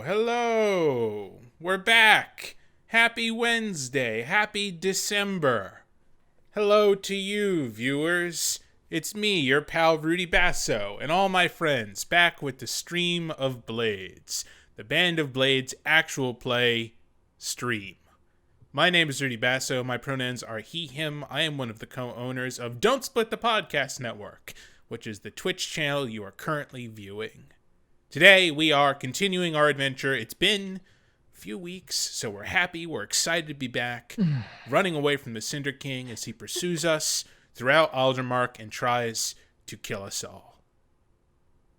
Hello. We're back. Happy Wednesday. Happy December. Hello to you, viewers. It's me, your pal Rudy Basso, and all my friends back with the Stream of Blades, the Band of Blades actual play stream. My name is Rudy Basso. My pronouns are he, him. I am one of the co-owners of Don't Split the Podcast Network, which is the Twitch channel you are currently viewing. Today, we are continuing our adventure. It's been a few weeks, so we're happy, we're excited to be back, running away from the Cinder King as he pursues us throughout Aldermark and tries to kill us all.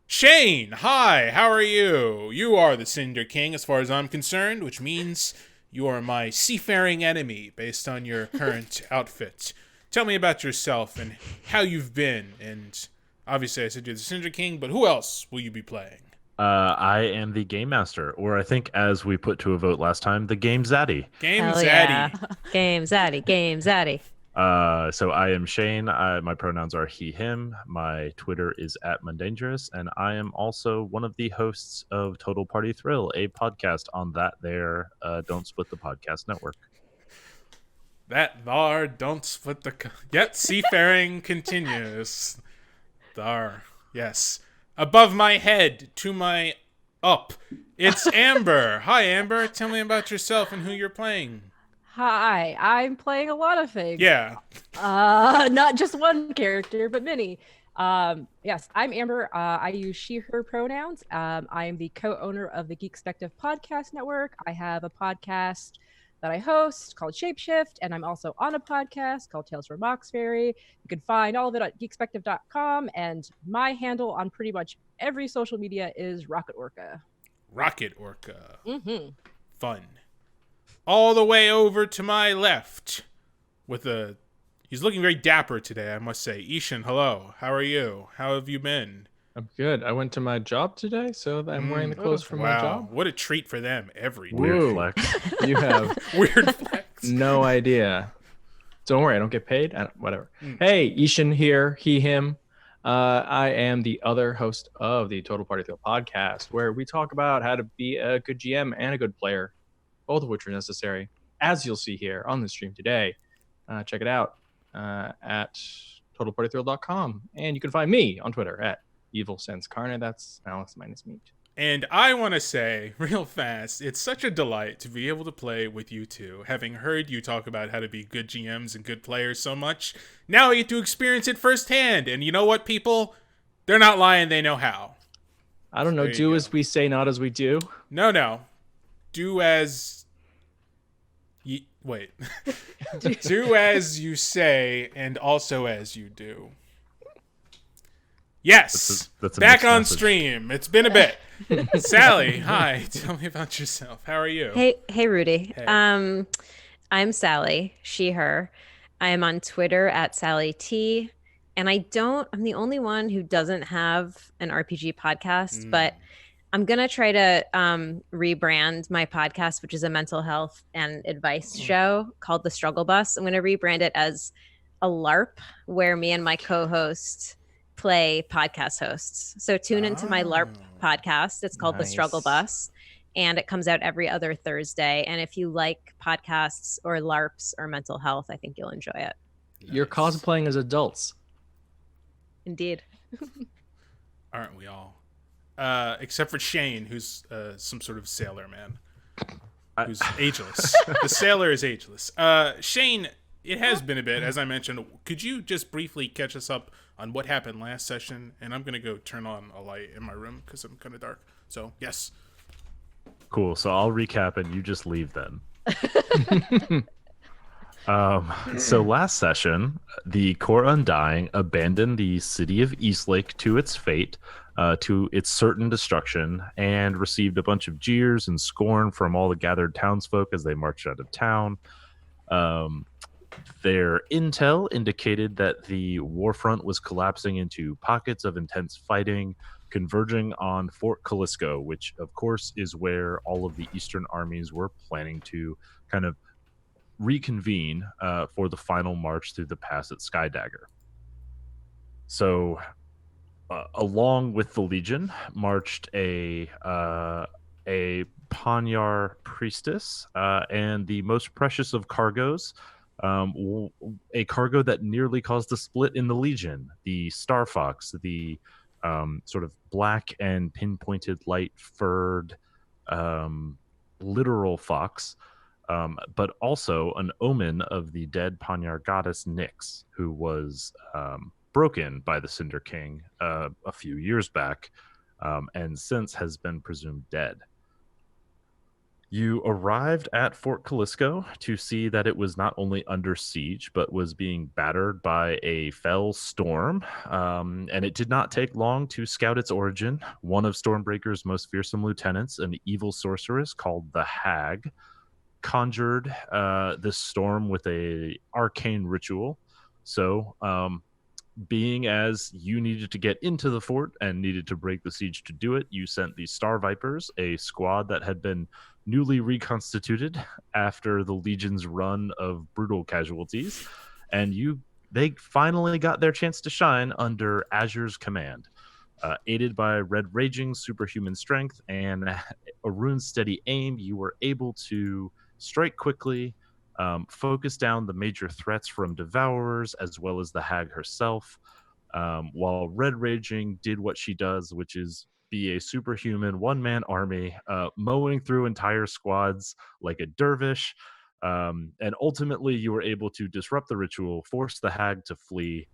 Shane, hi, how are you? You are the Cinder King as far as I'm concerned, which means you are my seafaring enemy based on your current outfit. Tell me about yourself and how you've been, and obviously I said you're the Cinder King, but who else will you be playing? I am the Game Master, or I think as we put to a vote last time, the Game Zaddy. Game Hell Zaddy. yeah. Game Zaddy. So I am Shane. My pronouns are he, him. My Twitter is @Mundangerous, and I am also one of the hosts of Total Party Thrill, a podcast on that there Don't Split the Podcast Network. That thar don't split the... Yet seafaring continues. Thar, yes. Above my head, to my up, it's Amber. Hi, Amber. Tell me about yourself and who you're playing. Hi, I'm playing a lot of things. Yeah. Not just one character, but many. Yes, I'm Amber. I use she, her pronouns. I am the co-owner of the Geekspective Podcast Network. I have a podcast that I host called Shapeshift, and I'm also on a podcast called Tales from Moxferry. You can find all of it at geekspective.com, and my handle on pretty much every social media is Rocket Orca. Rocket Orca. Mm-hmm. Fun. All the way over to my left with a... He's looking very dapper today, I must say. I-Hsien, hello. How are you? How have you been? I'm good. I went to my job today, so I'm wearing the clothes from my job. What a treat for them every day. Weird flex. You have Weird flex. no idea. Don't worry, I don't get paid. Whatever. Hey, I-Hsien here, he, him. I am the other host of the Total Party Thrill podcast, where we talk about how to be a good GM and a good player, both of which are necessary, as you'll see here on the stream today. Check it out at totalpartythrill.com. And you can find me on Twitter at Evil Sense Carne. That's Alex minus meat. And I want to say real fast, it's such a delight to be able to play with you two. Having heard you talk about how to be good GMs and good players so much, now I get to experience it firsthand. And you know what, people? They're not lying. They know how. I don't know. Do as we say, not as we do. No. Do as... Wait. Do as you say and also as you do. Yes, that's a back on message. stream. It's been a bit. Sally, hi. Tell me about yourself. How are you? Hey, Rudy. Hey. I'm Sally, she, her. I am on Twitter at Sally T. And I'm the only one who doesn't have an RPG podcast, but I'm going to try to rebrand my podcast, which is a mental health and advice show called The Struggle Bus. I'm going to rebrand it as a LARP, where me and my co-host play podcast hosts. So tune into my LARP podcast. It's called The Struggle Bus, and it comes out every other Thursday. And if you like podcasts or LARPs or mental health, I think you'll enjoy it. You're cosplaying as adults. Indeed. Aren't we all? Except for Shane, who's some sort of sailor man, who's ageless. The sailor is ageless. Shane, it has been a bit, as I mentioned. Could you just briefly catch us up on what happened last session? And I'm going to go turn on a light in my room because I'm kind of dark. So, yes. Cool. So I'll recap and you just leave then. So last session, the Corps Undying abandoned the city of Eastlake to its fate, to its certain destruction, and received a bunch of jeers and scorn from all the gathered townsfolk as they marched out of town. Their intel indicated that the warfront was collapsing into pockets of intense fighting, converging on Fort Calisco, which, of course, is where all of the Eastern armies were planning to kind of reconvene for the final march through the pass at Skydagger. So, along with the Legion, marched a Panyar priestess and the most precious of cargoes, a cargo that nearly caused a split in the Legion, the Star Fox, the sort of black and pinpointed light furred um, literal fox, but also an omen of the dead Panyar goddess Nyx, who was broken by the Cinder King a few years back, and since has been presumed dead. You arrived at Fort Calisco to see that it was not only under siege, but was being battered by a fell storm. And it did not take long to scout its origin. One of Stormbreaker's most fearsome lieutenants, an evil sorceress called the Hag, conjured this storm with a arcane ritual. So, being as you needed to get into the fort and needed to break the siege to do it, you sent the Star Vipers, a squad that had been newly reconstituted after the Legion's run of brutal casualties, and they finally got their chance to shine under Azure's command. Aided by Red Raging's superhuman strength and Arun's steady aim, you were able to strike quickly, focus down the major threats from Devourers as well as the Hag herself, while Red Raging did what she does, which is be a superhuman one-man army, mowing through entire squads like a dervish. And ultimately, you were able to disrupt the ritual, force the Hag to flee,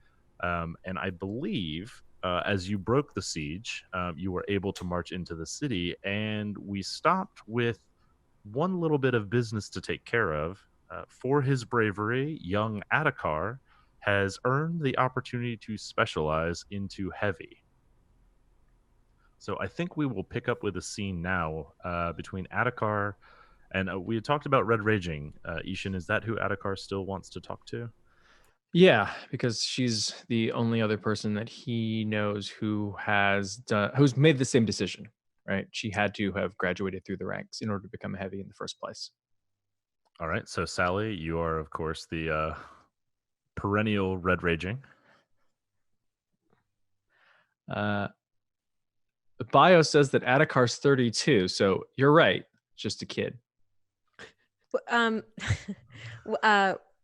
and I believe as you broke the siege, you were able to march into the city, and we stopped with one little bit of business to take care of. For his bravery, young Adhikar has earned the opportunity to specialize into heavy. So I think we will pick up with a scene now between Adhikar and we had talked about Red Raging. I-Hsien, is that who Adhikar still wants to talk to? Yeah, because she's the only other person that he knows who's made the same decision, right? She had to have graduated through the ranks in order to become a heavy in the first place. All right, so Sally, you are, of course, the perennial Red Raging. The bio says that Adhikar's 32, so you're right, just a kid.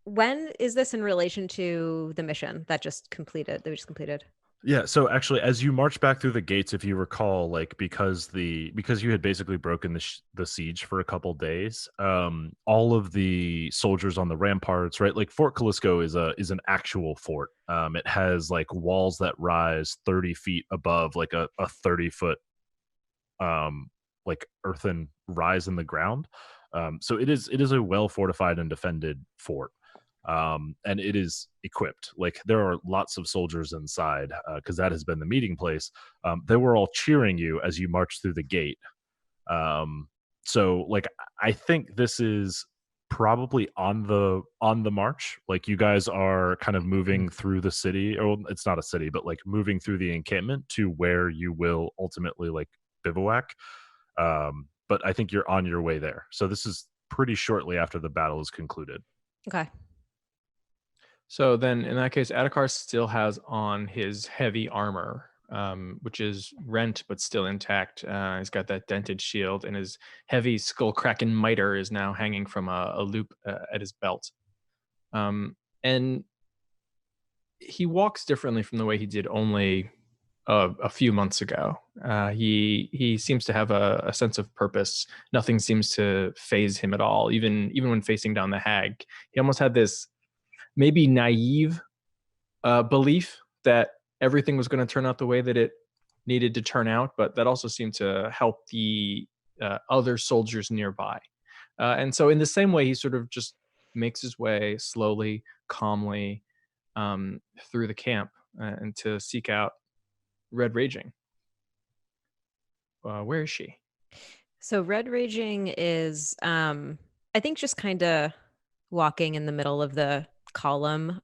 When is this in relation to the mission that we just completed? Yeah, so actually, as you march back through the gates, if you recall, like because you had basically broken the siege for a couple days, all of the soldiers on the ramparts, right? Like Fort Calisco is an actual fort. It has like walls that rise 30 feet above, like a 30-foot like earthen rise in the ground. So it is a well fortified and defended fort. And it is equipped. Like there are lots of soldiers inside because that has been the meeting place. They were all cheering you as you marched through the gate. So like I think this is probably on the march. Like you guys are kind of moving through the city, or it's not a city, but like moving through the encampment to where you will ultimately like bivouac. But I think you're on your way there. So this is pretty shortly after the battle is concluded. Okay. So then, in that case, Adhikar still has on his heavy armor, which is rent but still intact. He's got that dented shield, and his heavy skull-cracking mitre is now hanging from a loop at his belt. And he walks differently from the way he did only a few months ago. He seems to have a sense of purpose. Nothing seems to phase him at all, even when facing down the Hag. He almost had this maybe naive belief that everything was going to turn out the way that it needed to turn out, but that also seemed to help the other soldiers nearby. And so in the same way, he sort of just makes his way slowly, calmly through the camp and to seek out Red Raging. Where is she? So Red Raging is, I think, just kind of walking in the middle of the column,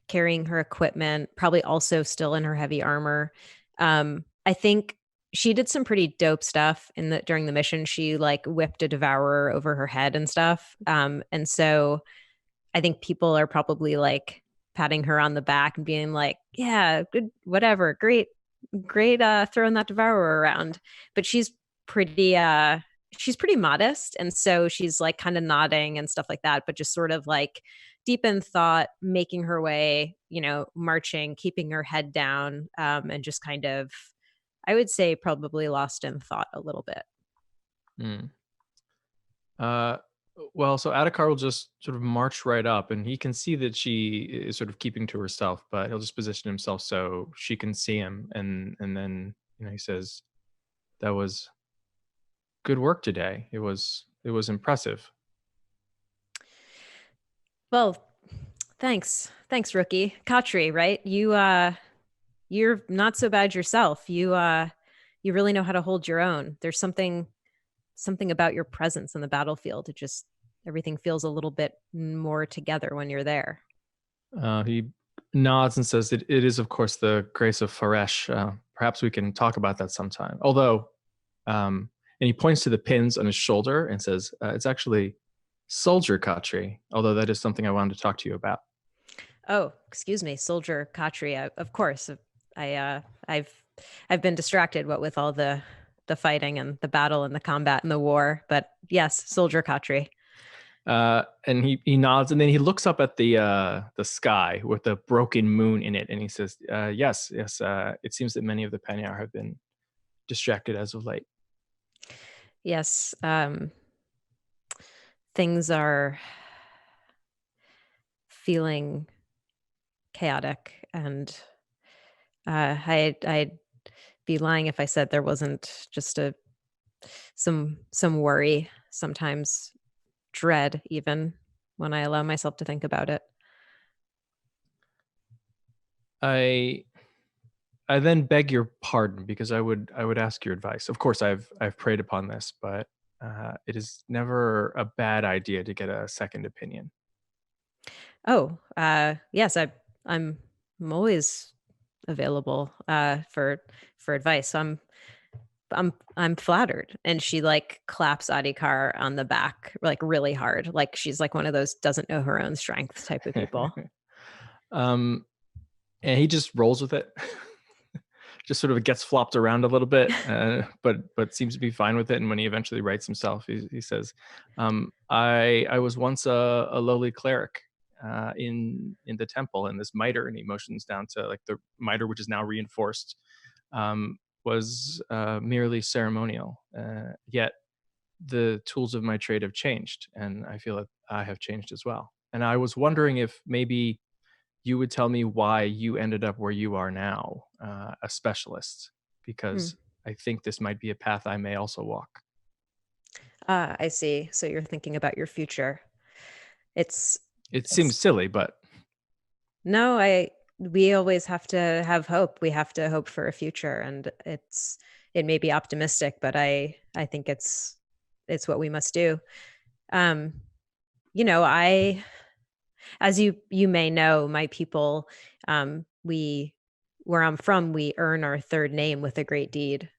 carrying her equipment, probably also still in her heavy armor. I think she did some pretty dope stuff during the mission. She like whipped a devourer over her head and stuff. And so I think people are probably like patting her on the back and being like, yeah, good, whatever, great throwing that devourer around. But she's pretty modest, and so she's like kind of nodding and stuff like that, but just sort of like deep in thought, making her way, marching, keeping her head down, and just kind of, I would say, probably lost in thought a little bit. Well, so Adhikar will just sort of march right up, and he can see that she is sort of keeping to herself, but he'll just position himself so she can see him, and then he says, "That was good work today. It was impressive." Well, thanks, rookie. Katri, right? You're not so bad yourself. You really know how to hold your own. There's something about your presence in the battlefield. It just, everything feels a little bit more together when you're there. He nods and says, it is, of course, the grace of Faresh. Perhaps we can talk about that sometime. Although, and he points to the pins on his shoulder and says, it's actually Soldier Katri, although that is something I wanted to talk to you about. Oh, excuse me, Soldier Katri. Of course, I've been distracted, what with all the fighting and the battle and the combat and the war. But yes, Soldier Katri. And he nods, and then he looks up at the sky with the broken moon in it, and he says, yes. It seems that many of the Panyar have been distracted as of late. Yes. Things are feeling chaotic, and I'd be lying if I said there wasn't just some worry, sometimes dread, even when I allow myself to think about it. I then beg your pardon, because I would ask your advice. Of course, I've preyed upon this, but it is never a bad idea to get a second opinion. Oh, yes, I'm always available for advice. So I'm flattered. And she like claps Adhikar on the back like really hard, like she's like one of those doesn't know her own strength type of people. And he just rolls with it. Just sort of gets flopped around a little bit, but seems to be fine with it. And when he eventually rights himself, he says, I was once a lowly cleric in the temple, and this mitre, and he motions down to like the mitre, which is now reinforced, was merely ceremonial. Yet the tools of my trade have changed, and I feel that I have changed as well. And I was wondering if maybe you would tell me why you ended up where you are now, a specialist, because I think this might be a path I may also walk. I see. So you're thinking about your future. It seems silly, but no, we always have to have hope. We have to hope for a future, and it may be optimistic, but I think it's what we must do. As you may know, my people, where I'm from, we earn our third name with a great deed.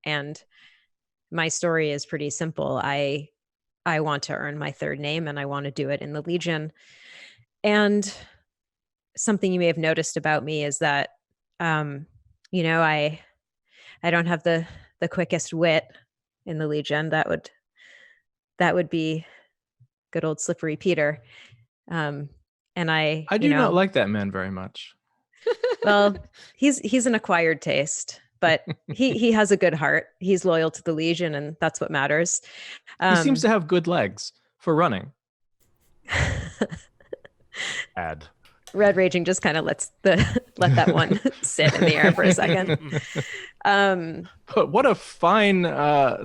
And my story is pretty simple. I want to earn my third name, and I want to do it in the Legion. And something you may have noticed about me is that, I don't have the quickest wit in the Legion. That would be good old Slippery Peter. And I do not like that man very much. Well, he's an acquired taste, but he has a good heart. He's loyal to the Legion, and that's what matters. He seems to have good legs for running. Red Raging just kind of let that one sit in the air for a second. But what a fine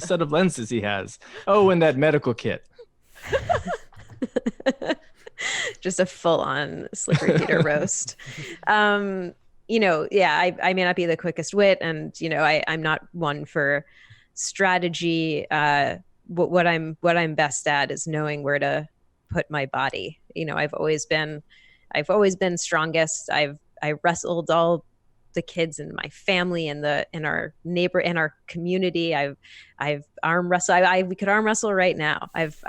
set of lenses he has. Oh, and that medical kit. Just a full-on Slippery Peter roast. I may not be the quickest wit, and I'm not one for strategy. What I'm best at is knowing where to put my body. I've always been strongest. I wrestled all the kids in my family and in our community. I've arm wrestled. We could arm wrestle right now. I've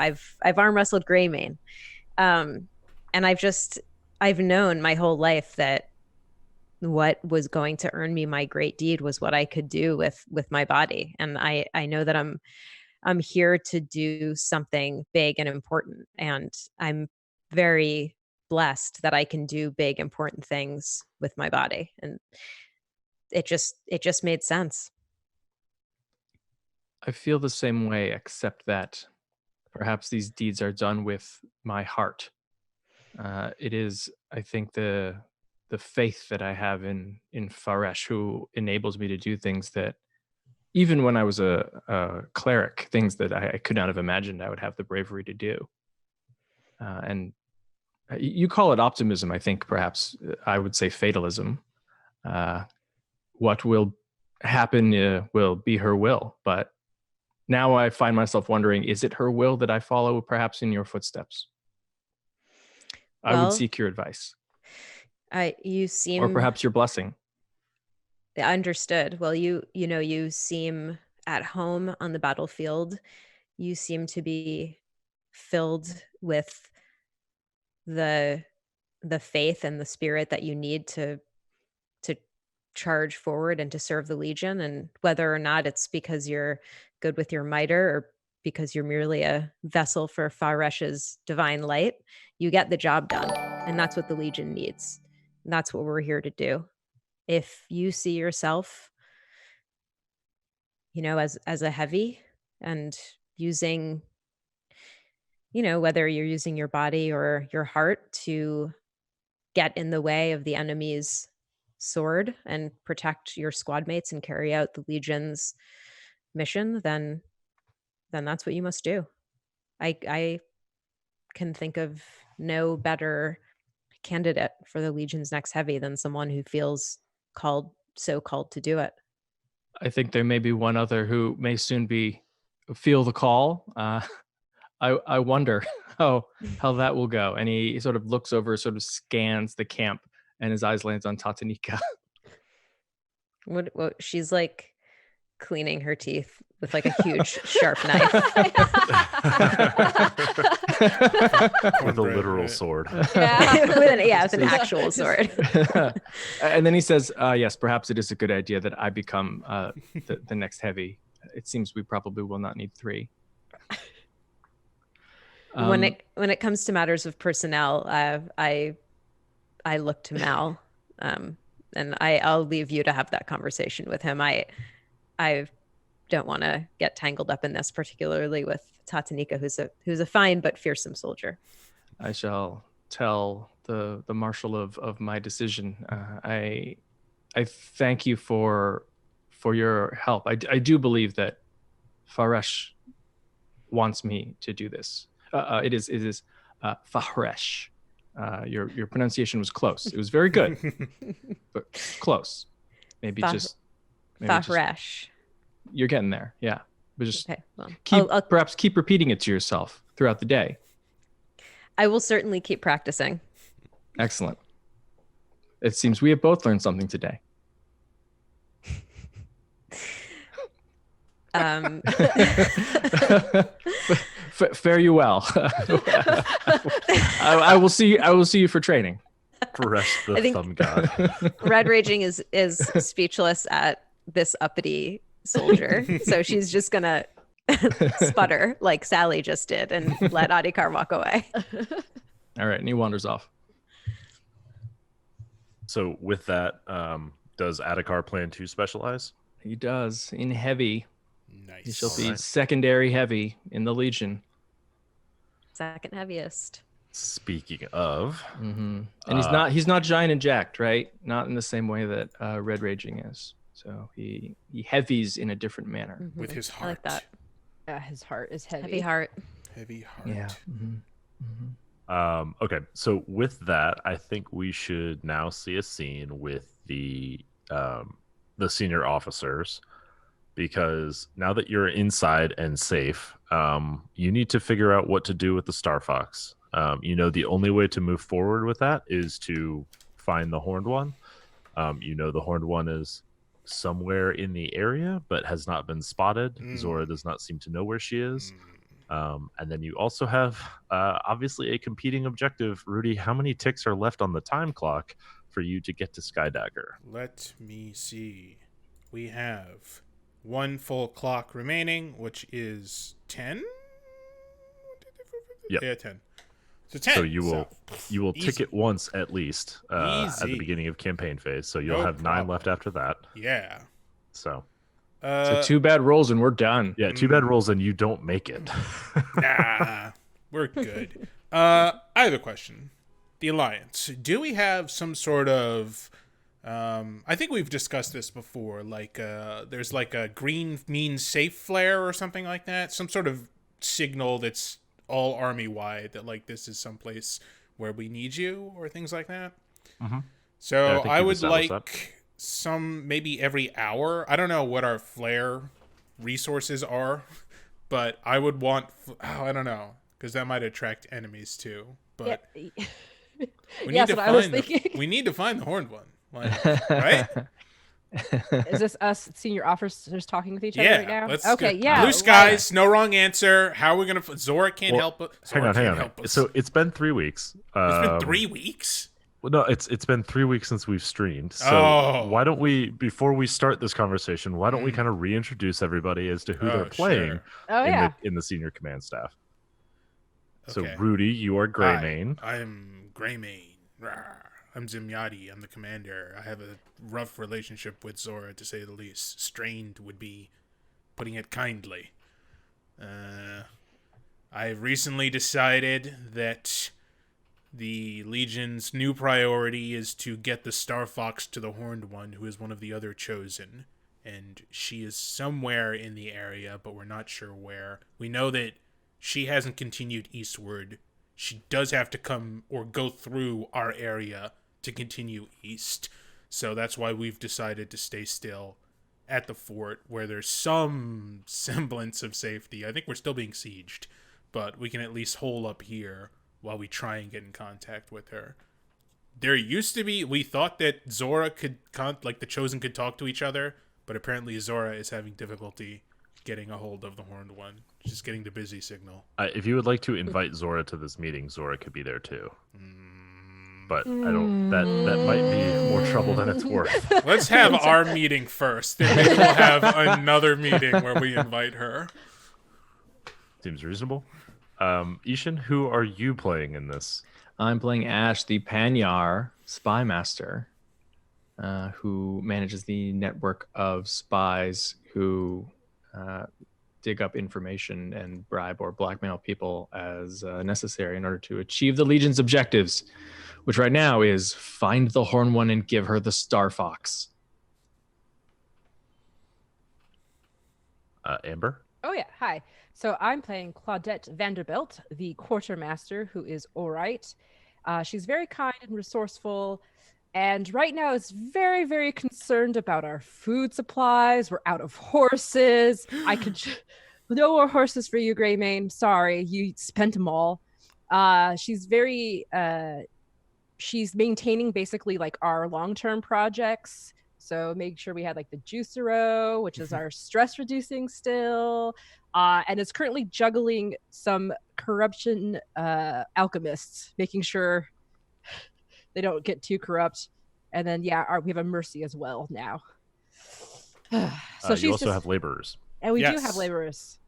arm wrestled Greymane. And I've known my whole life that what was going to earn me my great deed was what I could do with my body. And I know that I'm here to do something big and important. And I'm very blessed that I can do big, important things with my body. And it just made sense. I feel the same way, except that perhaps these deeds are done with my heart. It is, I think, the faith that I have in Faresh, who enables me to do things that, even when I was a cleric, things that I could not have imagined I would have the bravery to do. And you call it optimism. I think perhaps I would say fatalism. What will happen will be her will. But now I find myself wondering, is it her will that I follow perhaps in your footsteps? I would seek your advice. You seem... Or perhaps your blessing. Understood. Well, you seem at home on the battlefield. You seem to be filled with the faith and the spirit that you need to charge forward and to serve the Legion. And whether or not it's because you're good with your mitre or because you're merely a vessel for Faresh's divine light, you get the job done. And that's what the Legion needs. And that's what we're here to do. If you see yourself, as a heavy and using, whether you're using your body or your heart to get in the way of the enemy's sword and protect your squad mates and carry out the Legion's mission, then that's what you must do. I can think of no better candidate for the Legion's next heavy than someone who feels called to do it. I think there may be one other who may soon feel the call. I wonder how that will go. And he sort of looks over, sort of scans the camp, and his eyes lands on Tatanika. What she's like cleaning her teeth with like a huge sharp knife. With a literal sword. Yeah. with an actual sword. And then he says, yes, perhaps it is a good idea that I become the next heavy. It seems we probably will not need 3. When it comes to matters of personnel, I look to Mal, and I'll leave you to have that conversation with him. I don't want to get tangled up in this, particularly with Tatanika, who's a fine but fearsome soldier. I shall tell the marshal of my decision. I thank you for your help. I do believe that Faresh wants me to do this. It is Faresh. Your pronunciation was close. It was very good, but close. Maybe Faresh. You're getting there, yeah. But just okay, well, perhaps keep repeating it to yourself throughout the day. I will certainly keep practicing. Excellent. It seems we have both learned something today. Fare you well. I will see you for training. Rest the thumb god. Red Raging is speechless at this uppity soldier, so she's just gonna sputter like Sally just did and let Adhikar walk away. All right, and he wanders off. So with that, does Adhikar plan to specialize? He does, in heavy. Nice. He shall be secondary heavy in the Legion. Second heaviest. Speaking of, and he's not giant and jacked, right? Not in the same way that Red Raging is. So he heavies in a different manner. With his heart. I like that. Yeah, his heart is heavy. Heavy heart. Heavy heart. Yeah. Okay, so with that, I think we should now see a scene with the senior officers, because now that you're inside and safe, you need to figure out what to do with the Star Fox. The only way to move forward with that is to find the Horned One. The Horned One is somewhere in the area, but has not been spotted. Zora does not seem to know where she is. And then you also have obviously a competing objective. Rudy, how many ticks are left on the time clock for you to get to Skydagger? Let me see. We have 1 full clock remaining, which is 10? Yep. Yeah, 10. So 10. So you will easy. tick it once at least at the Easy. beginning of campaign phase. So you'll No have 9 left problem. after that. Yeah. So So 2 bad rolls and we're done. yeah, 2 bad rolls and you don't make it. Nah, we're good. I have a question. The Alliance. Do we have some sort of... I think we've discussed this before. Like, there's like a green means safe flare or something like that. Some sort of signal that's all army-wide that, like, this is someplace where we need you or things like that. Mm-hmm. So Yeah, I think I we've would established like some, maybe every hour. I don't know what our flare resources are, but I would want... I don't know, because that might attract enemies too. But Yeah. we Yes, need to what I was find the, thinking. we need to find the horned one, like, right? Is this us senior officers talking with each other Yeah, right now? let's Okay, do- yeah. Blue right. skies, no wrong answer. How are we gonna? Zora can't Well, help us. hang Zora on, can't hang on. help us. So it's been 3 weeks. It's been 3 weeks. Well, no, it's been 3 weeks since we've streamed. So Oh. why don't we, before we start this conversation, why don't we kind of reintroduce everybody as to who they're playing Sure. Oh yeah. in the senior command staff? So Okay. Rudy, you are Greymane. Hi, I'm Greymane. Rawr. I'm Zimyati. I'm the commander. I have a rough relationship with Zora, to say the least. Strained would be putting it kindly. I've recently decided that the Legion's new priority is to get the Star Fox to the Horned One, who is one of the other chosen. And she is somewhere in the area, but we're not sure where. We know that she hasn't continued eastward. She does have to come or go through our area to continue east. So that's why we've decided to stay still at the fort, where there's some semblance of safety. I think we're still being sieged, but we can at least hole up here while we try and get in contact with her. There used to be, we thought that Zora could, like the Chosen could talk to each other, but apparently Zora is having difficulty getting a hold of the Horned One. She's getting the busy signal. If you would like to invite Zora to this meeting, Zora could be there too. But I don't. That might be more trouble than it's worth. Let's have our meeting first, and maybe we'll have another meeting where we invite her. Seems reasonable. I-Hsien, who are you playing in this? I'm playing Ash, the Panyar spy master, who manages the network of spies who dig up information and bribe or blackmail people as necessary in order to achieve the Legion's objectives, which right now is find the Horn One and give her the Star Fox. Amber? Oh yeah. Hi. So I'm playing Claudette Vanderbilt, the quartermaster, who is all right. She's very kind and resourceful, and right now is very, very concerned about our food supplies. We're out of horses. No more horses for you, Greymane. Sorry, you spent them all. She's very she's maintaining basically like our long-term projects. So make sure we had like the Juicero, which is our stress reducing still. And is currently juggling some corruption alchemists, making sure they don't get too corrupt. And then, yeah, we have a mercy as well now. So You also have laborers. And we do Yes. have laborers.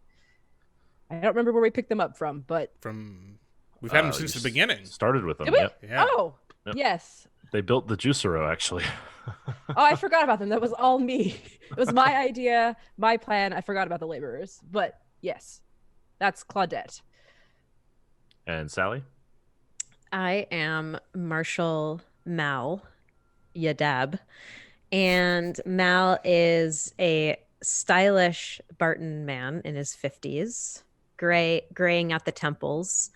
I don't remember where we picked them up from, but... We've had them since the beginning. Started with them, Did we? yep. Yeah. Oh, Yep. yes. They built the Juicero, actually. Oh, I forgot about them. That was all me. It was my idea, my plan. I forgot about the laborers. But yes, that's Claudette. And Sally? I am Marshal Mal Yadab, and Mal is a stylish Barton man in his 50s, graying at the temples,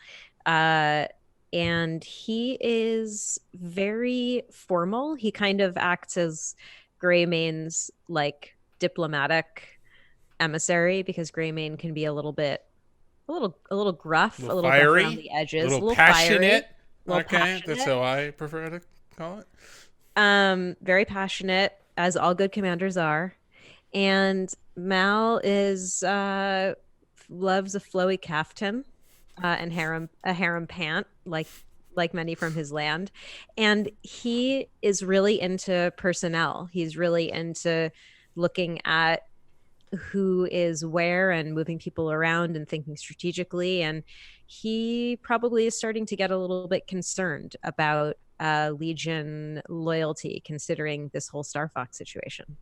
and he is very formal. He kind of acts as Greymane's like diplomatic emissary, because Greymane can be a little gruff, a little gruff fiery, around the edges, a little Fiery, passionate. a little Okay, passionate. that's how I prefer to call it. Very passionate, as all good commanders are. And Mal is loves a flowy kaftan and a harem pant, like many from his land. And he is really into personnel. He's really into looking at who is where and moving people around and thinking strategically. And he probably is starting to get a little bit concerned about Legion loyalty, considering this whole Star Fox situation.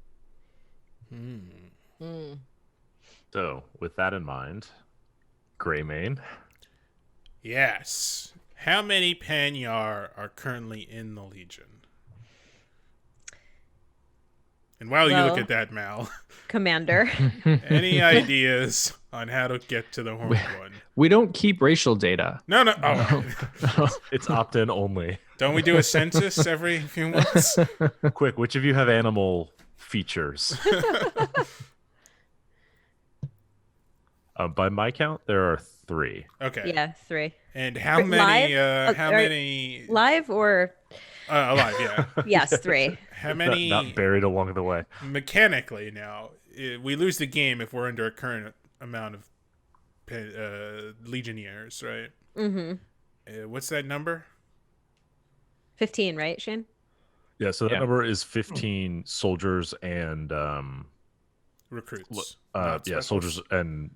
So, with that in mind, Greymane. Yes. How many Panyar are currently in the Legion? And while you look at that, Mal, Commander. any ideas on how to get to the Horned One? We don't keep racial data. No. Oh, It's opt-in only. don't we do a census every few months? Quick, which of you have animal features? By my count, there are 3. Okay. Yeah, 3. And how many? How many? Live or Alive? Yeah. yes, 3. How many? Not buried along the way. Mechanically, now we lose the game if we're under a current amount of Legionnaires, right? Mm-hmm. What's that number? 15, right, Shane? Yeah, so that Yeah. number is 15 soldiers and Recruits. not specials. soldiers and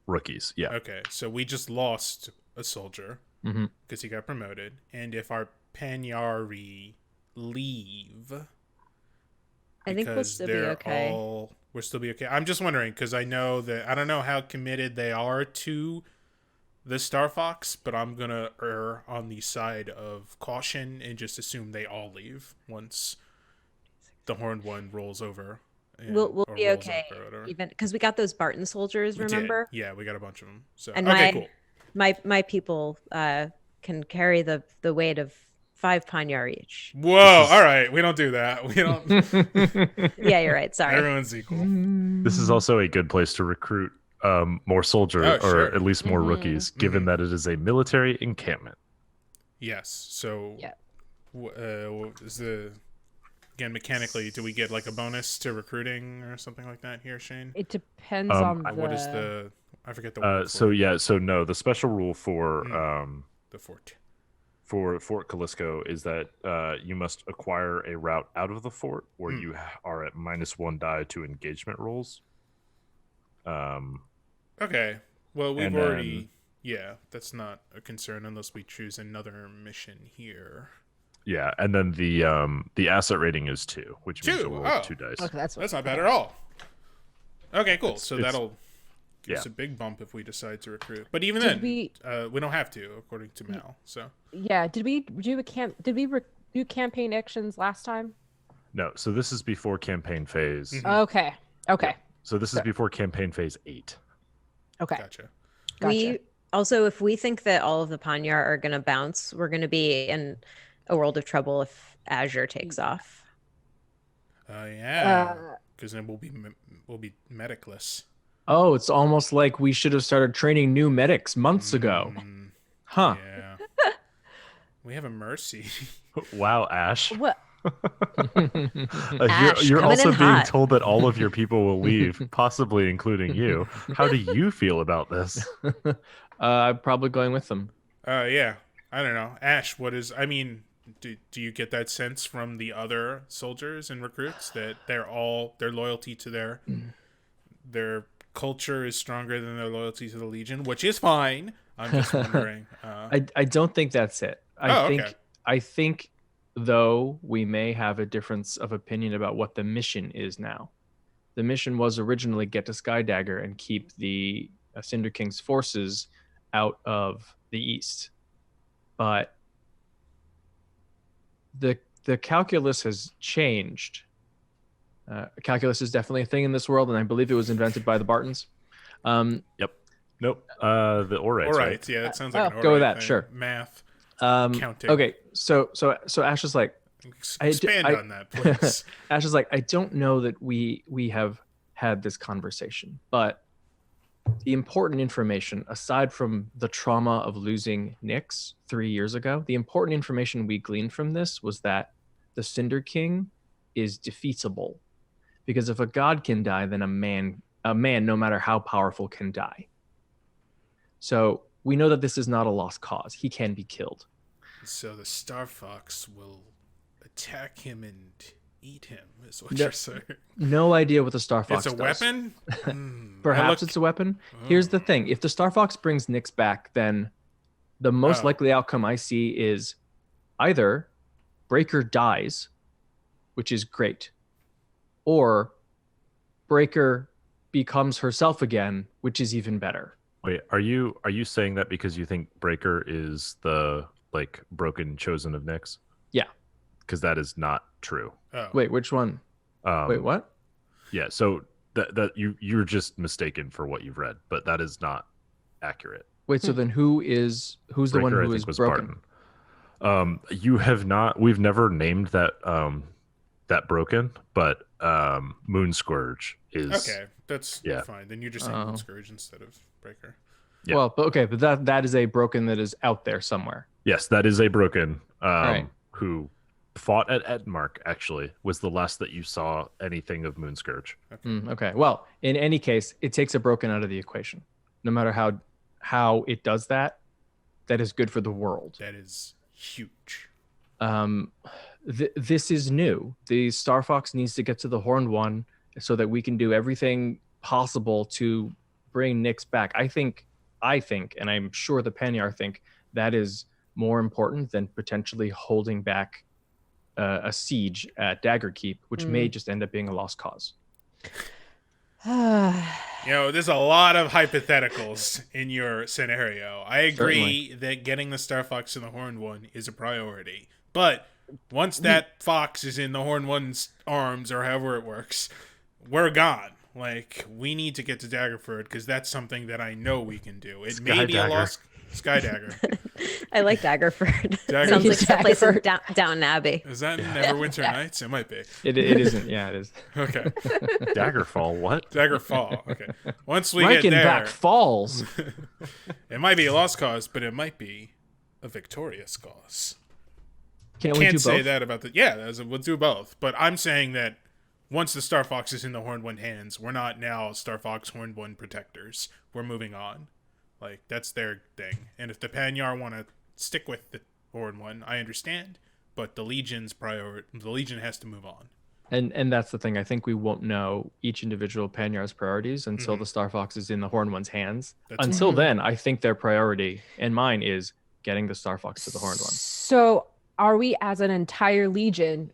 rookies. Yeah. Okay, so we just lost a soldier because he got promoted, and if our Panyari leave, I think we'll because still be they're okay. we'll still be okay. I'm just wondering because I know that I don't know how committed they are to the Star Fox, but I'm gonna err on the side of caution and just assume they all leave once the Horned One rolls over. We'll or be rolls okay, up or whatever. even because we got those Barton soldiers. We did. Remember? Yeah, we got a bunch of them. So And okay, cool. my people can carry the weight of 5 Panyar each. Whoa! All right, we don't do that. We don't. Yeah, you're right. Sorry. Everyone's equal. This is also a good place to recruit more soldiers, Oh, sure. or at least more rookies, given that it is a military encampment. Yes. So, Yeah. Is the again mechanically? Do we get like a bonus to recruiting or something like that here, Shane? It depends on the. What is the? I forget the word. So no, the special rule for the fort. for Fort Calisco is that you must acquire a route out of the fort, where you are at -1 die to engagement rolls. Okay. Well, we've and already. Yeah, that's not a concern unless we choose another mission here. Yeah, and then the asset rating is 2, which means 2? you roll Oh. 2 dice. Okay, that's That's not bad at all. Okay, cool. So it's- that'll give us yeah. a big bump if we decide to recruit. But even Did then, we- we don't have to, according to Mal. So Yeah. Did we do a do campaign actions last time? No, so this is before campaign phase. Okay. Okay. So this is Sure. before campaign phase 8. Okay. gotcha. We also, if we think that all of the Panyar are going to bounce, we're going to be in a world of trouble if Azure takes off. Yeah, because then we'll be medicless. Oh, it's almost like we should have started training new medics months ago. Huh. Yeah. We have a mercy. Wow, Ash. What? Ash, you're coming also in being hot. told that all of your people will leave, possibly including you. How do you feel about this? I'm probably going with them. Yeah. I don't know. Ash, what is? I mean, do you get that sense from the other soldiers and recruits that their loyalty to their culture is stronger than their loyalty to the Legion, which is fine. I'm just wondering. I don't think that's it. Okay. I think though we may have a difference of opinion about what the mission is now. The mission was originally get to Skydagger and keep the Cinder King's forces out of the east. But the calculus has changed. Calculus is definitely a thing in this world, and I believe it was invented by the Bartons. Yep. Nope. The Orites, All right? right. Yeah, that sounds like an go with Orite that, thing. sure. Math. Um, Counting. okay, so Ash is like, Expand on that, please. Ash is like, I don't know that we have had this conversation, but the important information, aside from the trauma of losing Nyx 3 years ago, the important information we gleaned from this was that the Cinder King is defeatable. Because if a god can die, then a man, no matter how powerful, can die. So we know that this is not a lost cause. He can be killed. So the Star Fox will attack him and eat him, is what you're saying. No idea what the Star Fox It's a does. weapon? Perhaps it's a weapon. Here's the thing. If the Star Fox brings Nyx back, then the most likely outcome I see is either Breaker dies, which is great, or Breaker becomes herself again, which is even better. Wait, are you saying that because you think Breaker is the broken chosen of Nyx? Yeah. Because that is not true. Oh. Wait, which one? Wait, what? Yeah, so that you're just mistaken for what you've read, but that is not accurate. Wait, so then who's Breaker, the one who I is think, was broken? Barton. You have not. We've never named that that broken, but Moon Scourge is Okay, that's fine. Then you're just saying Moon Scourge instead of Breaker. Yeah. Well, but that is a broken that is out there somewhere. Yes, that is a broken Right. who fought at Edmark, actually, was the last that you saw anything of Moon Scourge. Okay. Well, in any case, it takes a broken out of the equation. No matter how it does that, that is good for the world. That is huge. This is new. The Star Fox needs to get to the Horned One so that we can do everything possible to bring Nyx back. I think, and I'm sure the Panyar think, that is more important than potentially holding back a siege at Dagger Keep, which may just end up being a lost cause. There's a lot of hypotheticals in your scenario. I agree that getting the Star Fox in the Horned One is a priority. But once that fox is in the Horned One's arms, or however it works, we're gone. We need to get to Daggerford, because that's something that I know we can do. It may be a lost Skydagger. I like Daggerford. Dagger- Sounds like someplace in Daggerford. Downton Abbey. Is that in Neverwinter Nights? It might be. It isn't. Yeah, it is. Okay. Daggerfall, what? Daggerfall. Okay. Once we get there, Reichenbach Falls. it might be a lost cause, but it might be a victorious cause. Can't we do Can't both? say that about the... Yeah, we'll do both. But I'm saying that once the Star Fox is in the Horned One hands, we're not now Star Fox Horned One protectors. We're moving on. That's their thing. And if the Panyar want to stick with the Horned One, I understand. But the Legion's the Legion has to move on. And that's the thing. I think we won't know each individual Panyar's priorities until the Star Fox is in the Horned One's hands. Until then, I think their priority, and mine, is getting the Star Fox to the Horned One. So are we, as an entire Legion,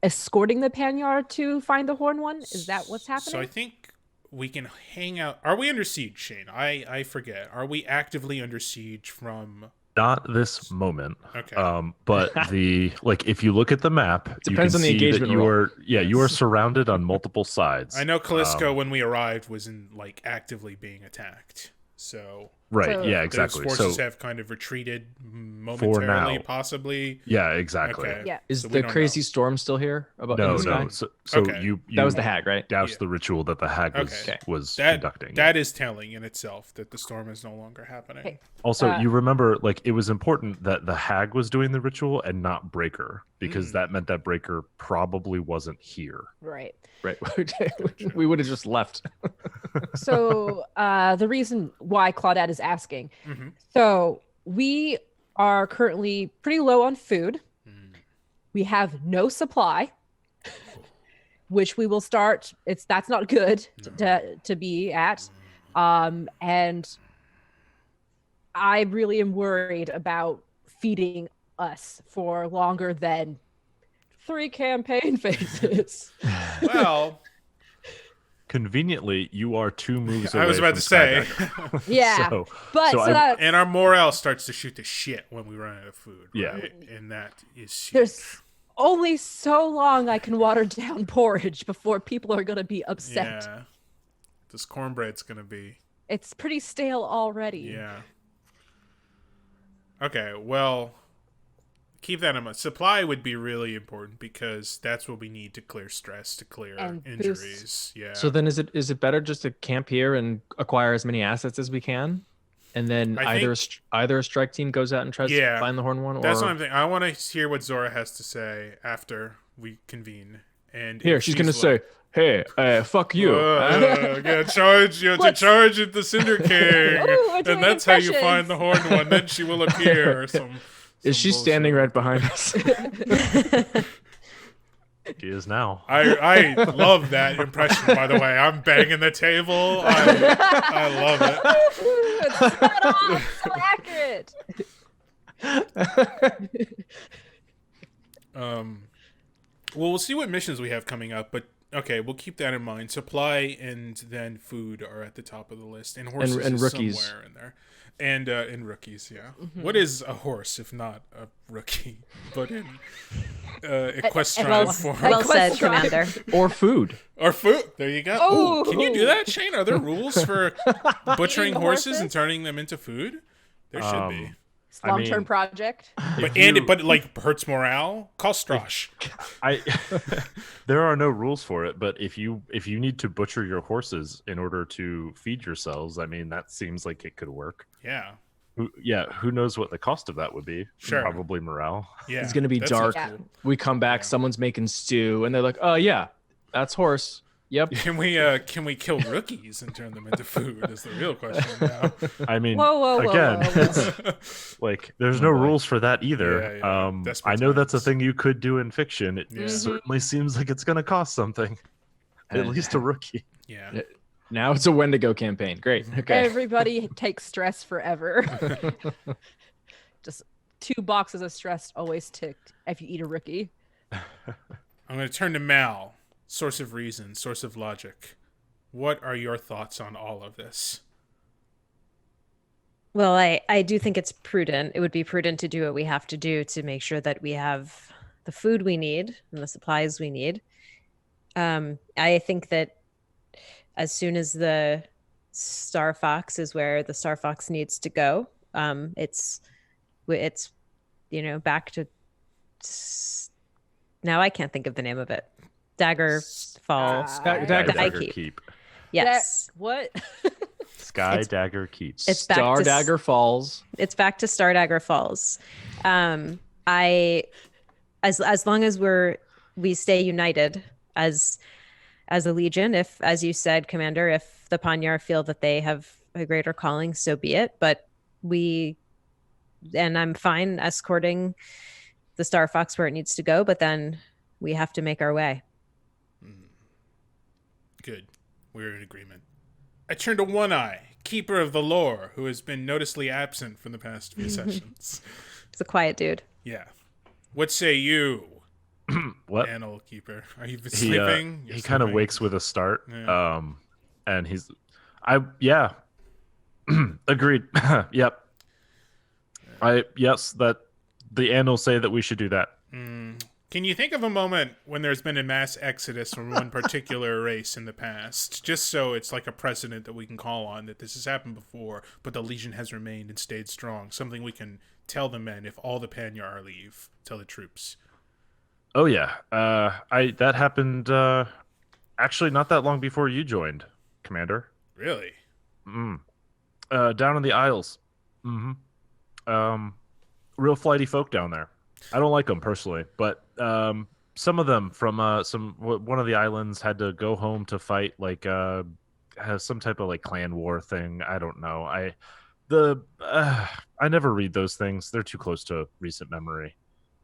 escorting the Panyar to find the Horned One? Is that what's happening? So I think we can hang out. Are we under siege, Shane? I forget. Are we actively under siege from... Not this moment. Okay. But if you look at the map, Depends you on can the see engagement that roll. you are surrounded on multiple sides. I know Calisco, when we arrived, was in actively being attacked. So Right. So- Yeah. those Exactly. forces So have kind of retreated momentarily, now. possibly. yeah. Exactly. Okay. Yeah. Is So we the don't crazy know. storm still here? About No. in the sky? No. So Okay. you That was the hag, right? doused Yeah. the ritual that the hag Okay. was That conducting. that is telling in itself that the storm is no longer happening. Okay. Also, you remember, it was important that the hag was doing the ritual and not Breaker, because that meant that Breaker probably wasn't here. Right. Right. We would have just left. So the reason why Claudette is asking. Mhm. So we are currently pretty low on food. We have no supply, which we will start. That's not good to be at. And I really am worried about feeding us for longer than 3 campaign phases. Well, Conveniently, you are 2 moves away I was about from to say, Skydagger. Yeah. So- But so so I- that and our morale starts to shoot to shit when we run out of food. Yeah. Right? And that is huge. there's only so long I can water down porridge before people are going to be upset. Yeah. This cornbread's gonna be. It's pretty stale already. Yeah. Okay, well, keep that in mind. Supply would be really important, because that's what we need to clear stress, to clear And injuries. Yeah. So then is it better just to camp here and acquire as many assets as we can? And then I either a strike team goes out and tries to find the Horned One, or That's what I'm thinking. I want to hear what Zora has to say after we convene, And Here, if she's gonna say, "Hey, fuck you." Yeah, charge. You have to charge at the Cinder King, Ooh, we're doing and that's how you impressions. find the horned one. Then she will appear. Or some Is she bullshit standing right like that. behind us? She is now. I love that impression. By the way, I'm banging the table. I love it. Ooh, it's spot on. So accurate. Well, we'll see what missions we have coming up, but okay, we'll keep that in mind. Supply and then food are at the top of the list, and horses And is rookies. somewhere in there, and rookies. Yeah, What is a horse if not a rookie? But in equestrian form Well said, Equestrian. Commander. Or food. or food. There you go. Ooh, can you do Ooh. that, Shane? Are there rules for butchering Eating horses and horses? turning them into food? There should be. It's a long-term mean- project. But If you- but it like hurts morale. Call Strosh. There are no rules for it, but if you need to butcher your horses in order to feed yourselves, I mean that seems like it could work. Yeah. Who knows what the cost of that would be? Sure. Probably morale. Yeah. It's gonna be that dark. sounds Yeah. cool. We come back, someone's making stew, and they're like, "Oh yeah, that's horse." Yep. Can we kill rookies and turn them into food? Is the real question now. I mean, Whoa, again, whoa. like there's no rules for that either. Yeah, yeah. I Desperate know that's a times. thing you could do in fiction. It Yeah. certainly seems like it's going to cost something, at least a rookie. Yeah. Now it's a Wendigo campaign. Great. Okay. Everybody takes stress forever. Just 2 boxes of stress always ticked if you eat a rookie. I'm going to turn to Mal. Source of reason, source of logic. What are your thoughts on all of this? Well, I do think it's prudent. It would be prudent to do what we have to do to make sure that we have the food we need and the supplies we need. I think that as soon as the Star Fox is where the Star Fox needs to go, it's back to now I can't think of the name of it. Dagger Fall. Dagger Keep. Keep. Yes. What? Skydagger Keep. It's back Star to Dagger Falls. It's back to Stardagger Falls. I as long as we stay united as a legion, if, as you said, Commander, if the Panyar feel that they have a greater calling, so be it. But I'm fine escorting the Star Fox where it needs to go, but then we have to make our way. Good. We're in agreement. I turn to One Eye, keeper of the lore, who has been noticeably absent from the past few sessions. It's a quiet dude. Yeah. What say you, What? animal keeper? Are you He sleeping? You're he kind of sleeping. wakes with a start. Yeah. And agreed. Yep. That the annals say that we should do that. Can you think of a moment when there's been a mass exodus from one particular race in the past? Just so it's like a precedent that we can call on, that this has happened before, but the Legion has remained and stayed strong. Something we can tell the men if all the Panyar leave. Tell the troops. Oh yeah. That happened actually not that long before you joined, Commander. Really? Down in the Isles. Real flighty folk down there. I don't like them personally, but some of them from one of the islands had to go home to fight has some type of like clan war thing. I don't know. I never read those things. They're too close to recent memory.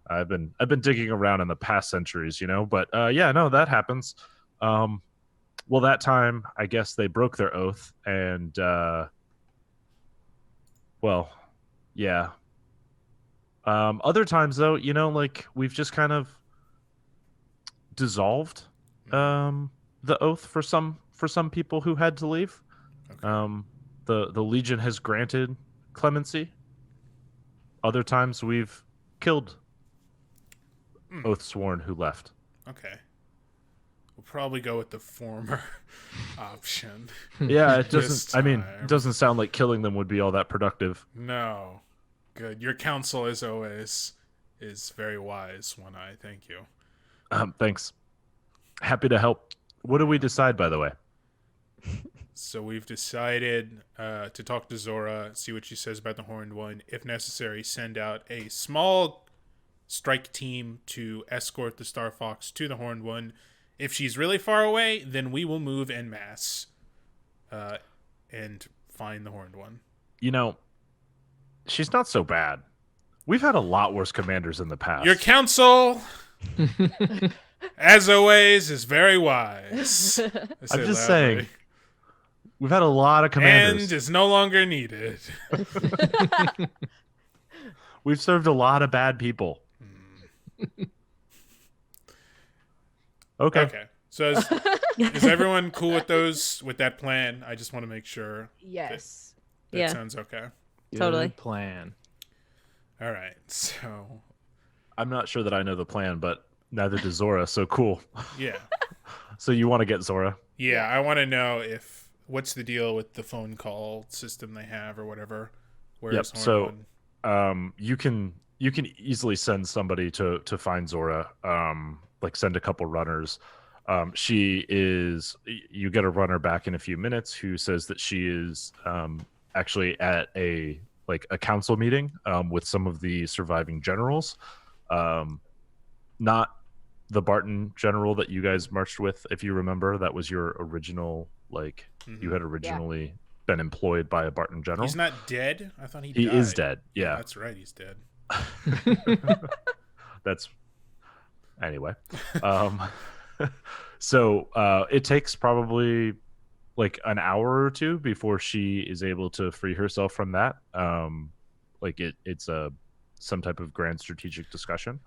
I've been digging around in the past centuries, but that happens. Well, that time I guess they broke their oath and yeah. Other times though, we've just kind of dissolved the oath for some people who had to leave. Okay. The Legion has granted clemency. Other times we've killed oath sworn who left. Okay. We'll probably go with the former option. Yeah, it This doesn't. I mean, time. it doesn't sound like killing them would be all that productive. No. Good. Your counsel, as always, is very wise, One Eye. Thank you. Thanks. Happy to help. What do we decide, by the way? So we've decided to talk to Zora, see what she says about the Horned One. If necessary, send out a small strike team to escort the Star Fox to the Horned One. If she's really far away, then we will move en masse and find the horned one. You know, she's not so bad. We've had a lot worse commanders in the past. Your counsel, as always, is very wise. I'm just saying, we've had a lot of commanders. And is no longer needed. We've served a lot of bad people. Okay. So is everyone cool with that plan? I just want to make sure. Yes. That sounds okay. Totally. Good plan. All right. So I'm not sure that I know the plan, but neither does Zora, so cool. yeah. So you want to get Zora? Yeah, I want to know what's the deal with the phone call system they have or whatever. Yep. So you can easily send somebody to find Zora. Like send a couple runners. You get a runner back in a few minutes who says that she is actually at a council meeting with some of the surviving generals. Not the Barton general that you guys marched with, if you remember. That was your original, you had originally been employed by a Barton general. He's not dead? I thought he died. He is dead, yeah. That's right, he's dead. That's... Anyway. So it takes probably an hour or two before she is able to free herself from that. It's some type of grand strategic discussion.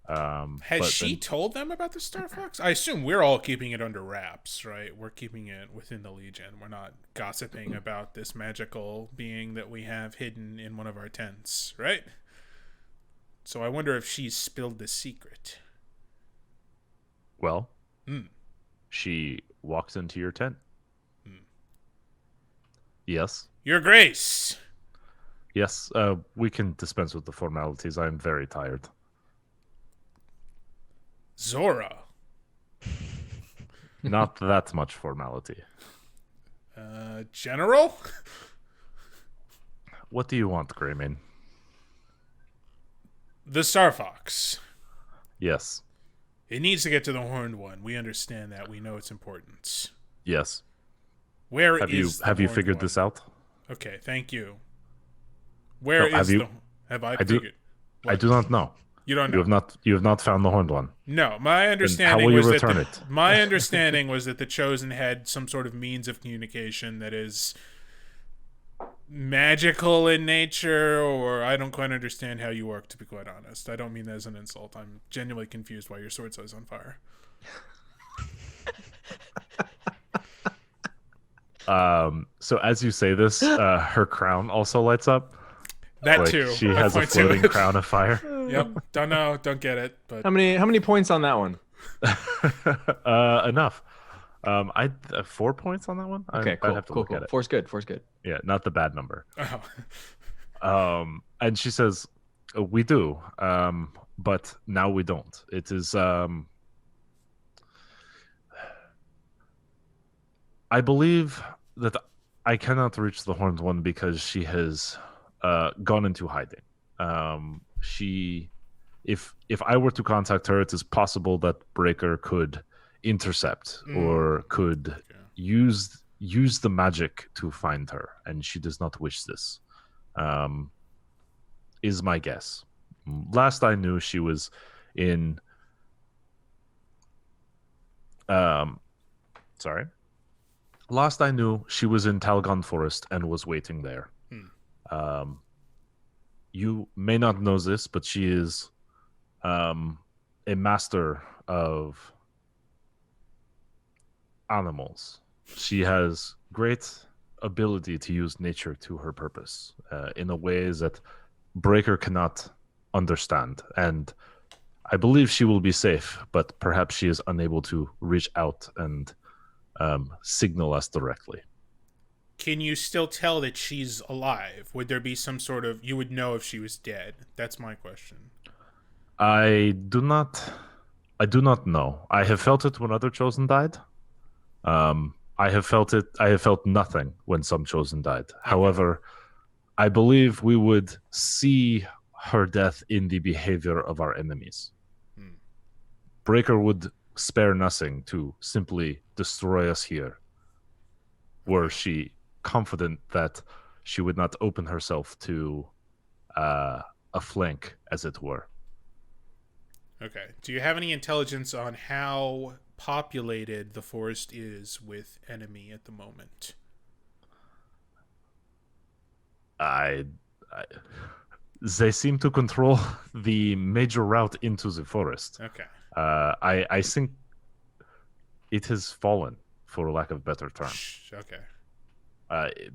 Has she told them about the Star Fox? I assume we're all keeping it under wraps, right? We're keeping it within the Legion. We're not gossiping about this magical being that we have hidden in one of our tents, right? So I wonder if she's spilled the secret. Well, she walks into your tent. Yes. Your Grace. Yes, we can dispense with the formalities. I am very tired. Zora. Not that much formality. General? What do you want, Greymane? The Star Fox. Yes. It needs to get to the Horned One. We understand that. We know its importance. Yes. Have you figured this out? Okay, thank you. Have I figured? I do not know. You don't know. You have not found the Horned One. No, my understanding how will you was return that it? My understanding was that the Chosen had some sort of means of communication that is magical in nature, or I don't quite understand how you work, to be quite honest. I don't mean that as an insult. I'm genuinely confused why your sword is on fire. So as you say this, her crown also lights up. That too. She has a floating crown of fire. Yep. Don't know. Don't get it. But How many points on that one? Enough. I 4 points on that one. Okay, cool. I'd have to look at it. Four's good. Yeah, not the bad number. oh. And she says, "We do, but now we don't. It is. I believe that I cannot reach the Horned One because she has gone into hiding. If I were to contact her, it is possible that Breaker could intercept or could use the magic to find her, and she does not wish this. Is my guess. Last I knew, she was in. Last I knew, she was in Talgon Forest and was waiting there. You may not know this, but she is a master of animals. She has great ability to use nature to her purpose in a way that Breaker cannot understand. And I believe she will be safe, but perhaps she is unable to reach out and signal us directly. Can you still tell that she's alive? Would there be some sort of... You would know if she was dead. That's my question. I do not know. I have felt it when other Chosen died. I have felt nothing when some Chosen died. Okay. However, I believe we would see her death in the behavior of our enemies. Breaker would spare nothing to simply destroy us here. Were she confident that she would not open herself to a flank, as it were? Okay. Do you have any intelligence on how populated the forest is with enemy at the moment? They seem to control the major route into the forest. Okay. I think it has fallen, for lack of better term. Okay.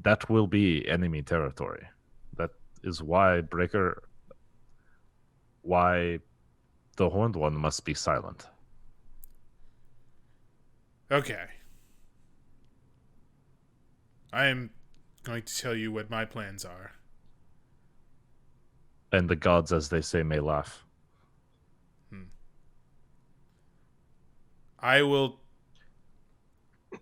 That will be enemy territory. That is why the Horned One must be silent. Okay. I am going to tell you what my plans are. And the gods, as they say, may laugh. I will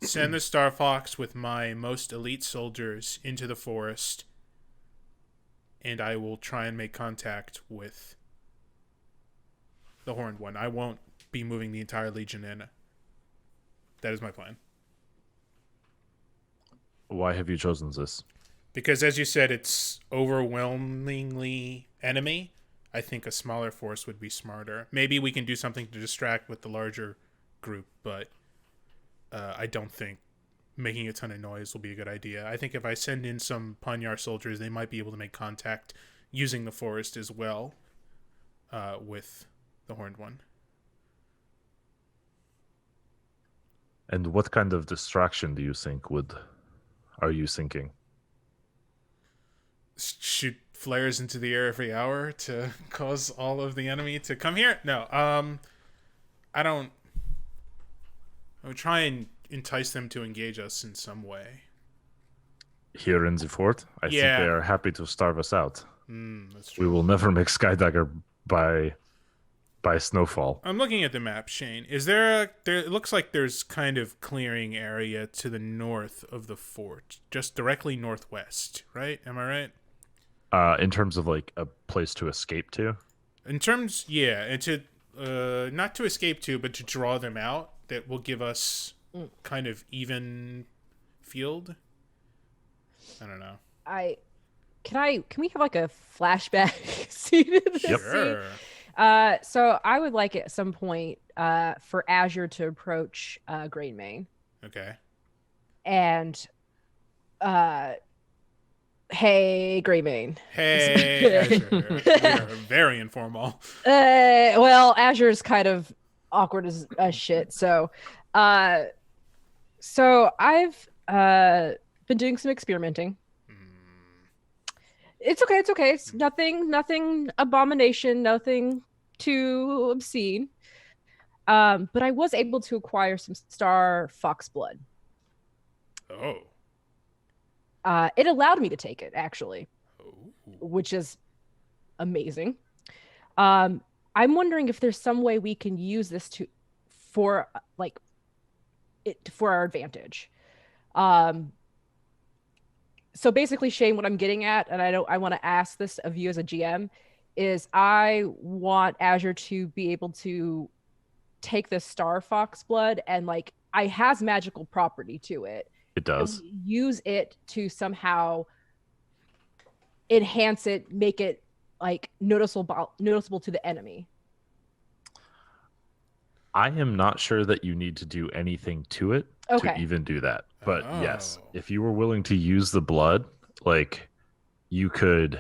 send the Star Fox with my most elite soldiers into the forest, and I will try and make contact with the Horned One. I won't be moving the entire Legion in. That is my plan. Why have you chosen this? Because, as you said, it's overwhelmingly enemy. I think a smaller force would be smarter. Maybe we can do something to distract with the larger group, but I don't think making a ton of noise will be a good idea. I think if I send in some Panyar soldiers, they might be able to make contact using the forest as well with the Horned One. And what kind of distraction do you think are you thinking? Shoot flares into the air every hour to cause all of the enemy to come here? No, I don't. I would try and entice them to engage us in some way. Here in the fort? I think they are happy to starve us out. That's true. We will never make Skydagger by snowfall. I'm looking at the map, Shane. Is there it looks like there's kind of clearing area to the north of the fort, just directly northwest, right? Am I right? In terms of like a place to escape to? In terms, yeah, and to not to escape to, but to draw them out. That will give us kind of even field. I don't know. Can we have like a flashback scene in this Sure. scene? So I would like at some point for Azure to approach Greymane. Okay. And hey, Greymane. Hey, Azure. We are very informal. Well, Azure's kind of awkward as shit. So I've been doing some experimenting. It's okay. It's nothing abomination, nothing too obscene. But I was able to acquire some Star Fox blood. Oh. It allowed me to take it, actually, Oh. which is amazing. I'm wondering if there's some way we can use this for our advantage. So basically, Shane, what I'm getting at, and I want to ask this of you as a GM, is I want Azure to be able to take the Star Fox blood and I has magical property to it. It does. Use it to somehow enhance it, make it noticeable to the enemy. I am not sure that you need to do anything to it to even do that. But yes, if you were willing to use the blood, you could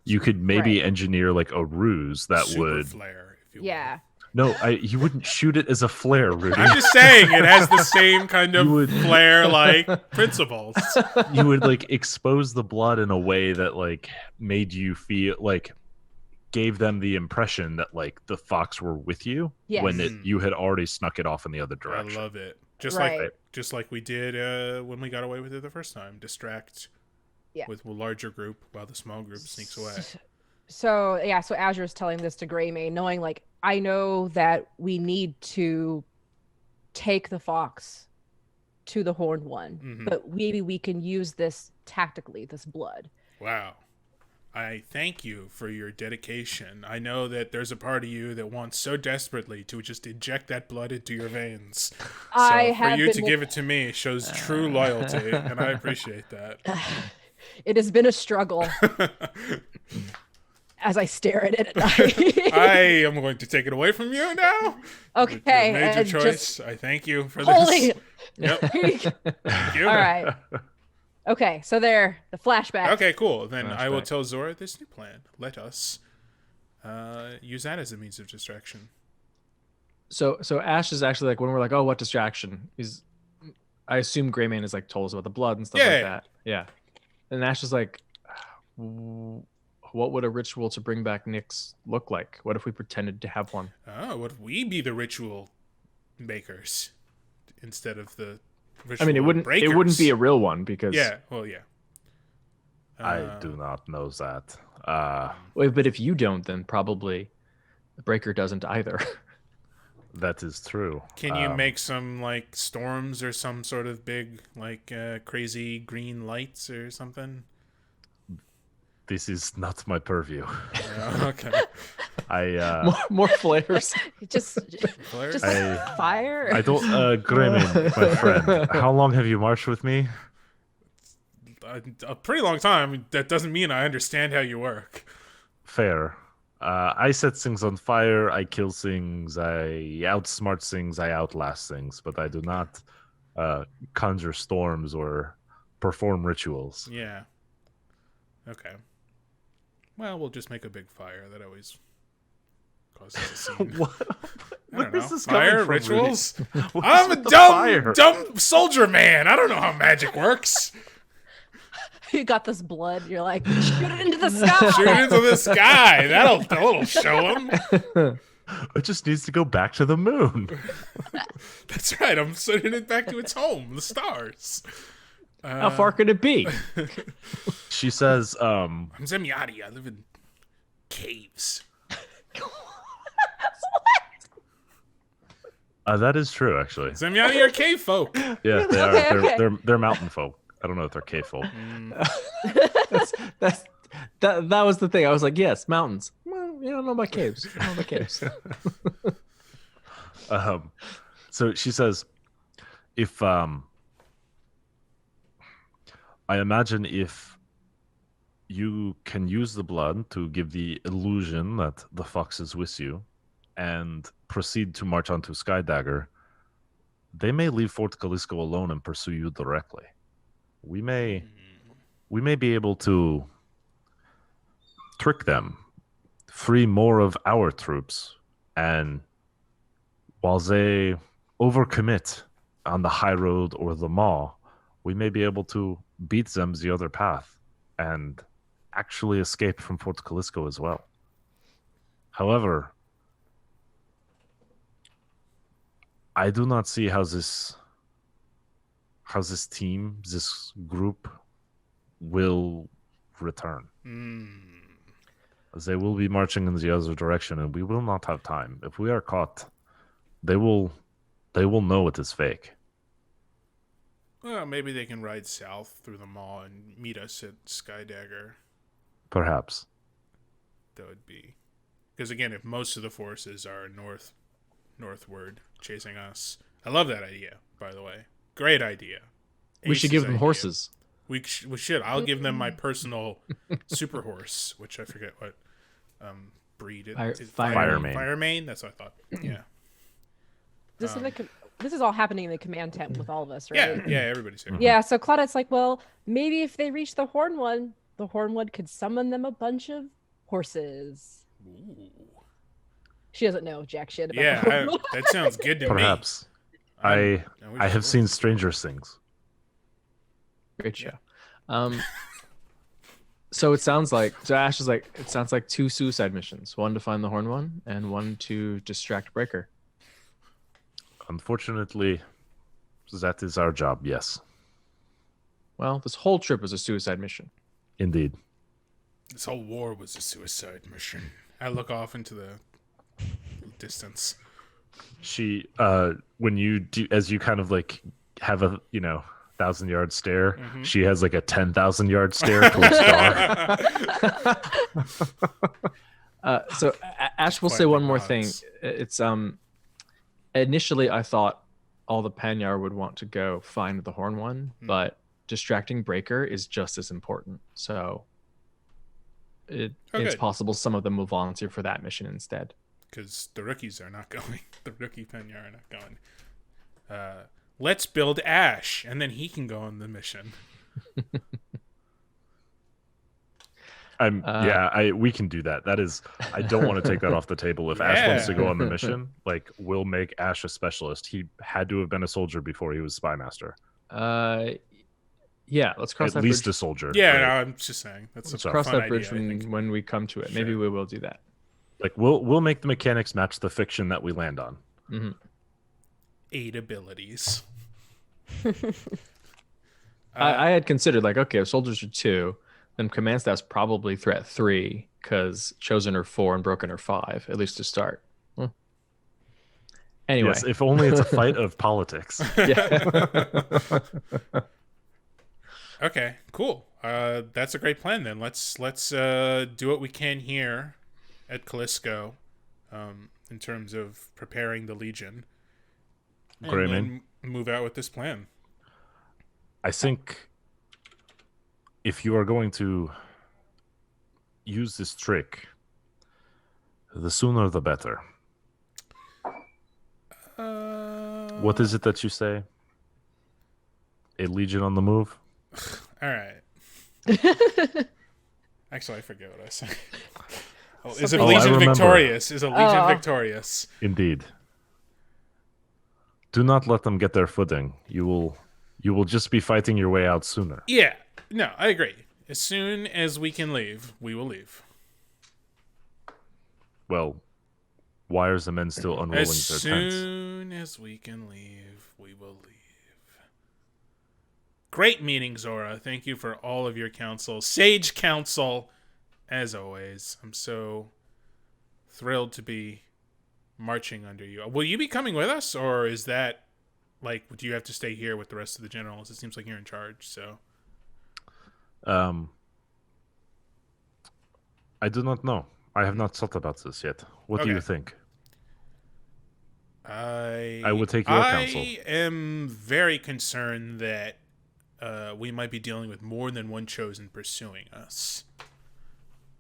maybe engineer a ruse that Super would flare, if you Yeah. No, you wouldn't shoot it as a flare, Rudy. I'm just saying it has the same kind of flare-like principles. You would expose the blood in a way that made you feel gave them the impression that the fox were with you when you had already snuck it off in the other direction. I love it. Just like we did when we got away with it the first time. Distract with a larger group while the small group sneaks away. So Azure is telling this to Greymane, knowing I know that we need to take the fox to the Horned One, but maybe we can use this tactically, this blood. Wow. I thank you for your dedication. I know that there's a part of you that wants so desperately to just inject that blood into your veins. So for you to give it to me shows true loyalty, and I appreciate that. It has been a struggle as I stare at it at night. I am going to take it away from you now. Okay. You made your choice. I thank you for this. Yep. Thank you. All right. Okay, so there, the flashback. Okay, cool. Then I will tell Zora this new plan. Let us use that as a means of distraction. So Ash is actually like, when we're like, oh, what distraction? I assume Greymane has like told us about the blood and stuff like that. Yeah. And Ash is like, what would a ritual to bring back Nyx look like? What if we pretended to have one? Oh, what if we be the ritual makers instead of the ritual I mean, breakers? it wouldn't be a real one because I do not know that. Wait, but if you don't, then probably the breaker doesn't either. That is true. Can you make some like storms or some sort of big like crazy green lights or something? This is not my purview. Okay. more flares. Just fire. I don't, Greymane, my friend. How long have you marched with me? A pretty long time. That doesn't mean I understand how you work. Fair. I set things on fire. I kill things. I outsmart things. I outlast things. But I do not conjure storms or perform rituals. Yeah. Okay. Well, we'll just make a big fire. That always causes a scene. Where is this fire coming from, rituals? Rudy? I'm a dumb soldier man. I don't know how magic works. You got this blood. You're like, shoot it into the sky. Shoot it into the sky. That'll show him. It just needs to go back to the moon. That's right. I'm sending it back to its home, the stars. How far could it be? She says, I'm Zemyati. I live in caves. that is true, actually. Zemyati are cave folk. Yeah, they are. Okay. They're mountain folk. I don't know if they're cave folk. That was the thing. I was like, yes, mountains. Well, you don't know about caves. You don't know about caves. So she says, if I imagine if you can use the blood to give the illusion that the fox is with you and proceed to march onto Skydagger, they may leave Fort Calisco alone and pursue you directly. We may be able to trick them, free more of our troops, and while they overcommit on the high road or the mall, we may be able to beat them the other path and actually escape from Fort Calisco as well. However, I do not see how this team, this group, will return. They will be marching in the other direction, and we will not have time. If we are caught, they will know it is fake. Well, maybe they can ride south through the mall and meet us at Skydagger. Perhaps. That would be... Because again, if most of the forces are northward chasing us... I love that idea, by the way. Great idea. We should give them horses. We should. I'll give them my personal super horse, which I forget what breed it is. Firemane. Firemane? That's what I thought. Yeah. This is all happening in the command tent with all of us, right? Yeah, everybody's here. Yeah, so Claudette's like, well, maybe if they reach the Horn One could summon them a bunch of horses. Ooh. She doesn't know jack shit about that sounds good to me. Perhaps. I have seen Stranger Things. Great show. So it sounds like, Ash is like, it sounds like 2 suicide missions. One to find the Horn One and one to distract Breaker. Unfortunately, that is our job, yes. Well, this whole trip was a suicide mission. Indeed. This whole war was a suicide mission. I look off into the distance. She, when you do, as you kind of like have a 8,000-yard stare. Mhm. She has like a 10,000-yard stare towards Dar. So Ash will say quietly one more thing. nods. It's initially I thought all the Panyar would want to go find the Horn One, but distracting Breaker is just as important. So it's good. possible some of them will volunteer for that mission instead. Because the rookies are not going. The rookie Penya are not going. Let's build Ash, and then he can go on the mission. We can do that. That is, I don't want to take that off the table. If Ash wants to go on the mission, like, we'll make Ash a specialist. He had to have been a soldier before he was spy master. Yeah, let's cross At that least bridge. a soldier. Yeah, right? no, I'm just saying. That's Let's a cross fun that bridge idea, I think. when we come to it. Maybe Sure. we will do that. Like, we'll make the mechanics match the fiction that we land on. 8 abilities. I had considered, like, okay, if soldiers are 2, then command staff's probably threat 3, because chosen are 4 and broken are 5, at least to start. Anyway. Yes, if only it's a fight of politics. Yeah. Okay, cool. That's a great plan then. Let's do what we can here at Calisco, in terms of preparing the Legion, and Greymane. then move out with this plan. I think if you are going to use this trick, the sooner the better. What is it that you say? A legion on the move? All right. Actually, I forget what I said. Is a Something- I legion remember. victorious? Is a legion Oh. victorious? Indeed. Do not let them get their footing. You will just be fighting your way out sooner. Yeah. No, I agree. As soon as we can leave, we will leave. Well, why are the men still unrolling As their tents? soon as we can leave, we will leave. Great meeting, Zora. Thank you for all of your counsel. Sage counsel, as always. I'm so thrilled to be marching under you. Will you be coming with us, or is that, like, do you have to stay here with the rest of the generals? It seems like you're in charge, so. I do not know. I have not thought about this yet. What do you Okay. think? I would take your counsel. I am very concerned that we might be dealing with more than one chosen pursuing us.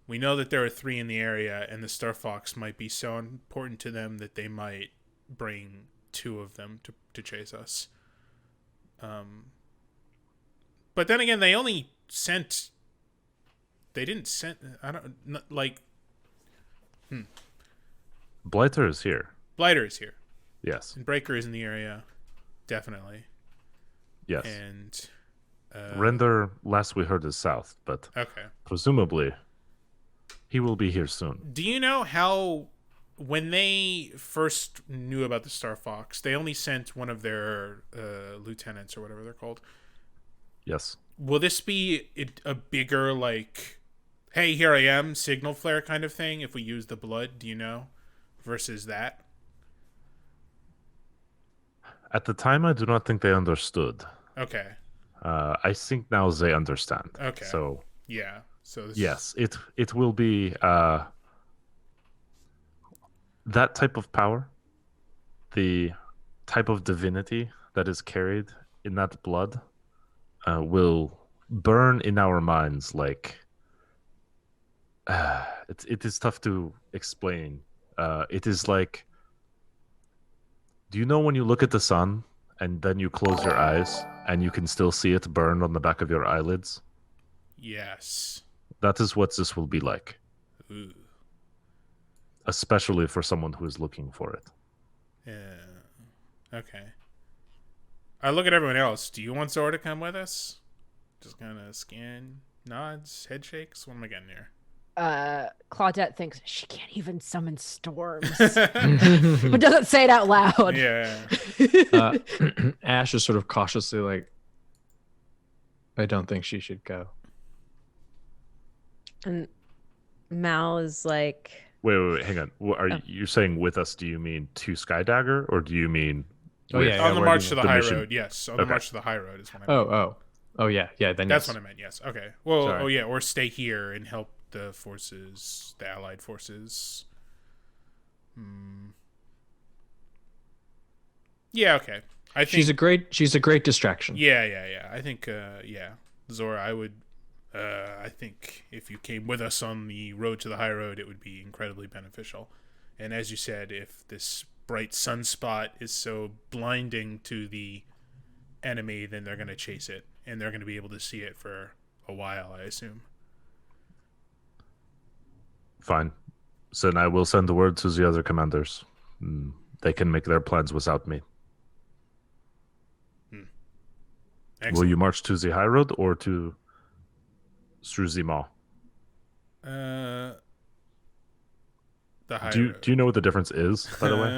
We know that there are 3 in the area, and the Star Fox might be so important to them that they might bring 2 of them to chase us. But then again, they only sent. They didn't send. I don't like. Blighter is here. Blighter is here, Yes. and Breaker is in the area, definitely. Yes. And Render, last we heard, is south, but okay. presumably he will be here soon. Do you know how, when they first knew about the Star Fox, they only sent one of their lieutenants or whatever they're called? Yes. Will this be a bigger, like, hey, here I am, signal flare kind of thing if we use the blood, do you know? Versus that? At the time, I do not think they understood. Okay. I think now they understand. Okay. So, Yeah. So this yes, it will be that type of power, the type of divinity that is carried in that blood, will burn in our minds like it is tough to explain. It is like, do you know when you look at the sun and then you close your eyes and you can still see it burn on the back of your eyelids? Yes. That is what this will be like, Ooh. especially for someone who is looking for it. Yeah. Okay. I look at everyone else. Do you want Zora to come with us? Just kind of scan, nods, head shakes. What am I getting here? Claudette thinks she can't even summon storms, but doesn't say it out loud. Yeah. Ash is sort of cautiously like, I don't think she should go. And Mal is like, Wait, hang on. You're saying with us, do you mean to Skydagger, or do you mean Oh yeah, On the where march do to you- the high mission. road, yes. On the Okay. march to the high road is what I meant. Oh yeah. Then That's yes. what I meant, yes. Okay. Well, Sorry. oh yeah, or stay here and help the forces, the allied forces. Yeah, okay. I think she's a great distraction. Yeah. I think Zora, I think if you came with us on the road to the high road, it would be incredibly beneficial. And as you said, if this bright sunspot is so blinding to the enemy, then they're going to chase it, and they're going to be able to see it for a while, I assume. Fine. So then I will send the word to the other commanders. They can make their plans without me. Excellent. Will you march to the high road or to through the mall? The high Do road. you know what the difference is, by the way?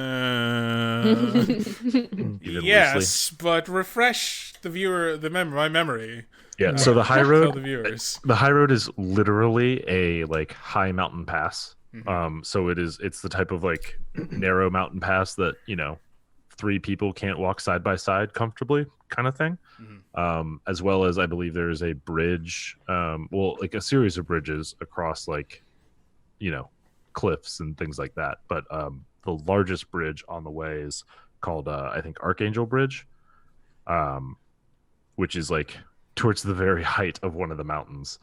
Even Yes, loosely? but refresh my memory. Yeah. So the high Tell road, the viewers. the high road is literally a like high mountain pass. So it's the type of like narrow mountain pass that 3 people can't walk side by side comfortably, kind of thing. As well as I believe there is a bridge, like a series of bridges across like cliffs and things like that. But the largest bridge on the way is called I think Archangel Bridge, which is like towards the very height of one of the mountains.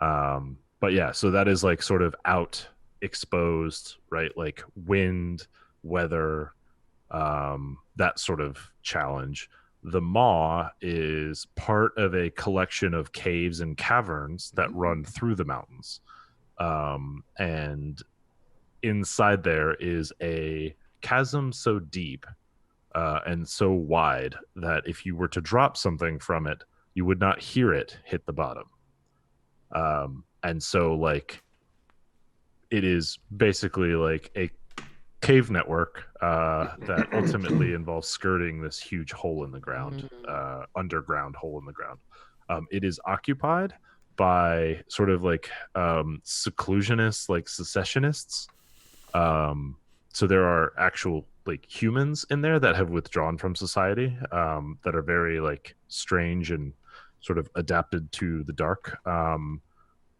But yeah, so that is like sort of out exposed, right? Like wind, weather, that sort of challenge. The maw is part of a collection of caves and caverns that run through the mountains. And inside there is a chasm so deep and so wide that if you were to drop something from it, you would not hear it hit the bottom. And so like it is basically like a cave network that ultimately involves skirting this huge hole in the ground, underground hole in the ground. It is occupied by sort of like seclusionists, like secessionists. So there are actual like humans in there that have withdrawn from society, that are very like strange and sort of adapted to the dark.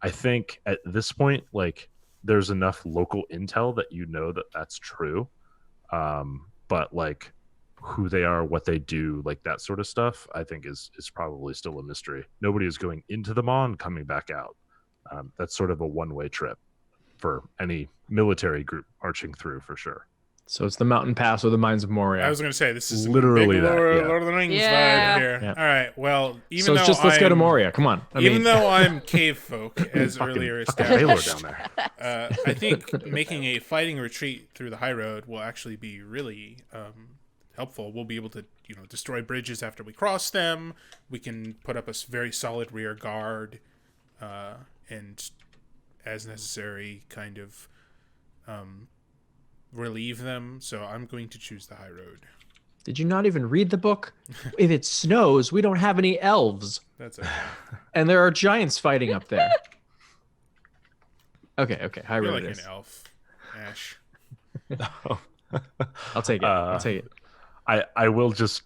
I think at this point, like there's enough local intel that that that's true. But like who they are, what they do, like that sort of stuff, I think is probably still a mystery. Nobody is going into the mall and coming back out. That's sort of a one-way trip for any military group marching through, for sure. So it's the mountain pass or the mines of Moria. I was going to say, this is Literally big that, Lord, yeah. Lord of the Rings Yeah. vibe here. Yeah. All right, well, even so though it's just let's go to I'm- Moria. Come on. Even though I'm cave folk, as earlier Baylor established, down there. I think making a fighting retreat through the high road will actually be really helpful. We'll be able to, destroy bridges after we cross them. We can put up a very solid rear guard, and as necessary, kind of relieve them. So I'm going to choose the high road. Did you not even read the book? If it snows, we don't have any elves. That's okay. And there are giants fighting up there. Okay. High You're road like it is. an elf, Ash. I'll take it. I'll take it. I will just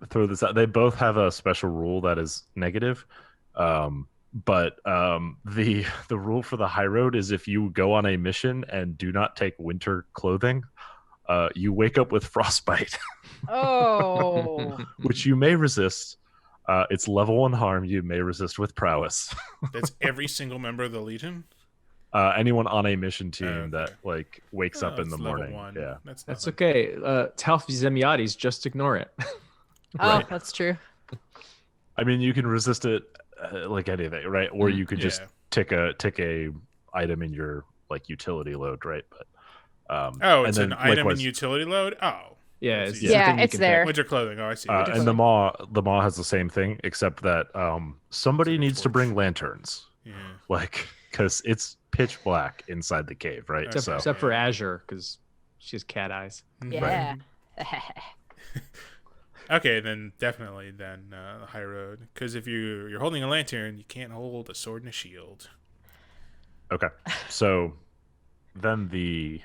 throw this out. They both have a special rule that is negative. But the rule for the high road is if you go on a mission and do not take winter clothing, you wake up with frostbite, Oh. which you may resist. It's level 1 harm. You may resist with prowess. That's every single member of the Legion. Anyone on a mission team Okay. that like wakes up in it's the level morning. 1. Yeah. That's nothing. Okay. Talf Zemiatis, just ignore it. Oh, that's true. I mean, you can resist it like anything, right? Or you could just tick a item in your like utility load, right? But It's and an then item likewise- in utility load? Oh. Yeah, That's it's easy. Yeah, something you it's can there. pick. Winter clothing. Oh, I see. and the maw has the same thing, except that somebody needs to bring lanterns, Yeah. like because it's pitch black inside the cave, right? Except- So Except for Azure, because she has cat eyes. Yeah. Okay, then definitely high road. Because if you're holding a lantern, you can't hold a sword and a shield. okay, so then the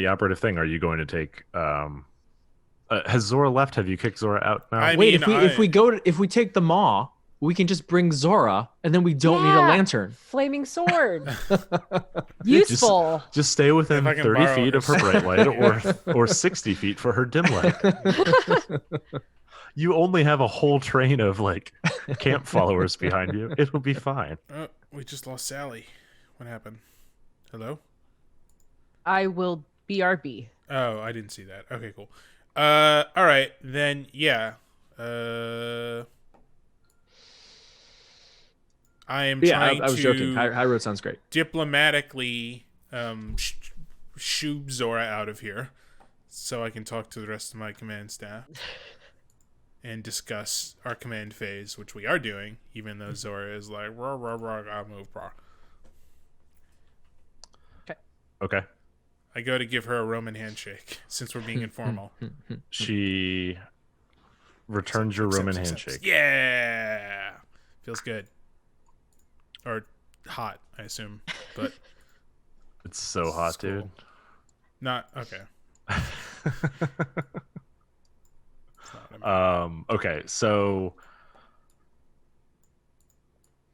operative thing. Are you going to take Has Zora left? Have you kicked Zora out now? Wait, if we take the maw, we can just bring Zora, and then we don't need a lantern. Flaming sword. Useful. Just stay within 30 feet of her bright light, or 60 feet for her dim light. You only have a whole train of like camp followers behind you. It'll be fine. Oh, we just lost Sally. What happened? Hello? I will BRB. Oh, I didn't see that. Okay, cool. All right, then, yeah. I am trying I was to joking. High road sounds great. Diplomatically shoo Zora out of here so I can talk to the rest of my command staff and discuss our command phase, which we are doing, even though Zora is like, rah, rah, rah, I'll move, rah. Okay. I go to give her a Roman handshake since we're being informal. She returns your Roman handshake. Yeah! Feels good. Or hot, I assume. But it's so hot, cool. dude. Not okay. Okay, so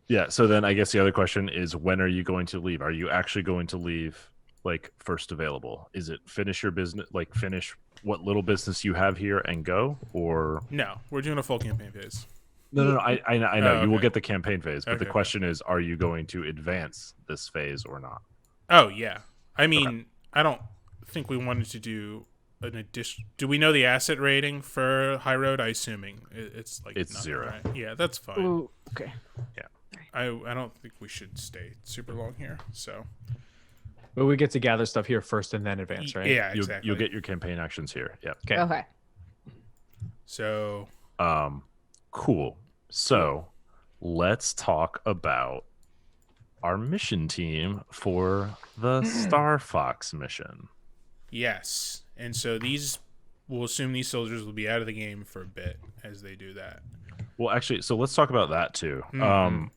yeah, so then I guess the other question is, when are you going to leave? Are you actually going to leave like first available? Is it finish your business, like finish what little business you have here and go, or no? We're doing a full campaign phase. No. I know okay. You will get the campaign phase, but okay, the question is, are you going to advance this phase or not? Oh yeah, I mean, I don't think we wanted to do an addition. Do we know the asset rating for High Road? I assuming it's like it's nothing, 0. Right? Yeah, that's fine. Ooh, okay. Yeah, I don't think we should stay super long here. So, but we get to gather stuff here first and then advance, right? Yeah, exactly. You'll get your campaign actions here. Yeah. Okay. So, cool. So, let's talk about our mission team for the Star Fox mission. yes, and so we'll assume these soldiers will be out of the game for a bit as they do that. Well, actually, so let's talk about that too. Mm-hmm.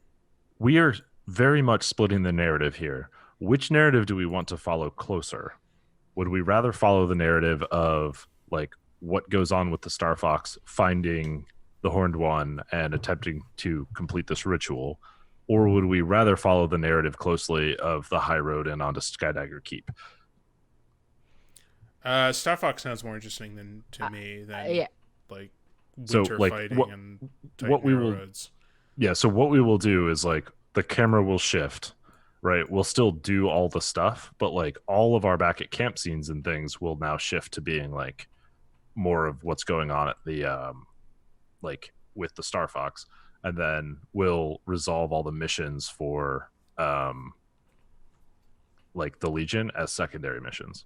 We are very much splitting the narrative here. Which narrative do we want to follow closer? Would we rather follow the narrative of like what goes on with the Star Fox finding the Horned One and attempting to complete this ritual, or would we rather follow the narrative closely of the High Road and onto Skydagger Keep? Star Fox sounds more interesting to me than yeah. like So, winter like, fighting what- and what we will- roads. Yeah, so what we will do is like the camera will shift, right? We'll still do all the stuff, but like all of our back at camp scenes and things will now shift to being like more of what's going on at the like with the Star Fox, and then we'll resolve all the missions for like the Legion as secondary missions.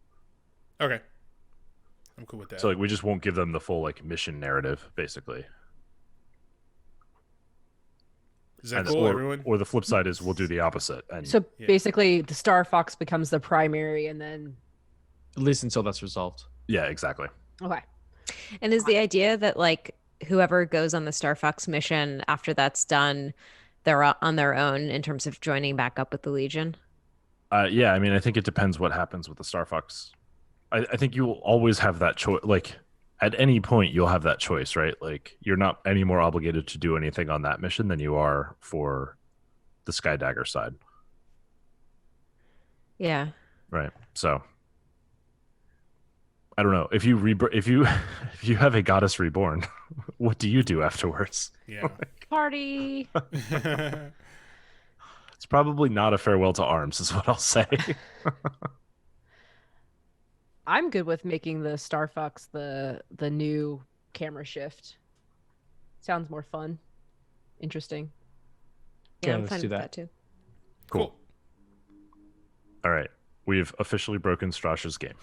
Okay, I'm cool with that. So like we just won't give them the full like mission narrative, basically. Is that cool, everyone? Or the flip side is we'll do the opposite. And So basically, the Star Fox becomes the primary, and then At least until that's resolved. yeah, exactly. okay. And is the idea that like whoever goes on the Star Fox mission after that's done, they're on their own in terms of joining back up with the Legion? Yeah, I mean, I think it depends what happens with the Star Fox. I think you will always have that choice. Like, at any point, you'll have that choice, right? Like, you're not any more obligated to do anything on that mission than you are for the Skydagger side. Yeah. Right. So, I don't know. If you have a goddess reborn, what do you do afterwards? Yeah. Party. It's probably not a farewell to arms, is what I'll say. I'm good with making the Star Fox the new camera shift. Sounds more fun, interesting. Yeah, Okay, I'm let's fine do with that. that too. Cool. All right. We've officially broken Strash's game.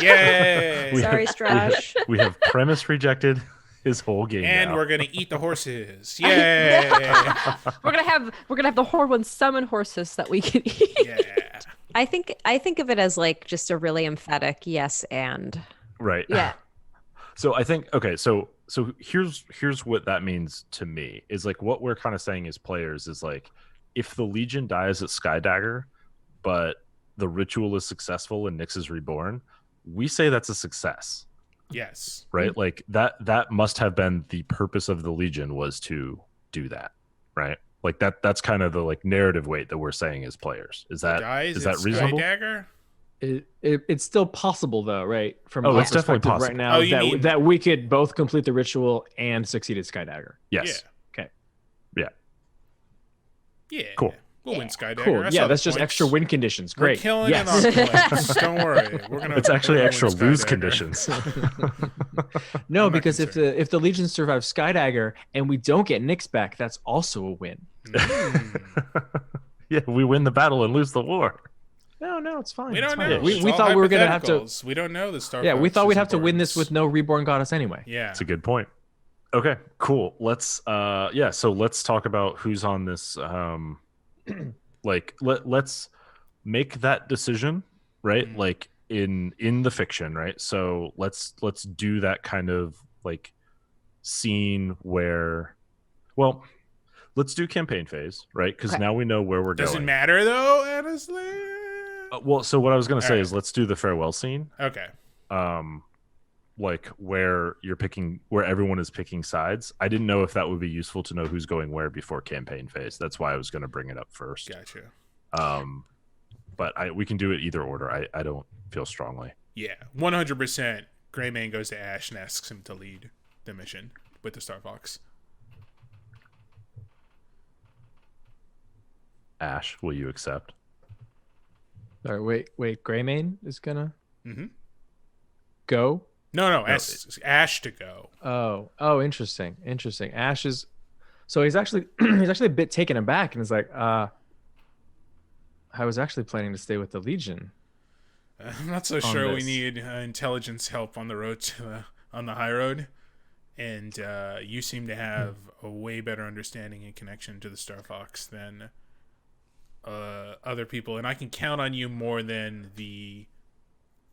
Yay! Sorry, Strash. We have premise rejected his whole game. And now. we're gonna eat the horses. Yay! We're gonna have the Horde One summon horses that we can eat. Yeah. I think of it as like just a really emphatic yes and. Right. Yeah. So I think so here's what that means to me is like what we're kind of saying as players is like if the Legion dies at Skydagger, but the ritual is successful and Nyx is reborn, we say that's a success. Yes. right? Like that must have been the purpose of the Legion, was to do that, right? Like that's kind of the like narrative weight that we're saying as players. Is that Guys, is that it's reasonable? Skydagger? It's still possible though, right? From Oh, our it's definitely perspective possible. right now Oh, you that mean- that we could both complete the ritual and succeed at Skydagger. Yes. Yeah. Cool. We'll win Skydagger. Cool. I Yeah, saw the that's just points. extra win conditions. We're Great. killing Yes. it on points. Don't worry. We're gonna. It's actually we're gonna extra win lose Skydagger. conditions. No, I'm not because if the Legion survives Skydagger and we don't get Nyx back, that's also a win. Yeah, we win the battle and lose the war. No, it's fine. We It's don't fine. know. We It's all thought we were gonna have to. hypotheticals. We don't know the Star. Yeah, we thought we'd Fox's have to win this with importance. no reborn goddess anyway. Yeah. It's a good point. Okay, cool. Let's so let's talk about who's on this like let's make that decision, right? Like in the fiction, right? So let's do that kind of like scene where, well, let's do campaign phase, right? Because Okay. now we know where we're Doesn't going. matter though, honestly. Well, so what I was gonna say Alright. is let's do the farewell scene. Okay. Like where where everyone is picking sides. I didn't know if that would be useful to know who's going where before campaign phase. That's why I was going to bring it up first. Gotcha. But we can do it either order. I don't feel strongly. Yeah. 100%. Greymane goes to Ash and asks him to lead the mission with the Star Fox. Ash, will you accept? All right, wait. Greymane is gonna Mhm. go. No. Ask Ash to go. Oh, interesting. Ash is, so he's actually he's a bit taken aback and is like, I was actually planning to stay with the Legion. I'm not so sure we this. need intelligence help on the road to on the high road, and you seem to have a way better understanding and connection to the Star Fox than other people, and I can count on you more than the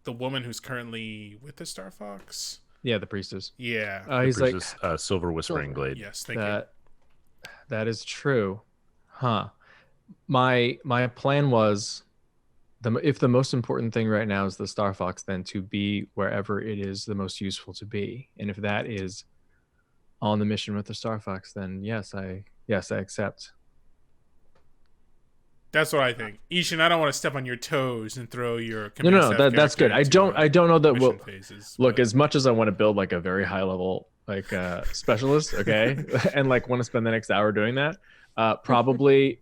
woman who's currently with the Star Fox. Yeah, the priestess. Yeah. He's like, This silver whispering glade. Yes. Thank you. that is true, huh? My plan was, if the most important thing right now is the Star Fox, then to be wherever it is the most useful to be, and if that is on the mission with the Star Fox, then yes, I accept. That's what I think. I-Hsien, I don't want to step on your toes and throw your No, that's good. I don't know that mission we'll phases, look, but- as much as I want to build like a very high level like specialist, okay, and like want to spend the next hour doing that, probably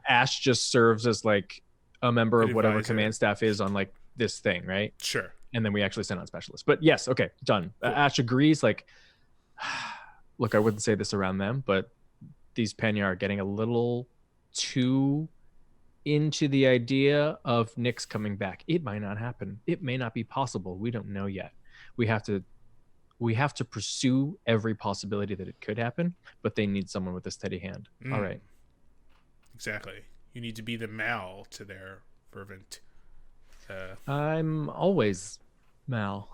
Ash just serves as like a member of An whatever advisor. command staff is on like this thing, right? Sure. And then we actually send out specialists. But yes, okay, done. Ash agrees. Like, look, I wouldn't say this around them, but these Penya are getting a little too into the idea of Nyx coming back. It might not happen. It may not be possible. We don't know yet. We have to pursue every possibility that it could happen, but they need someone with a steady hand. All right. Exactly. You need to be the Mal to their fervent. I'm always Mal.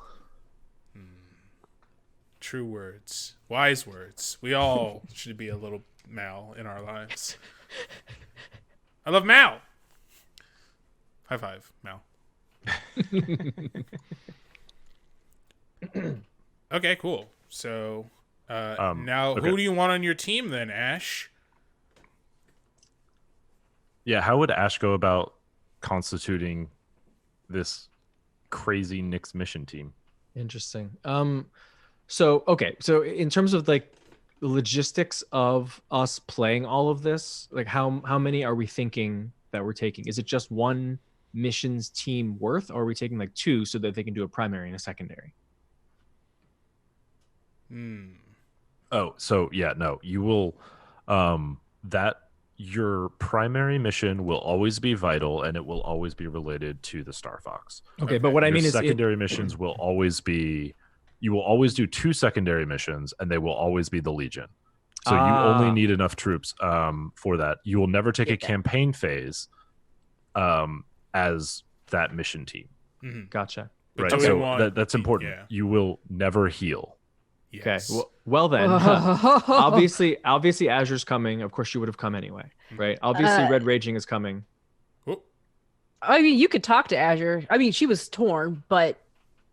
True words. Wise words. We all should be a little Mal in our lives. I love Mal. High five, Mal. Okay, cool. So now, okay. who do you want on your team then, Ash? Yeah, how would Ash go about constituting this crazy Nyx mission team? Interesting. So in terms of like the logistics of us playing all of this, like how many are we thinking that we're taking? Is it just one missions team worth, or are we taking like two so that they can do a primary and a secondary? Oh, so yeah, no, you will that your primary mission will always be vital, and it will always be related to the Star Fox. Okay, but what I Your mean is secondary missions will always be, you will always do 2 secondary missions, and they will always be the Legion. So you only need enough troops for that. You will never take a campaign phase as that mission team. Gotcha. Right. do we So want- that's important. yeah. You will never heal. Yes. Okay. Well then, obviously Azure's coming. Of course, she would have come anyway, right? Obviously, Red Raging is coming. Oh, I mean, you could talk to Azure. I mean, she was torn, but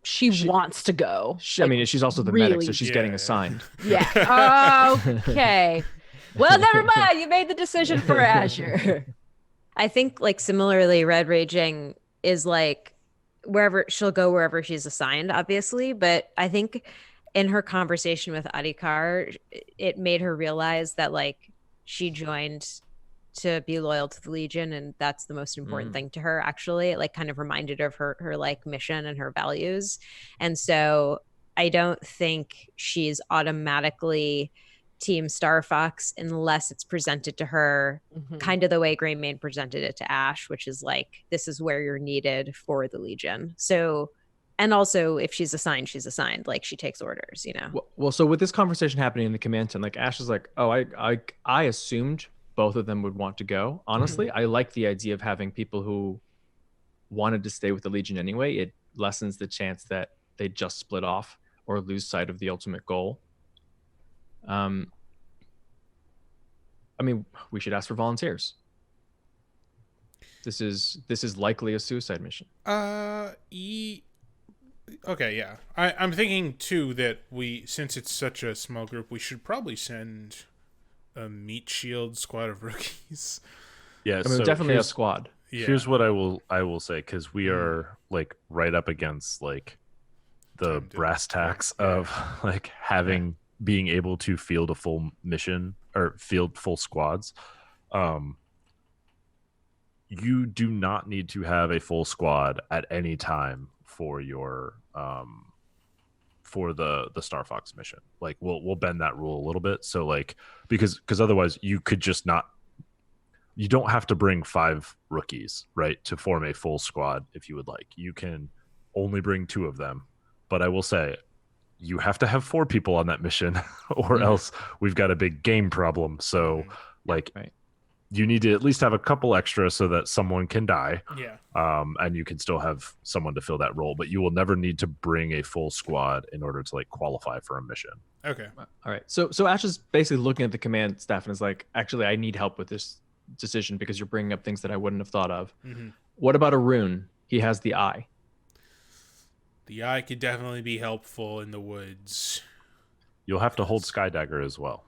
she wants to go. I mean, she's also the medic, so really? she's getting assigned. Yeah. Okay. Well, never mind. You made the decision for Azure. I think like similarly, Red Raging is like wherever she'll go, wherever she's assigned, obviously. But I think in her conversation with Adhikar, it made her realize that like she joined to be loyal to the Legion, and that's the most important thing to her. Actually, it like kind of reminded her of her like mission and her values. And so I don't think she's automatically Team Star Fox unless it's presented to her kind of the way Greymane presented it to Ash, which is like, this is where you're needed for the Legion. So, and also if she's assigned, like she takes orders, you know? Well, so with this conversation happening in the command tent, like Ash is like, oh, I assumed both of them would want to go. Honestly, I like the idea of having people who wanted to stay with the Legion anyway. It lessens the chance that they just split off or lose sight of the ultimate goal. I mean, we should ask for volunteers. This is likely a suicide mission. Okay, yeah. I'm thinking too that since it's such a small group, we should probably send a meat shield squad of rookies. Yeah, I mean, so definitely a squad. Yeah. Here's what I will say, because we are like right up against like the brass tacks of like being able to field a full mission or field full squads. You do not need to have a full squad at any time for your for the Star Fox mission. Like we'll bend that rule a little bit. So like because otherwise you could just not. You don't have to bring 5 rookies, right, to form a full squad if you would like. You can only bring 2 of them. But I will say, you have to have 4 people on that mission, or else we've got a big game problem. So, like, you need to at least have a couple extra so that someone can die. Yeah. And you can still have someone to fill that role. But you will never need to bring a full squad in order to, like, qualify for a mission. Okay. All right. So Ash is basically looking at the command staff and is like, actually, I need help with this decision because you're bringing up things that I wouldn't have thought of. What about Arun? He has the eye. The eye could definitely be helpful in the woods. You'll have to hold Skydagger as well.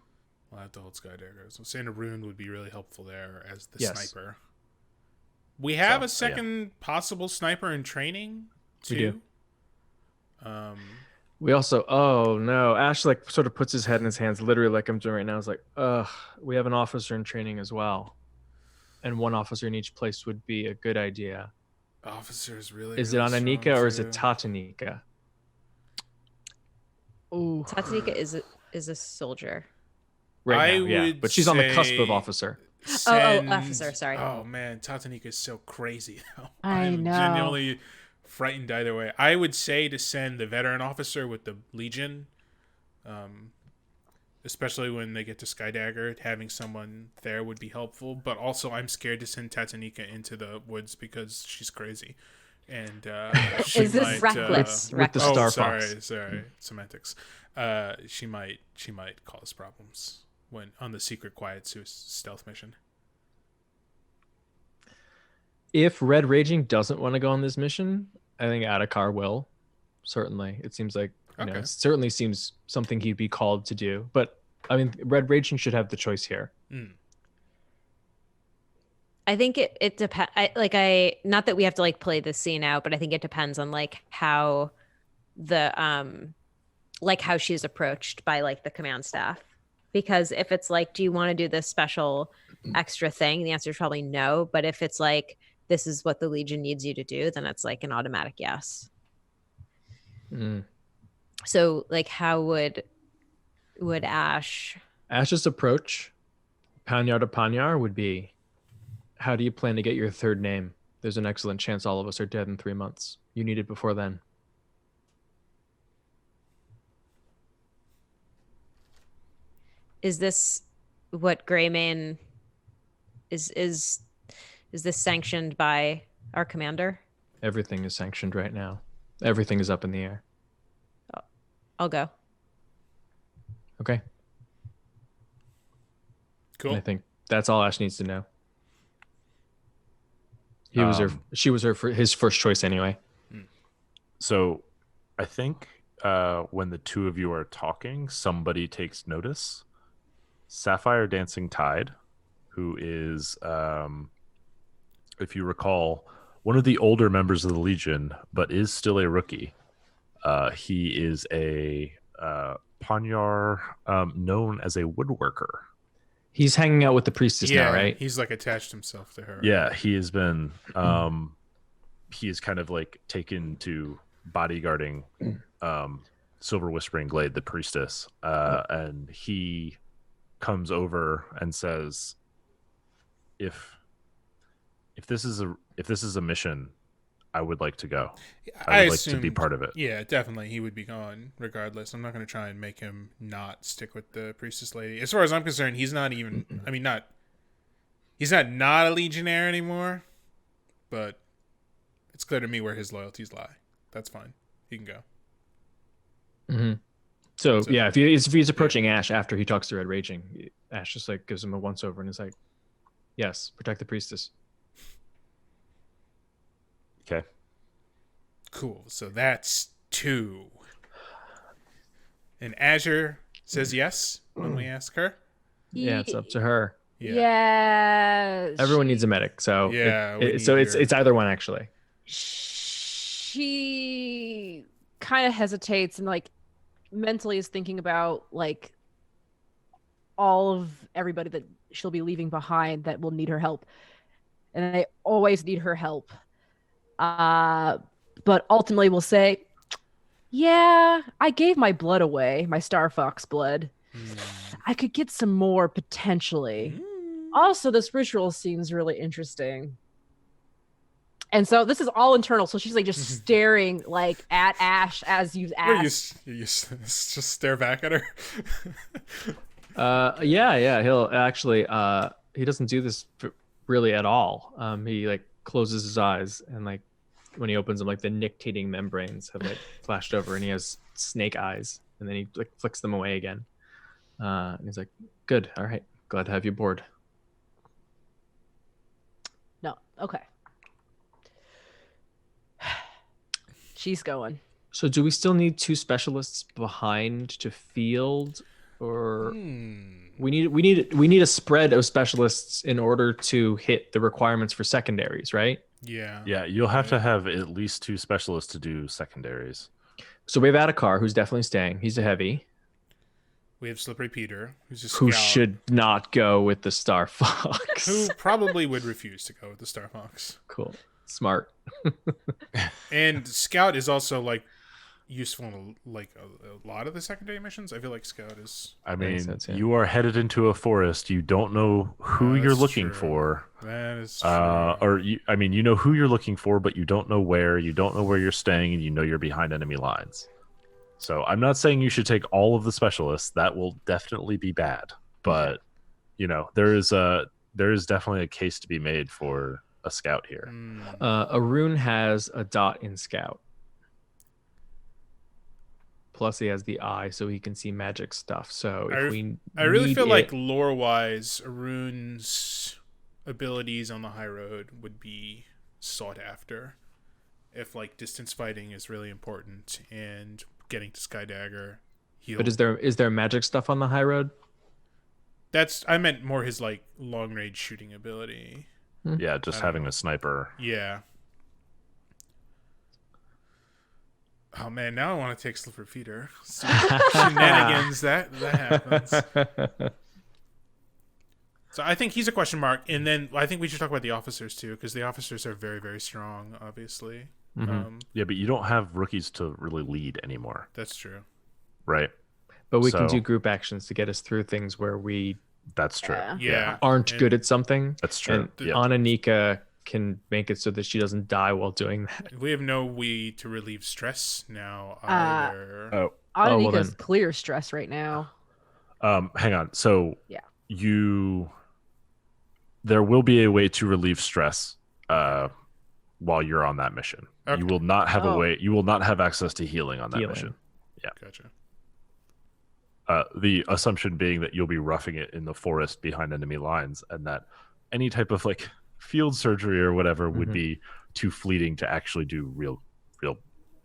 We'll have to hold Skydagger. So Sand Arun would be really helpful there as the sniper. We have a second possible sniper in training too. We do. We also, oh no, Ash like sort of puts his head in his hands, literally like I'm doing right now. Is like, we have an officer in training as well, and one officer in each place would be a good idea. Officers really. Is it Ananika or is it Tatanika? Oh, Tatanika is a soldier. Right now, yeah, but she's on the cusp of officer. Officer. Sorry. Oh man, Tatanika is so crazy though. I know. I'm genuinely frightened either way. I would say to send the veteran officer with the Legion, especially when they get to Skydagger. Having someone there would be helpful, but also I'm scared to send Tatanika into the woods because she's crazy, and she is this might, reckless? With the Star Fox. Sorry, semantics. She might cause problems when on the secret quiet stealth mission. If Red Raging doesn't want to go on this mission, I think Adhikar will. Certainly. It seems like, it certainly seems something he'd be called to do. But, I mean, Red Raging should have the choice here. I think it depends. Not that we have to, like, play this scene out, but I think it depends on, like, how how she's approached by, like, the command staff. Because if it's like, do you want to do this special extra thing? The answer is probably no. But if it's like, this is what the Legion needs you to do, then it's like an automatic yes. So like, how would Ash's approach, Panyar to Panyar, would be, how do you plan to get your third name? There's an excellent chance all of us are dead in 3 months. You need it before then. Is this what Greymane is this sanctioned by our commander? Everything is sanctioned right now. Everything is up in the air. I'll go. Okay. Cool. And I think that's all Ash needs to know. She was his first choice anyway. So I think when the two of you are talking, somebody takes notice. Sapphire Dancing Tide, who is, if you recall, one of the older members of the Legion, but is still a rookie. He is a Panyar known as a woodworker. He's hanging out with the priestess now, right? He's like attached himself to her. Yeah, he has been. He is kind of like taken to bodyguarding Silver Whispering Glade, the priestess, and he comes over and says, "If this is a mission, I would like to go. I would like to be part of it." Yeah, definitely, he would be gone regardless. I'm not going to try and make him not stick with the priestess lady. As far as I'm concerned, he's not even. I mean, he's not a legionnaire anymore, but it's clear to me where his loyalties lie. That's fine. He can go. Mm-hmm. So yeah, if he's approaching Ash after he talks to Red Raging, Ash just like gives him a once over and is like, "Yes, protect the priestess." Okay. Cool. So that's 2. And Azure says yes when we ask her. Yeah, it's up to her. Yeah. Everyone needs a medic, so Yeah, it's either one actually. She kind of hesitates and like mentally is thinking about like all of everybody that she'll be leaving behind that will need her help, and they always need her help. But ultimately will say, yeah, I gave my blood away, my Star Fox blood. I could get some more potentially. Also, this ritual seems really interesting. And so this is all internal. So she's like just staring like at Ash as you've asked. You just stare back at her. Yeah. He'll actually, he doesn't do this really at all. He like closes his eyes and like when he opens them, like the nictating membranes have like flashed over and he has snake eyes and then he like flicks them away again. And he's like, "Good. All right. Glad to have you aboard." No. Okay. She's going. So do we still need 2 specialists behind to field, or we need a spread of specialists in order to hit the requirements for secondaries, right? Yeah, you'll have to have at least 2 specialists to do secondaries. So we have Adhikar, who's definitely staying. He's a heavy. We have Slippery Peter, who should not go with the Star Fox. Who probably would refuse to go with the Star Fox. Cool. Smart. And Scout is also like useful in a lot of the secondary missions. I feel like Scout is. I mean, you are headed into a forest. You don't know who you're looking for. That is true. You know who you're looking for, but you don't know where. You don't know where you're staying, and you know you're behind enemy lines. So I'm not saying you should take all of the specialists. That will definitely be bad. But there is definitely a case to be made for a Scout here. Arun has a dot in Scout. Plus he has the eye, so he can see magic stuff. So I really feel like lore-wise, Arun's abilities on the high road would be sought after. If like distance fighting is really important and getting to Skydagger. But is there magic stuff on the high road? I meant more his like long range shooting ability. Yeah, just having a sniper. Yeah. Oh man, now I want to take Slipper Feeder. Shenanigans that happens. So I think he's a question mark, and then I think we should talk about the officers too, because the officers are very, very strong, obviously. Yeah, but you don't have rookies to really lead anymore. That's true. Right. But we can do group actions to get us through things where we That's true. aren't good at something. That's true. And Ananika can make it so that she doesn't die while doing that. We have no way to relieve stress now either. Anika's clear stress right now. Hang on. So there will be a way to relieve stress while you're on that mission. Okay. You will not have a way. You will not have access to healing on that mission. Yeah. Gotcha. The assumption being that you'll be roughing it in the forest behind enemy lines, and that any type of like field surgery or whatever would be too fleeting to actually do real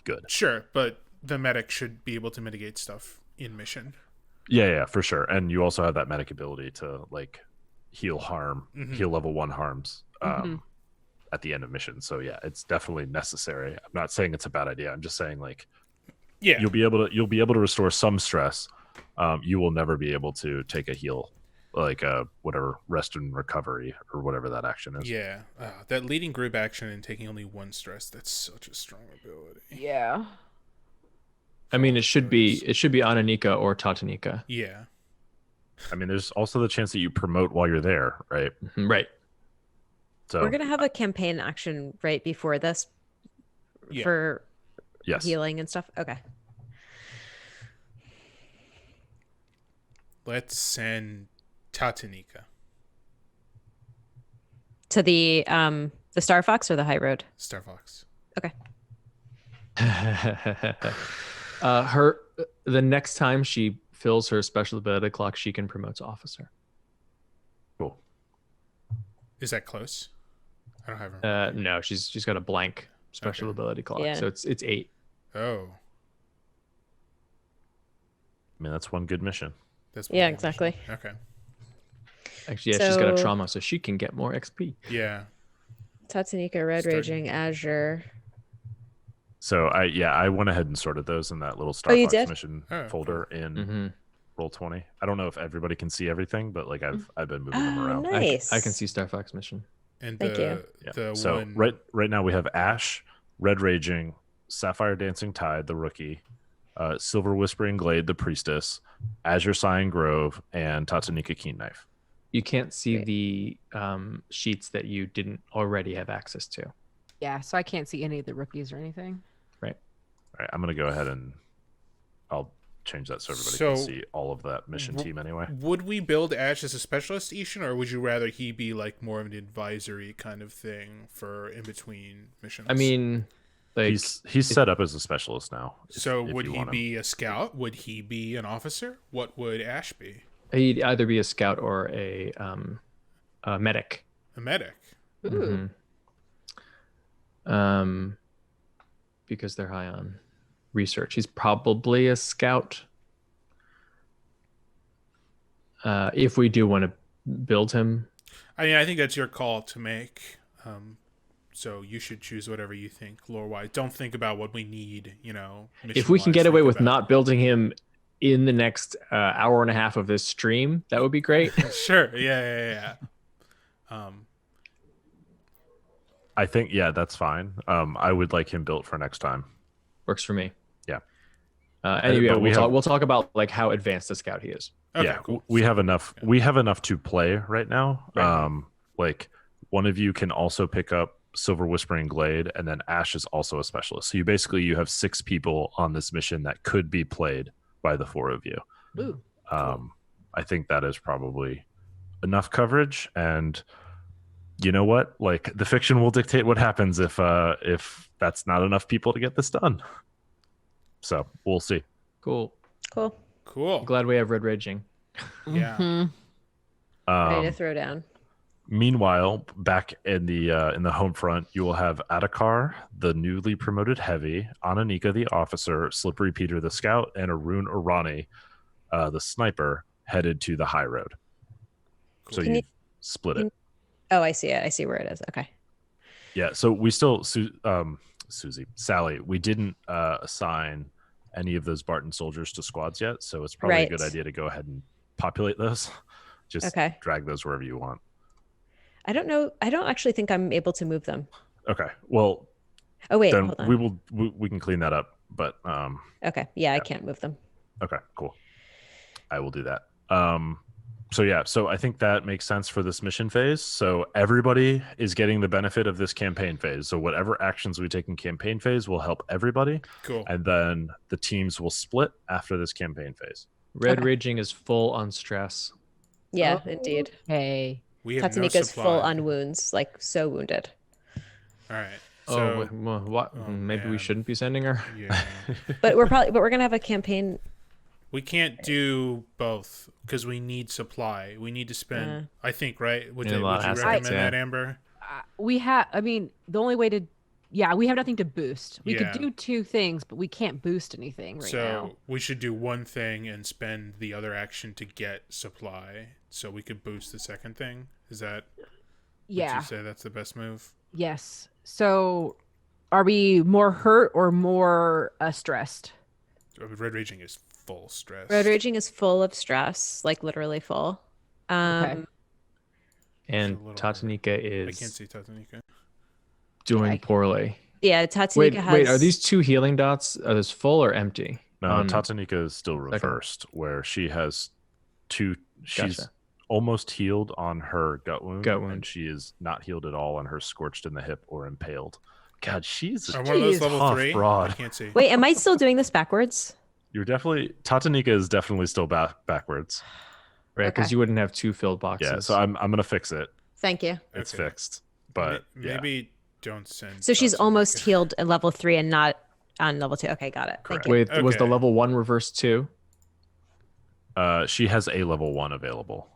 good. Sure, but the medic should be able to mitigate stuff in mission. Yeah, for sure. And you also have that medic ability to like heal heal level 1 harms at the end of mission. So yeah, it's definitely necessary. I'm not saying it's a bad idea. I'm just saying like you'll be able to restore some stress. You will never be able to take a heal, like whatever rest and recovery or whatever that action is. Yeah, that leading group action and taking only 1 stress, that's such a strong ability. Yeah. I mean, it should be Ananika or Tatanika. Yeah. I mean, there's also the chance that you promote while you're there, right? Right. So We're gonna have a campaign action right before this for healing and stuff. Okay. Let's send Tatanika. To the Star Fox or the High Road? Star Fox. Okay. The next time she fills her special ability clock, she can promote to officer. Cool. Is that close? I don't have her. No, she's got a blank special ability clock, so it's 8. Oh. I mean, that's one good mission. Yeah, exactly. Mission. Okay. Actually, yeah, she's got a trauma, so she can get more XP. Yeah. Tatanika, Red Raging, Azure. So I went ahead and sorted those in that little Star Fox mission folder in Roll20. I don't know if everybody can see everything, but like I've been moving them around. Nice. I can see Star Fox mission. And Thank you. So right now we have Ash, Red Raging, Sapphire Dancing Tide, the rookie, Silver Whispering Glade, the priestess, Azure Sighing Grove, and Tatanika Keen Knife. You can't see the sheets that you didn't already have access to. Yeah, so I can't see any of the rookies or anything. Right. All right, I'm going to go ahead and I'll change that so everybody can see all of that mission team anyway. Would we build Ash as a specialist, I-Hsien, or would you rather he be like more of an advisory kind of thing for in between missions? I mean, like he's set up as a specialist now. So would he be a scout? Would he be an officer? What would Ash be? He'd either be a scout or a medic. A medic. Ooh. Because they're high on research. He's probably a scout. If we do want to build him. I mean, I think that's your call to make. So you should choose whatever you think lore-wise. Don't think about what we need, If we can get away with not building him in the next hour and a half of this stream, that would be great. Sure. Yeah. I think, that's fine. I would like him built for next time. Works for me. Yeah. Anyway, we'll talk about like how advanced the scout he is. Okay, cool. We have enough. We have enough to play right now. Right. Like one of you can also pick up Silver Whispering Glade, and then Ash is also a specialist. So you have 6 people on this mission that could be played by the 4 of you. Ooh. I think that is probably enough coverage, and you know what? Like the fiction will dictate what happens if that's not enough people to get this done. So we'll see. Cool. Glad we have Red Raging. Yeah. Ready to throw down. Meanwhile, back in the home front, you will have Adakar, the newly promoted heavy, Ananika, the officer, Slippery Peter, the scout, and Arun Arani, the sniper, headed to the high road. So you split it. Oh, I see it. I see where it is. Okay. Yeah. So we still, Sally, we didn't assign any of those Barton soldiers to squads yet. So it's probably a good idea to go ahead and populate those. Just drag those wherever you want. I don't know. I don't actually think I'm able to move them. Okay. Well, wait, then hold on. we can clean that up. But okay. Yeah, I can't move them. Okay, cool. I will do that. So I think that makes sense for this mission phase. So everybody is getting the benefit of this campaign phase. So whatever actions we take in campaign phase will help everybody. Cool. And then the teams will split after this campaign phase. Red Raging is full on stress. Yeah, indeed. Hey. Tatanika's full on wounds, like so wounded. All right. So, what? Maybe we shouldn't be sending her. Yeah. but we're gonna have a campaign. We can't do both because we need supply. We need to spend. I think, right? Would you recommend that, Amber? The only way to, Yeah, we have nothing to boost. We Yeah. could do 2 things, but we can't boost anything right now. So we should do one thing and spend the other action to get supply, so we could boost the second thing. Is that? Would Yeah. you say that's the best move? Yes. So, are we more hurt or more stressed? Red Raging is full stress. Road raging is full of stress, like literally full. Okay. And It's a little Tatanika I is can't see Tatanika. doing Okay. poorly. Yeah, Tatsunika Wait, has. wait, are these 2 healing dots? Are those full or empty? No, On- Tatanika is still reversed, where she has 2. She's Gotcha. almost healed on her gut wound, Gut wound. and she is not healed at all on her scorched in the hip or impaled. God, she's Are one of those Jeez. level Tough 3? broad. I can't see. Wait, am I still doing this backwards? You're definitely Tatanika is definitely still backwards. Right, because Okay. you wouldn't have 2 filled boxes. Yeah, so I'm gonna fix it. Thank you. It's Okay. fixed, but yeah. Maybe don't send. So she's Tatanika. almost healed at level 3 and not on level 2. Okay, got it. Thank Correct. you. Wait, was the Okay. level 1 reversed too? She has a level 1 available.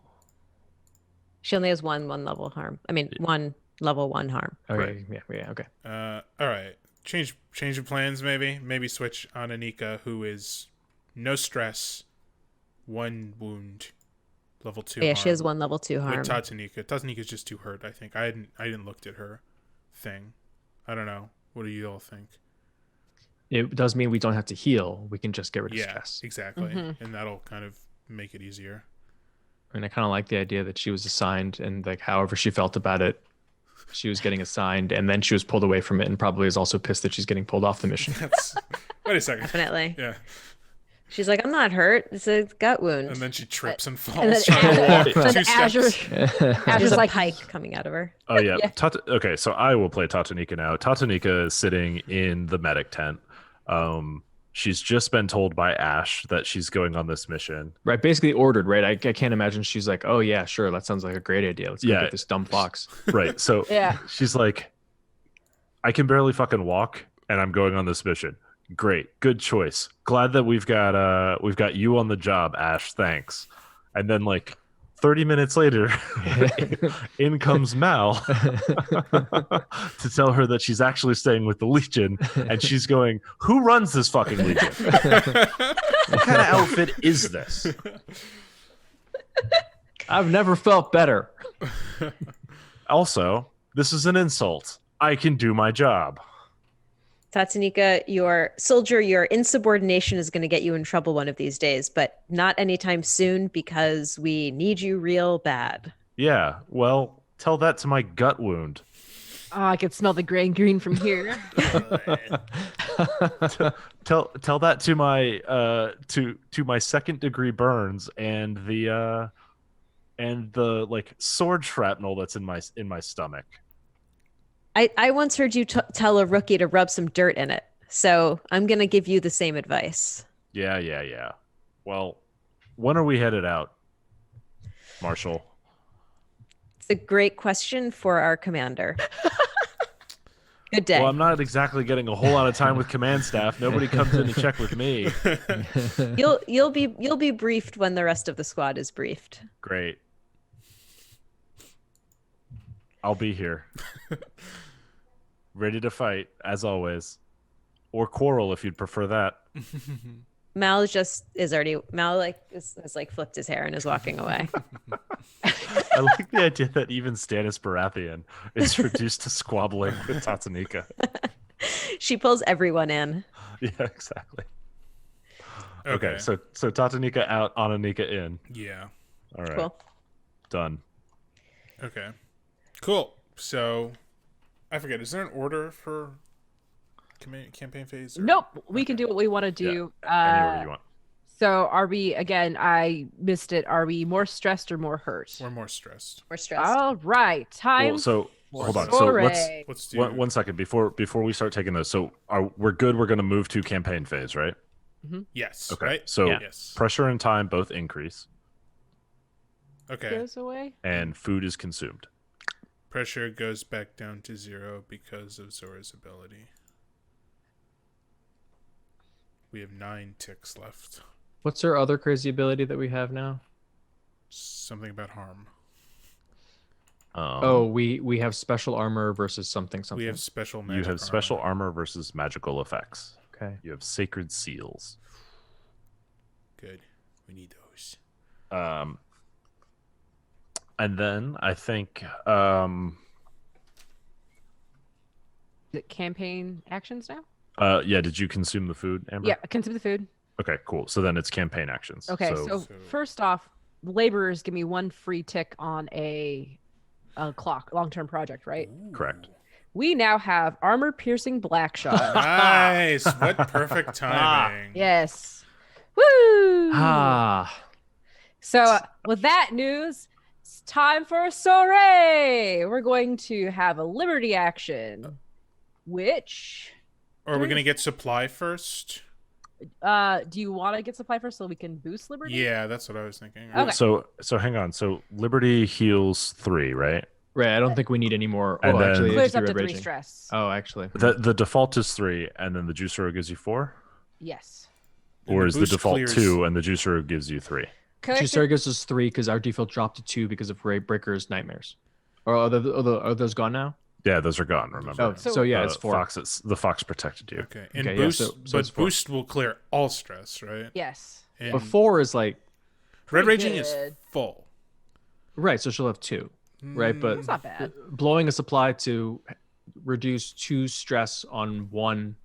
She only has one level harm. I mean, one level 1 harm. Okay, yeah, okay. All right. Change of plans. Maybe switch on Anika, who is no stress, 1 wound, level 2. Yeah, she has harm. 1 level 2 harm. With Tatanika. Tatanika's just too hurt. I think I didn't looked at her thing. I don't know. What do you all think? It does mean we don't have to heal. We can just get rid of Yeah, stress. exactly. Mhm. And that'll kind of make it easier. And I kind of like the idea that she was assigned and like however she felt about it, she was getting assigned and then she was pulled away from it and probably is also pissed that she's getting pulled off the mission. That's, wait a second. Definitely. Yeah. She's like, I'm not hurt. It's a gut wound. And then she trips and And falls then trying to walk Azure, 2 Azure, steps. There's Azure a like, pike coming out of her. Oh yeah. Yeah. Okay, so I will play Tatanika now. Tatanika is sitting in the medic tent. She's just been told by Ash that she's going on this mission. Right, basically ordered, right? I can't imagine she's like, oh yeah, sure, that sounds like a great idea. Let's go Yeah. get this dumb fox. Right. So Yeah. she's like, I can barely fucking walk, and I'm going on this mission. Great, good choice. Glad that we've got you on the job, Ash. Thanks. And then like 30 minutes later, in comes Mal to tell her that she's actually staying with the Legion, and she's going, "Who runs this fucking Legion? What kind of outfit is this?" I've never felt better. Also, this is an insult. I can do my job. Tatsunika, your insubordination is going to get you in trouble one of these days, but not anytime soon because we need you real bad. Yeah, well, tell that to my gut wound. oh, I can smell the gray and green from here. Tell that to my to my second degree burns and the like sword shrapnel that's in my stomach. I once heard you tell a rookie to rub some dirt in it, so I'm going to give you the same advice. Yeah. Well, when are we headed out, Marshall? It's a great question for our commander. Good day. Well, I'm not exactly getting a whole lot of time with command staff. Nobody comes in to check with me. You'll be briefed when the rest of the squad is briefed. Great. I'll be here. Ready to fight, as always. Or quarrel if you'd prefer that. Mal has flipped his hair and is walking away. I like the idea that even Stannis Baratheon is reduced to squabbling with Tatsunika. She pulls everyone in. Yeah, exactly. Okay, so Tatsunika out, Ananika in. Yeah. All right. Cool. Done. Okay. Cool. So, I forget. Is there an order for campaign phase? Or... Nope. We can do what we want to do. Any order you want. So are we, again, I missed it. Are we more stressed or more hurt? We're more stressed. We're stressed. All right. Time. Well, so for hold on. So Soiree. Let's do one second before we start taking those. So we're good. We're going to move to campaign phase, right? Yes. Okay. Right? So Yes. pressure and time both increase, Okay. Goes away. and food is consumed. Pressure goes back down to 0 because of Zora's ability. We have 9 ticks left. What's our other crazy ability that we have now? Something about harm. We have special armor versus something. We have special magic You have special armor. armor versus magical effects. Okay. You have sacred seals. Good. We need those. And then I think Is it campaign actions now? yeah, did you consume the food, Amber? Yeah, consume the food. Okay, cool. So then it's campaign actions. Okay, so first off, laborers give me 1 free tick on a clock, long-term project, right? Correct. We now have armor-piercing blackshot. Nice. What perfect timing. Yes. Woo! Ah. So with that news, it's time for a soiree. We're going to have a liberty action, which Or are we going to get supply first? do you want to get supply first so we can boost liberty? Yeah, that's what I was thinking. Okay. So hang on. So Liberty heals 3, right? Right. I don't think we need any more. And then- actually, Clears it's up to 3 raging. stress. Oh, actually. The default is 3, and then the juicer gives you 4? Yes. And Or the is the boost default clears- 2 and the juicer gives you 3? Juicer gives us 3 because our default dropped to 2 because of Ray Breaker's nightmares. Or are those gone now? Yeah, those are gone, remember. Oh, so yeah, The it's 4. the fox protected you. Okay. And Okay, yeah, boost, so but it's 4. boost will clear all stress, right? Yes. And But 4 is like red pretty raging is good. full. right, so she'll have 2, right? But That's not bad. blowing a supply to reduce 2 stress on 1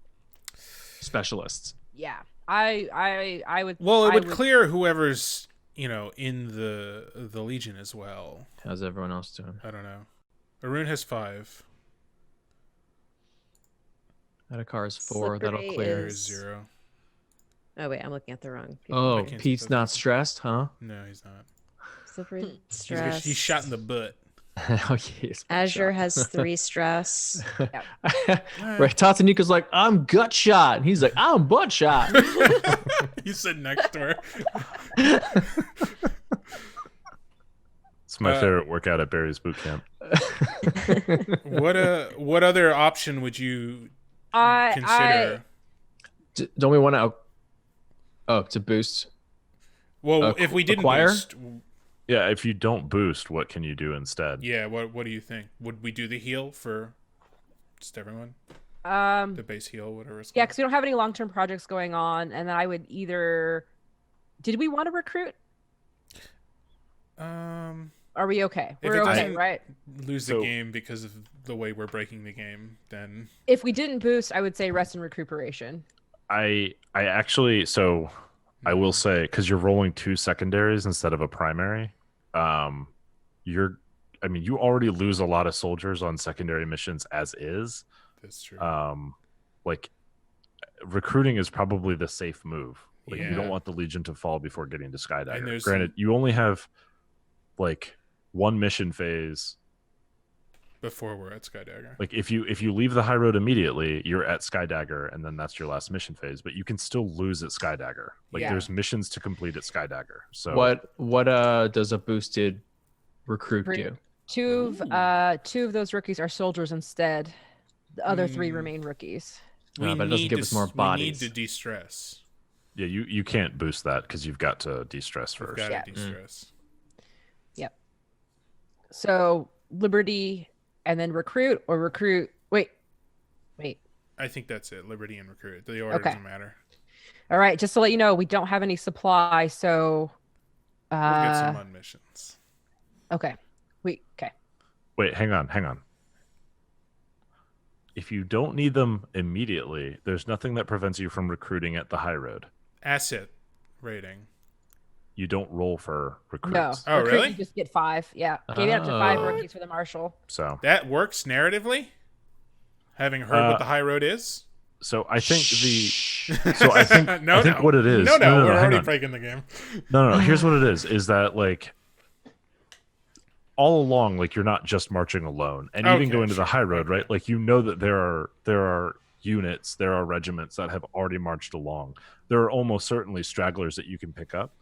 specialist. Yeah. I would. Well, it I would clear whoever's, in the Legion as well. How's everyone else doing? I don't know. Arun has 5. Edakar is 4. That'll Slippery clear. There is is- 0. Oh wait, I'm looking at the wrong. Oh, I can't Pete's see not that. stressed, huh? No, he's not. Slippery He's stress. shot in the butt. Oh, yes. Azure has 3 stress. Right, Tatanika's like, I'm gut shot. And he's like, I'm butt shot. You sit next to her. It's my favorite workout at Barry's boot camp. What other option would you I consider? Don't we want to boost? Well, if we didn't acquire? boost, Yeah, if you don't boost, what can you do instead? yeah, what do you think? Would we do the heal for just everyone? I The base heal, whatever it's yeah, called? because we don't have any long-term projects going on, and then I would either. Did we want to recruit? Are we okay? If We're it okay, doesn't- right? Lose the So- game because of the way we're breaking the game, then If we didn't boost, I would say rest and recuperation. I actually, so I will say, because you're rolling 2 secondaries instead of a primary, you already lose a lot of soldiers on secondary missions as is. that's true. Like recruiting is probably the safe move. Like you Yeah. don't want the Legion to fall before getting to And Skydagger. there's Granted, you only have like 1 mission phase. Before we're at Skydagger. Like if you leave the high road immediately, you're at Skydagger, and then that's your last mission phase. But you can still lose at Skydagger. Like Yeah. there's missions to complete at Skydagger. So What does a boosted recruit do? Two of those rookies are soldiers instead. The other 3 remain rookies. We but it doesn't need give to us more We need bodies. to de-stress. yeah, you can't boost that because you've got to de-stress We've first. got Yeah. to de-stress. So Liberty and then recruit or recruit. Wait. I think that's it. Liberty and recruit. The order Okay. doesn't matter. All right. Just to let you know, we don't have any supply. So, We'll get some on missions. okay. Okay. Wait, hang on. If you don't need them immediately, there's nothing that prevents you from recruiting at the high road. Asset rating. You don't roll for No. recruits. Oh, recruit, really? You just get 5. Yeah. Gave it up to 5 Oh. rookies for the marshal. So That works narratively? Having heard what the high road is? I think No, I think what it is. No, we're hang already on. breaking the game. No. Here's what it is that like all along, like you're not just marching alone, and even Okay, going to the sure. high road, Okay. right? Like you know that there are units, there are regiments that have already marched along. There are almost certainly stragglers that you can pick up,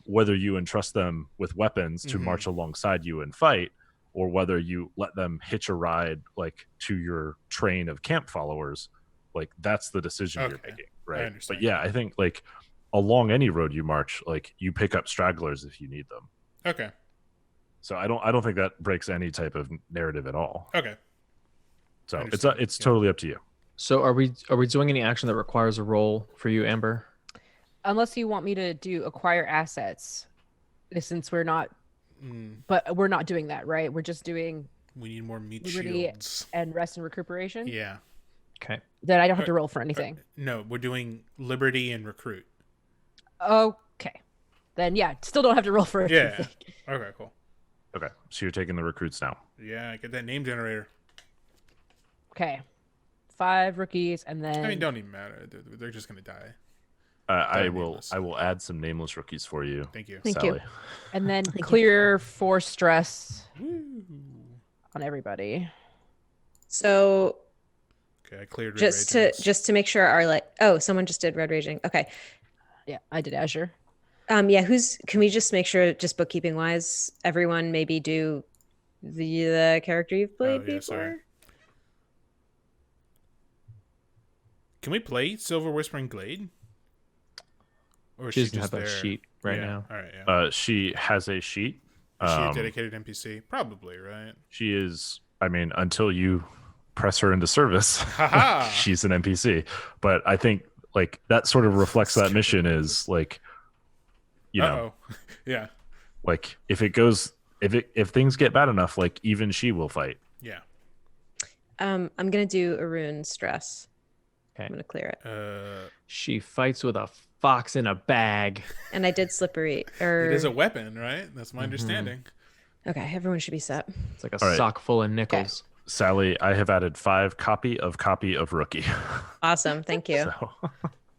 whether you entrust them with weapons to Mhm. march alongside you and fight, or whether you let them hitch a ride like to your train of camp followers. Like that's the decision you're Okay. making, right? understand. But yeah, I think like along any road you march, like you pick up stragglers if you need them. Okay. So I don't think that breaks any type of narrative at all. Okay. So Understand. it's totally up to you. So are we doing any action that requires a roll for you, Amber? Unless you want me to do acquire assets, since we're not, but we're not doing that, right? We're just doing We need more meat liberty shields. and rest and recuperation. Yeah. Okay. Then I don't have to roll for anything. No, we're doing liberty and recruit. Okay. Then yeah, still don't have to roll for anything. Yeah. Okay, cool. Okay, so you're taking the recruits now. Yeah, get that name generator. Okay. 5 rookies, and then I mean, don't even matter. They're just gonna die. I will nameless. I will add some nameless rookies for you. Thank you. Thank Sally. you. and then Thank you. clear 4 stress Woo. on everybody. So Okay, I cleared. Red just Ragings. to make sure our oh, someone just did red raging. Okay. Yeah, I did Azure. Yeah, can we just make sure, just bookkeeping wise, everyone maybe do the character you've played yeah, before? sorry. Can we play Silver Whispering Glade? Or is She she doesn't just have that there? sheet right Yeah, now. All right, yeah. She has a sheet. Is she a dedicated NPC? Probably, right? She is. I mean, until you press her into service, Haha. she's an NPC. But I think like that sort of reflects that mission is like, you know, Yeah. like if things get bad enough, like even she will fight. Yeah. I'm gonna do a rune stress. Okay. I'm gonna clear it. She fights with a fox in a bag. And I did slippery. It is a weapon, right? That's my understanding. Okay, everyone should be set. It's like a All right. sock full of nickels. Sally, I have added 5 copy of rookie. Awesome, thank you. So,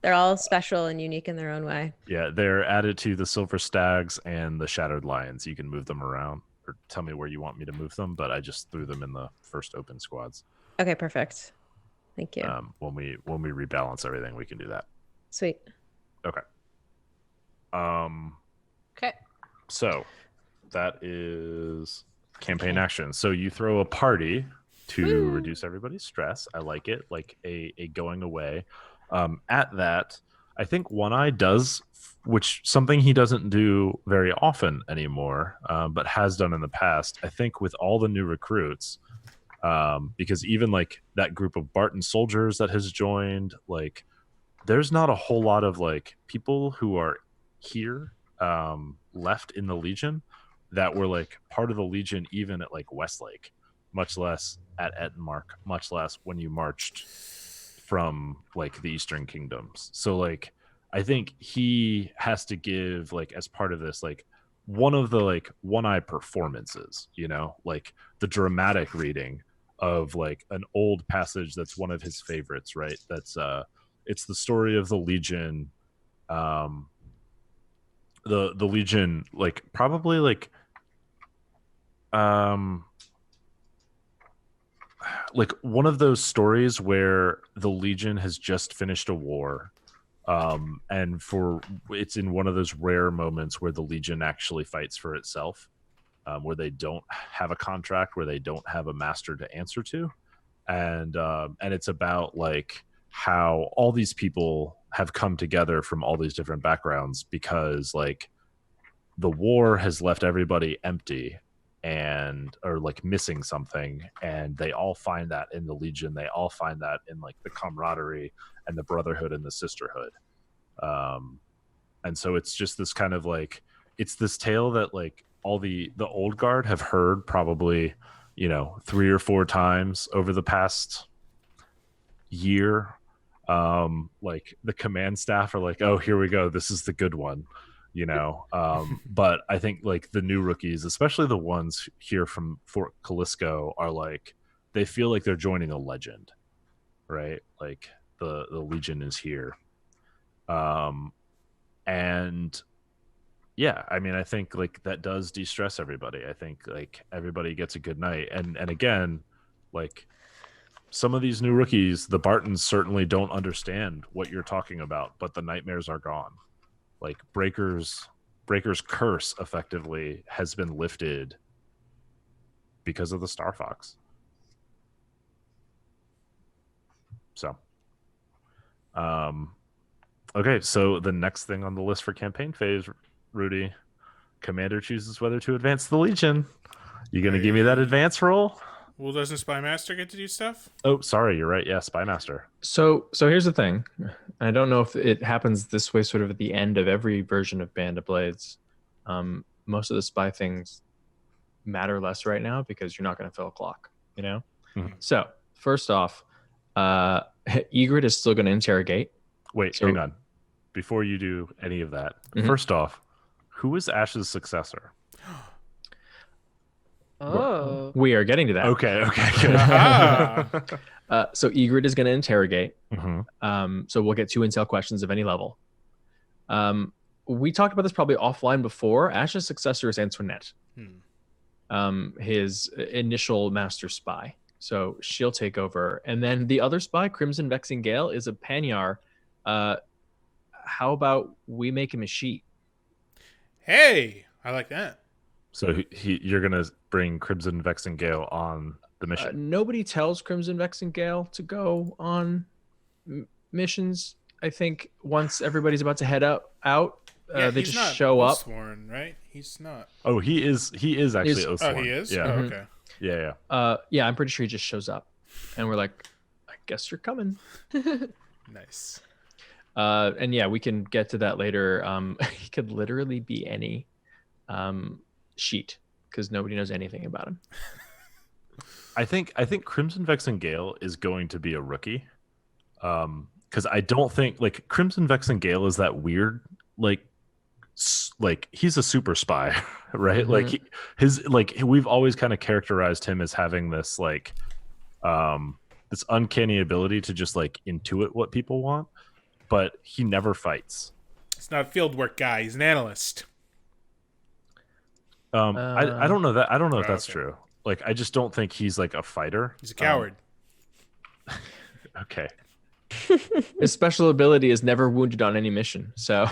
They're all special and unique in their own way. yeah, they're added to the silver stags and the shattered lions. You can move them around or tell me where you want me to move them, but I just threw them in the first open squads. Okay, perfect. Thank you. When we rebalance everything, we can do that. Sweet. Okay. Okay. So that is campaign action. So you throw a party to reduce everybody's stress. I like it, like a going away. At that, I think One Eye does, which something he doesn't do very often anymore, but has done in the past. I think with all the new recruits, because even like that group of Barton soldiers that has joined, like there's not a whole lot of like people who are here left in the Legion that were like part of the Legion even at like Westlake, much less at Ettenmark, much less when you marched from like the Eastern Kingdoms. So like I think he has to give like as part of this like one of the like One Eye performances, you know, like the dramatic reading of like an old passage that's one of his favorites, right? That's it's the story of the Legion, the Legion, like probably like one of those stories where the Legion has just finished a war, and it's in one of those rare moments where the Legion actually fights for itself, where they don't have a contract, where they don't have a master to answer to, and it's about like how all these people have come together from all these different backgrounds because like the war has left everybody empty and or like missing something, and they all find that in the Legion. They all find that in like the camaraderie and the brotherhood and the sisterhood, and so it's just this kind of like it's this tale that like all the old guard have heard probably 3 or 4 times over the past year. Like the command staff are like, oh, here we go, this is the good one, but I think like the new rookies, especially the ones here from Fort Calisco, are like they feel like they're joining a legend, right? Like the Legion is here, and yeah, I mean, I think like that does de-stress everybody. I think like everybody gets a good night, and again, like some of these new rookies, the Bartons certainly don't understand what you're talking about, but the nightmares are gone. Like Breaker's curse effectively has been lifted because of the Star Fox. So, okay, so the next thing on the list for campaign phase, Rudy, Commander chooses whether to advance the Legion. You gonna give me that advance roll? Well, doesn't Spy Master get to do stuff? Oh, sorry, you're right. Yeah, Spy Master. So here's the thing. I don't know if it happens this way sort of at the end of every version of Band of Blades. Most of the spy things matter less right now because you're not going to fill a clock, you know? Mhm. So first off, Egret is still going to interrogate. Wait, hang on. Before you do any of that, first off, who is Ash's successor? Oh. We are getting to that. Okay. So Egret is going to interrogate. Mm-hmm. So we'll get 2 intel questions of any level. We talked about this probably offline before. Ash's successor is Antoinette, his initial master spy. So she'll take over. And then the other spy, Crimson Vexing Gale, is a Panyar. How about we make him a sheet? Hey, I like that. So you're gonna bring Crimson Vexing Gale on the mission. Nobody tells Crimson Vexing Gale to go on missions. I think once everybody's about to head out, they he's just not show up. Sworn, right? He's not. Oh, he is actually Oathsworn. Oh, he is. Yeah. Oh, okay. Yeah. Yeah, I'm pretty sure he just shows up, and we're like, I guess you're coming. Nice. And yeah, we can get to that later. He could literally be any sheet because nobody knows anything about him. I think Crimson Vexing Gale is going to be a rookie. Because I don't think like Crimson Vexing Gale is that weird like he's a super spy, right? Mm-hmm. Like we've always kind of characterized him as having this like this uncanny ability to just like intuit what people want, but he never fights. He's not a field work guy. He's an analyst. I don't know that. I don't know if that's okay. true. Like, I just don't think he's like a fighter. He's a coward. Okay. His special ability is never wounded on any mission. So,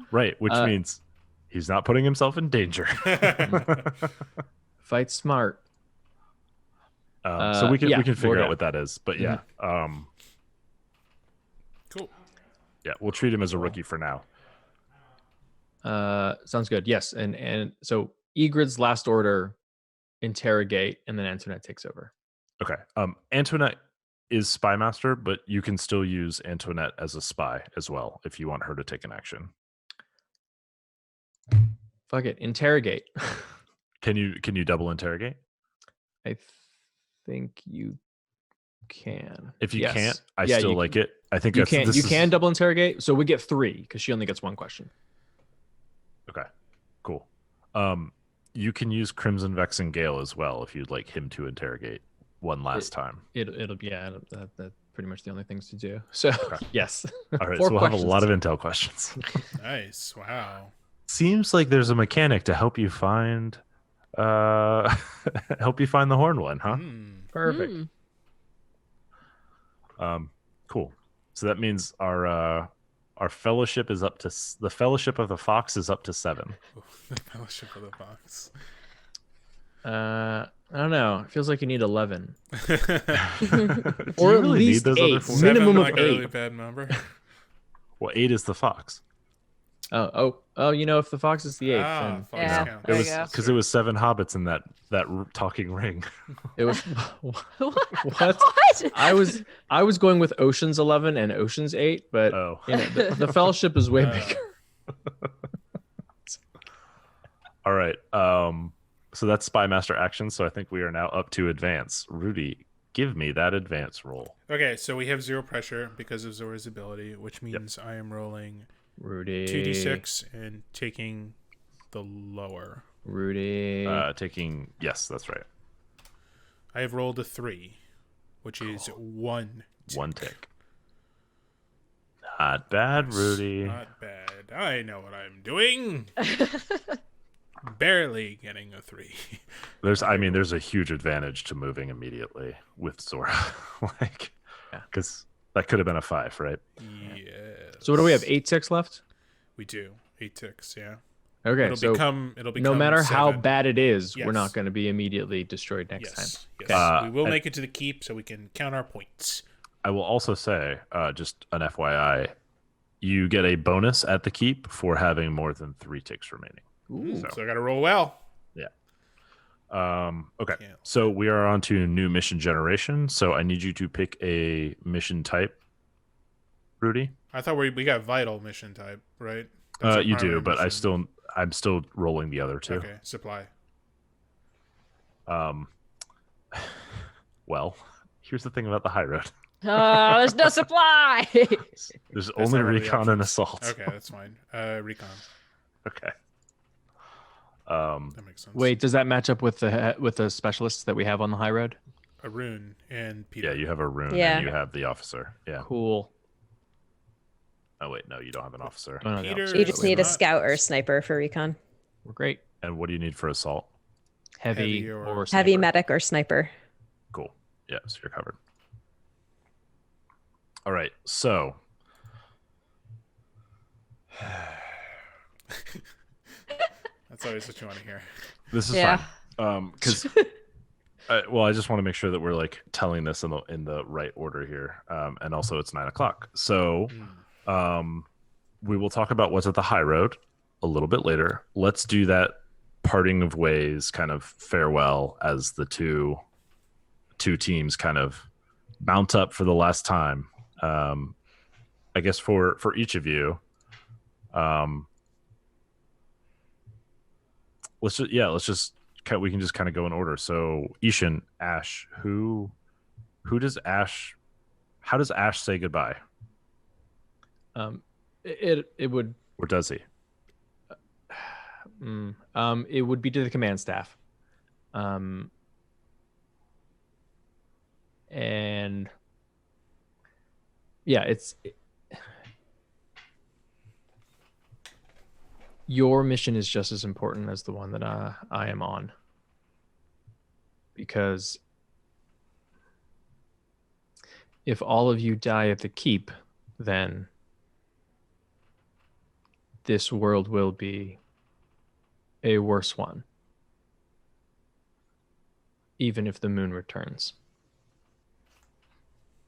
right, which means he's not putting himself in danger. Fight smart. So we can figure out what that is. But yeah, Cool. Yeah, we'll treat him as a rookie for now. Sounds good. Yes, and so Egret's last order, interrogate, and then Antoinette takes over. Okay. Antoinette is spy master, but you can still use Antoinette as a spy as well if you want her to take an action. Fuck it, interrogate. Can you double interrogate? I think you can. If you can't, I still like it. I think you can double interrogate. So we get 3 because she only gets 1 question. Okay, cool. You can use Crimson Vexing Gale as well if you'd like him to interrogate one last time. It'll that's pretty much the only things to do. So yes. All right, so we'll have a lot of intel questions. Nice. Wow. Seems like there's a mechanic to help you find the horn one, huh? Perfect. Cool. So that means our fellowship is up to the Fellowship of the Fox is up to 7. The Fellowship of the Fox. I don't know. It feels like you need 11, Do or you at really least need those 8. other 4? Minimum like of a really 8. bad number. Well, 8 is the Fox. Oh! You know, if the Fox is the 8th, Ah, then Fox Yeah. count. It was There you go. because it was 7 hobbits in that talking ring. it was. What? What? I was going with Ocean's 11 and Ocean's 8, but Oh. you know, the Fellowship is way bigger. All right. So that's Spy Master action. So I think we are now up to advance. Rudy, give me that advance roll. Okay, so we have 0 pressure because of Zora's ability, which means I am rolling Rudy. 2d6 and taking the lower. Rudy. Taking yes, that's right. I have rolled a 3, which is 1. One tick. Not bad, Rudy. Not bad. I know what I'm doing. Barely getting a 3. There's a huge advantage to moving immediately with Zora, like, because that could have been a 5, right? Yes. So what do we have? 8 ticks left. We do 8 ticks. Yeah. Okay, It'll so become no matter 7. how bad it is, Yes. we're not going to be immediately destroyed next time. Yes. Okay. We will make it to the keep, so we can count our points. I will also say, just an FYI, you get a bonus at the keep for having more than 3 ticks remaining. Ooh, so I got to roll well. Yeah. Okay. Yeah. So we are on to new mission generation. So I need you to pick a mission type, Rudy. I thought we got vital mission type, right? You do, primary but mission. I'm still rolling the other two. Okay, supply. Well, here's the thing about the high road. Oh, there's no supply. There's That's only not one of the recon and options. assault. Okay, that's fine. Recon. Okay. That makes sense. Wait, does that match up with the specialists that we have on the high road? A rune and Peter. Yeah, you have a rune Yeah. and you have the officer. Yeah. Cool. Oh wait, no, you don't have an officer. Oh, no, Peter officer. You just need a not- scout or a sniper for recon. We're great. And what do you need for assault? Heavy, Heavy or- or Heavy sniper. medic or sniper. Cool. Yeah, so you're covered. All right, so That's always what you want to hear. this is Yeah. fine. Because well, I just want to make sure that we're like telling this in the right order here. And also it's 9:00. So we will talk about what's at the high road a little bit later. Let's do that parting of ways kind of farewell as the two teams kind of mount up for the last time. I guess for each of you, we can just kind of go in order. So I-Hsien, Ash, how does Ash say goodbye? It would Or does he? it would be to the command staff. And yeah, your mission is just as important as the one that I am on, because if all of you die at the keep, then this world will be a worse one, even if the moon returns.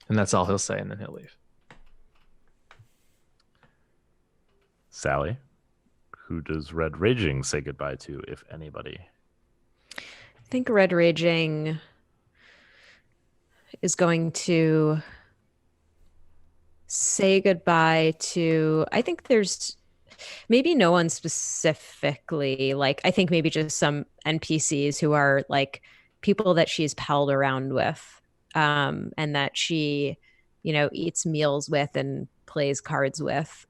And that's all he'll say, and then he'll leave. Sally, who does Red Raging say goodbye to, if anybody? I think Red Raging is going to say goodbye to, I think there's maybe no one specifically, like I think maybe just some NPCs who are like people that she's palled around with, and that she, eats meals with and plays cards with.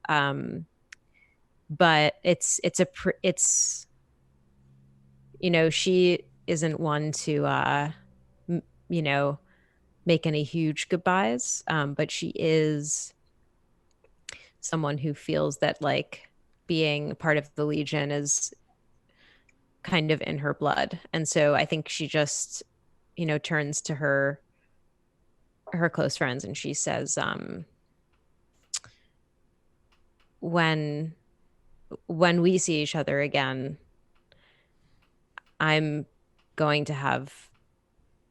But it's she isn't one to make any huge goodbyes, but she is someone who feels that like being part of the Legion is kind of in her blood, and so I think she just turns to her close friends and she says, when we see each other again, I'm going to have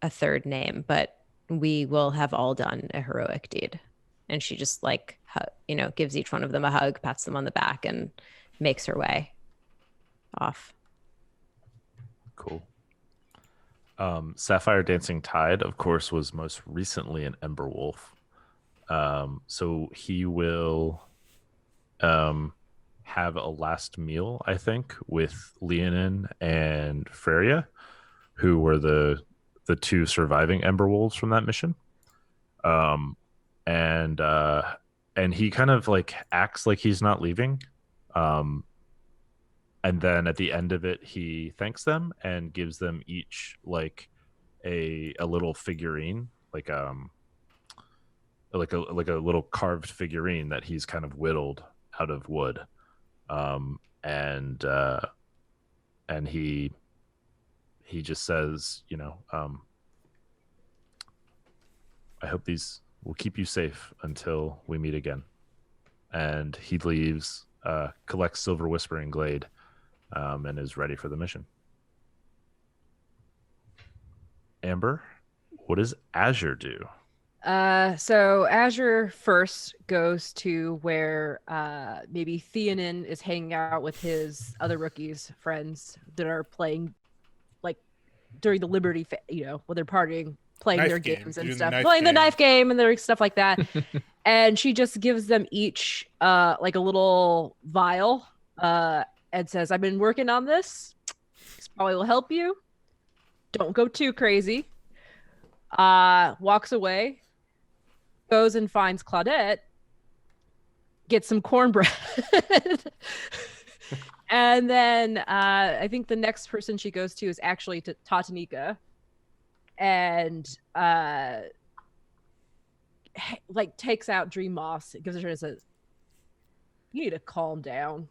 a third name, but we will have all done a heroic deed. And she just gives each one of them a hug, pats them on the back, and makes her way off. Cool. Sapphire Dancing Tide, of course, was most recently an Ember Wolf. So he will have a last meal, I think, with Leonin and Freya, who were the two surviving Ember Wolves from that mission. And he kind of like acts like he's not leaving. And then at the end of it, he thanks them and gives them each like a little figurine, like a little carved figurine that he's kind of whittled out of wood. And he just says, I hope these will keep you safe until we meet again. And he leaves, collects Silver Whispering Glade, and is ready for the mission. Amber, what does Azure do? So Azure first goes to where maybe Theonin is hanging out with his other rookies friends that are playing like during the Liberty, when they're partying, playing Knife their game. games They're and doing the stuff, knife playing the game. knife game and their stuff like that. And she just gives them each like a little vial and says, "I've been working on this. This probably will help you. Don't go too crazy." Walks away, goes and finds Claudette, gets some cornbread. And then I think the next person she goes to is actually to Tatanika, and like takes out Dream Moss, gives it to her and says, "You need to calm down.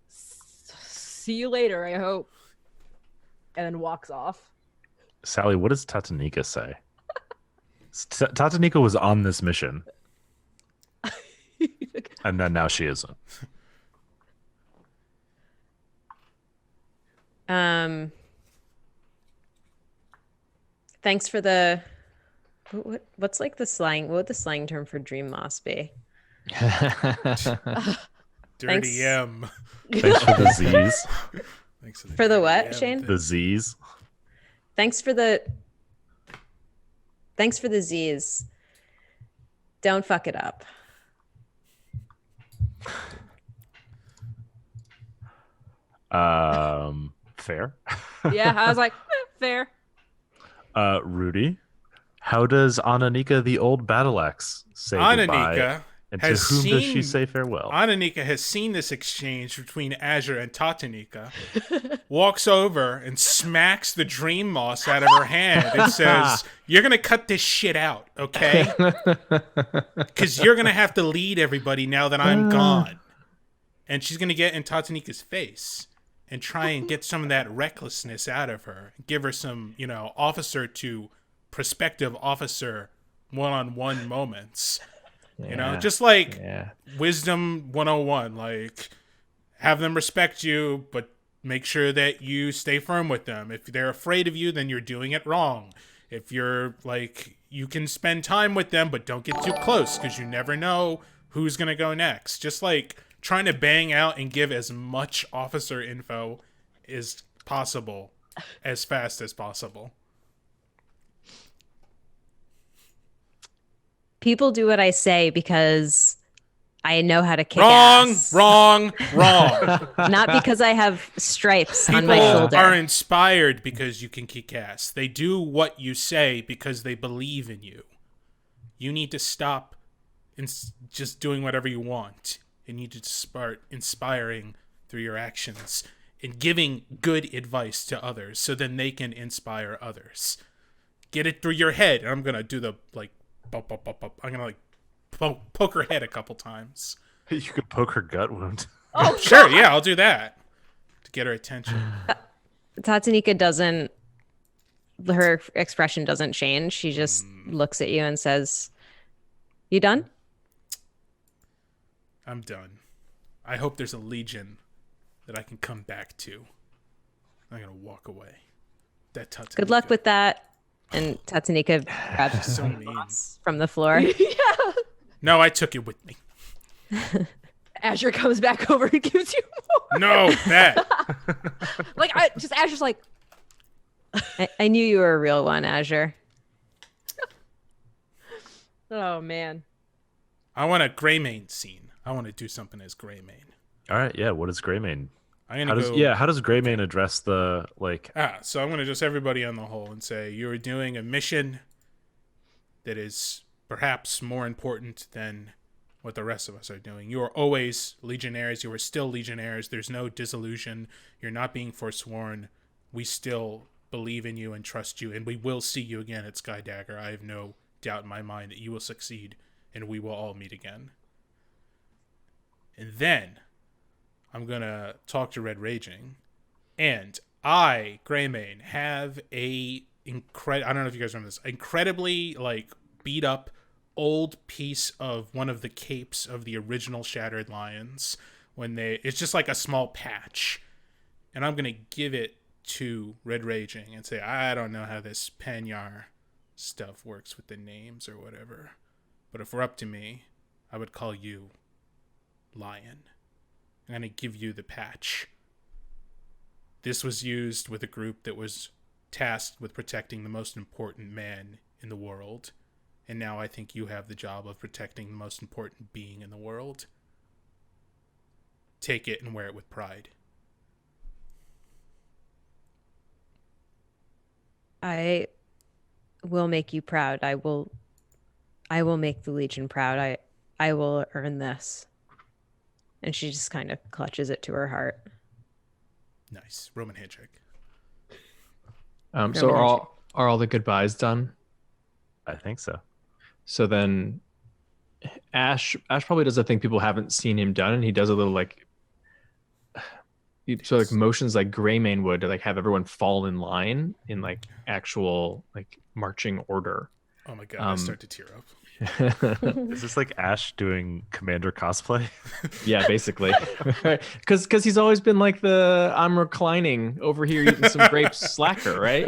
See you later, I hope." And then walks off. Sally, what does Tatanika say? Tatanika was on this mission, and then now she isn't. Thanks for the what's like the slang? What would the slang term for dream moss be? Dirty M. Thanks for the Z's. Thanks For the dirty what, M Shane? thing. The Z's. Thanks for the Z's. Don't fuck it up. Fair. Yeah, I was like, fair. Rudy, how does Ananika the old battle axe say goodbye? Ananika And to has whom does she seen- say farewell? Ananika has seen this exchange between Azure and Tatanika, walks over and smacks the dream moss out of her hand and says, "You're going to cut this shit out, okay? Because you're going to have to lead everybody now that I'm gone." And she's going to get in Tatanika's face and try and get some of that recklessness out of her. Give her some, officer to prospective officer one-on-one moments. Just like Wisdom 101, like have them respect you, but make sure that you stay firm with them. If they're afraid of you, then you're doing it wrong. If you're like, you can spend time with them, but don't get too close because you never know who's going to go next. Just like trying to bang out and give as much officer info as possible, as fast as possible. People do what I say because I know how to kick Wrong, ass. wrong. Not because I have stripes on my People shoulder. are inspired because you can kick ass. They do what you say because they believe in you. You need to stop just doing whatever you want. You need to start inspiring through your actions and giving good advice to others so then they can inspire others. Get it through your head. And I'm going to do the, like, bump. I'm going to, poke her head a couple times. You could poke her gut wound. Oh, Sure, yeah, I'll do that to get her attention. Tatanika doesn't, her expression doesn't change. She just looks at you and says, "You done?" I'm done. I hope there's a legion that I can come back to. I'm going to walk away. That Tatanika. Good luck with that. And Tatanika grabs So mean. from the floor. No, I took it with me. Azure comes back over and gives you more. No, that. Like, Azure's like, I knew you were a real one, Azure. oh man. I want a Greymane scene. I want to do something as Greymane. All right, yeah. What is Greymane? I'm How gonna does go. how does Greymane address the So I'm gonna just everybody on the whole and say you are doing a mission that is perhaps more important than what the rest of us are doing. You are always legionnaires. You are still legionnaires. There's no disillusion. You're not being forsworn. We still believe in you and trust you, and we will see you again at Skydagger. I have no doubt in my mind that you will succeed, and we will all meet again. And then I'm going to talk to Red Raging, and I, Greymane, have I don't know if you guys remember this, incredibly, like, beat up old piece of one of the capes of the original Shattered Lions it's just like a small patch, and I'm going to give it to Red Raging and say, I don't know how this Panyar stuff works with the names or whatever. But if we're up to me, I would call you Lion. I'm going to give you the patch. This was used with a group that was tasked with protecting the most important man in the world. And now I think you have the job of protecting the most important being in the world. Take it and wear it with pride. I will make you proud. I will make the Legion proud. I will earn this. And she just kind of clutches it to her heart. Nice. Roman handshake. So are all the goodbyes done? I think so. So then Ash probably does a thing people haven't seen him done, and he does a little motions like Greymane would to have everyone fall in line in actual marching order. Oh my god, I start to tear up. Is this like Ash doing Commander cosplay? Yeah, basically. Because he's always been I'm reclining over here eating some grapes slacker, right?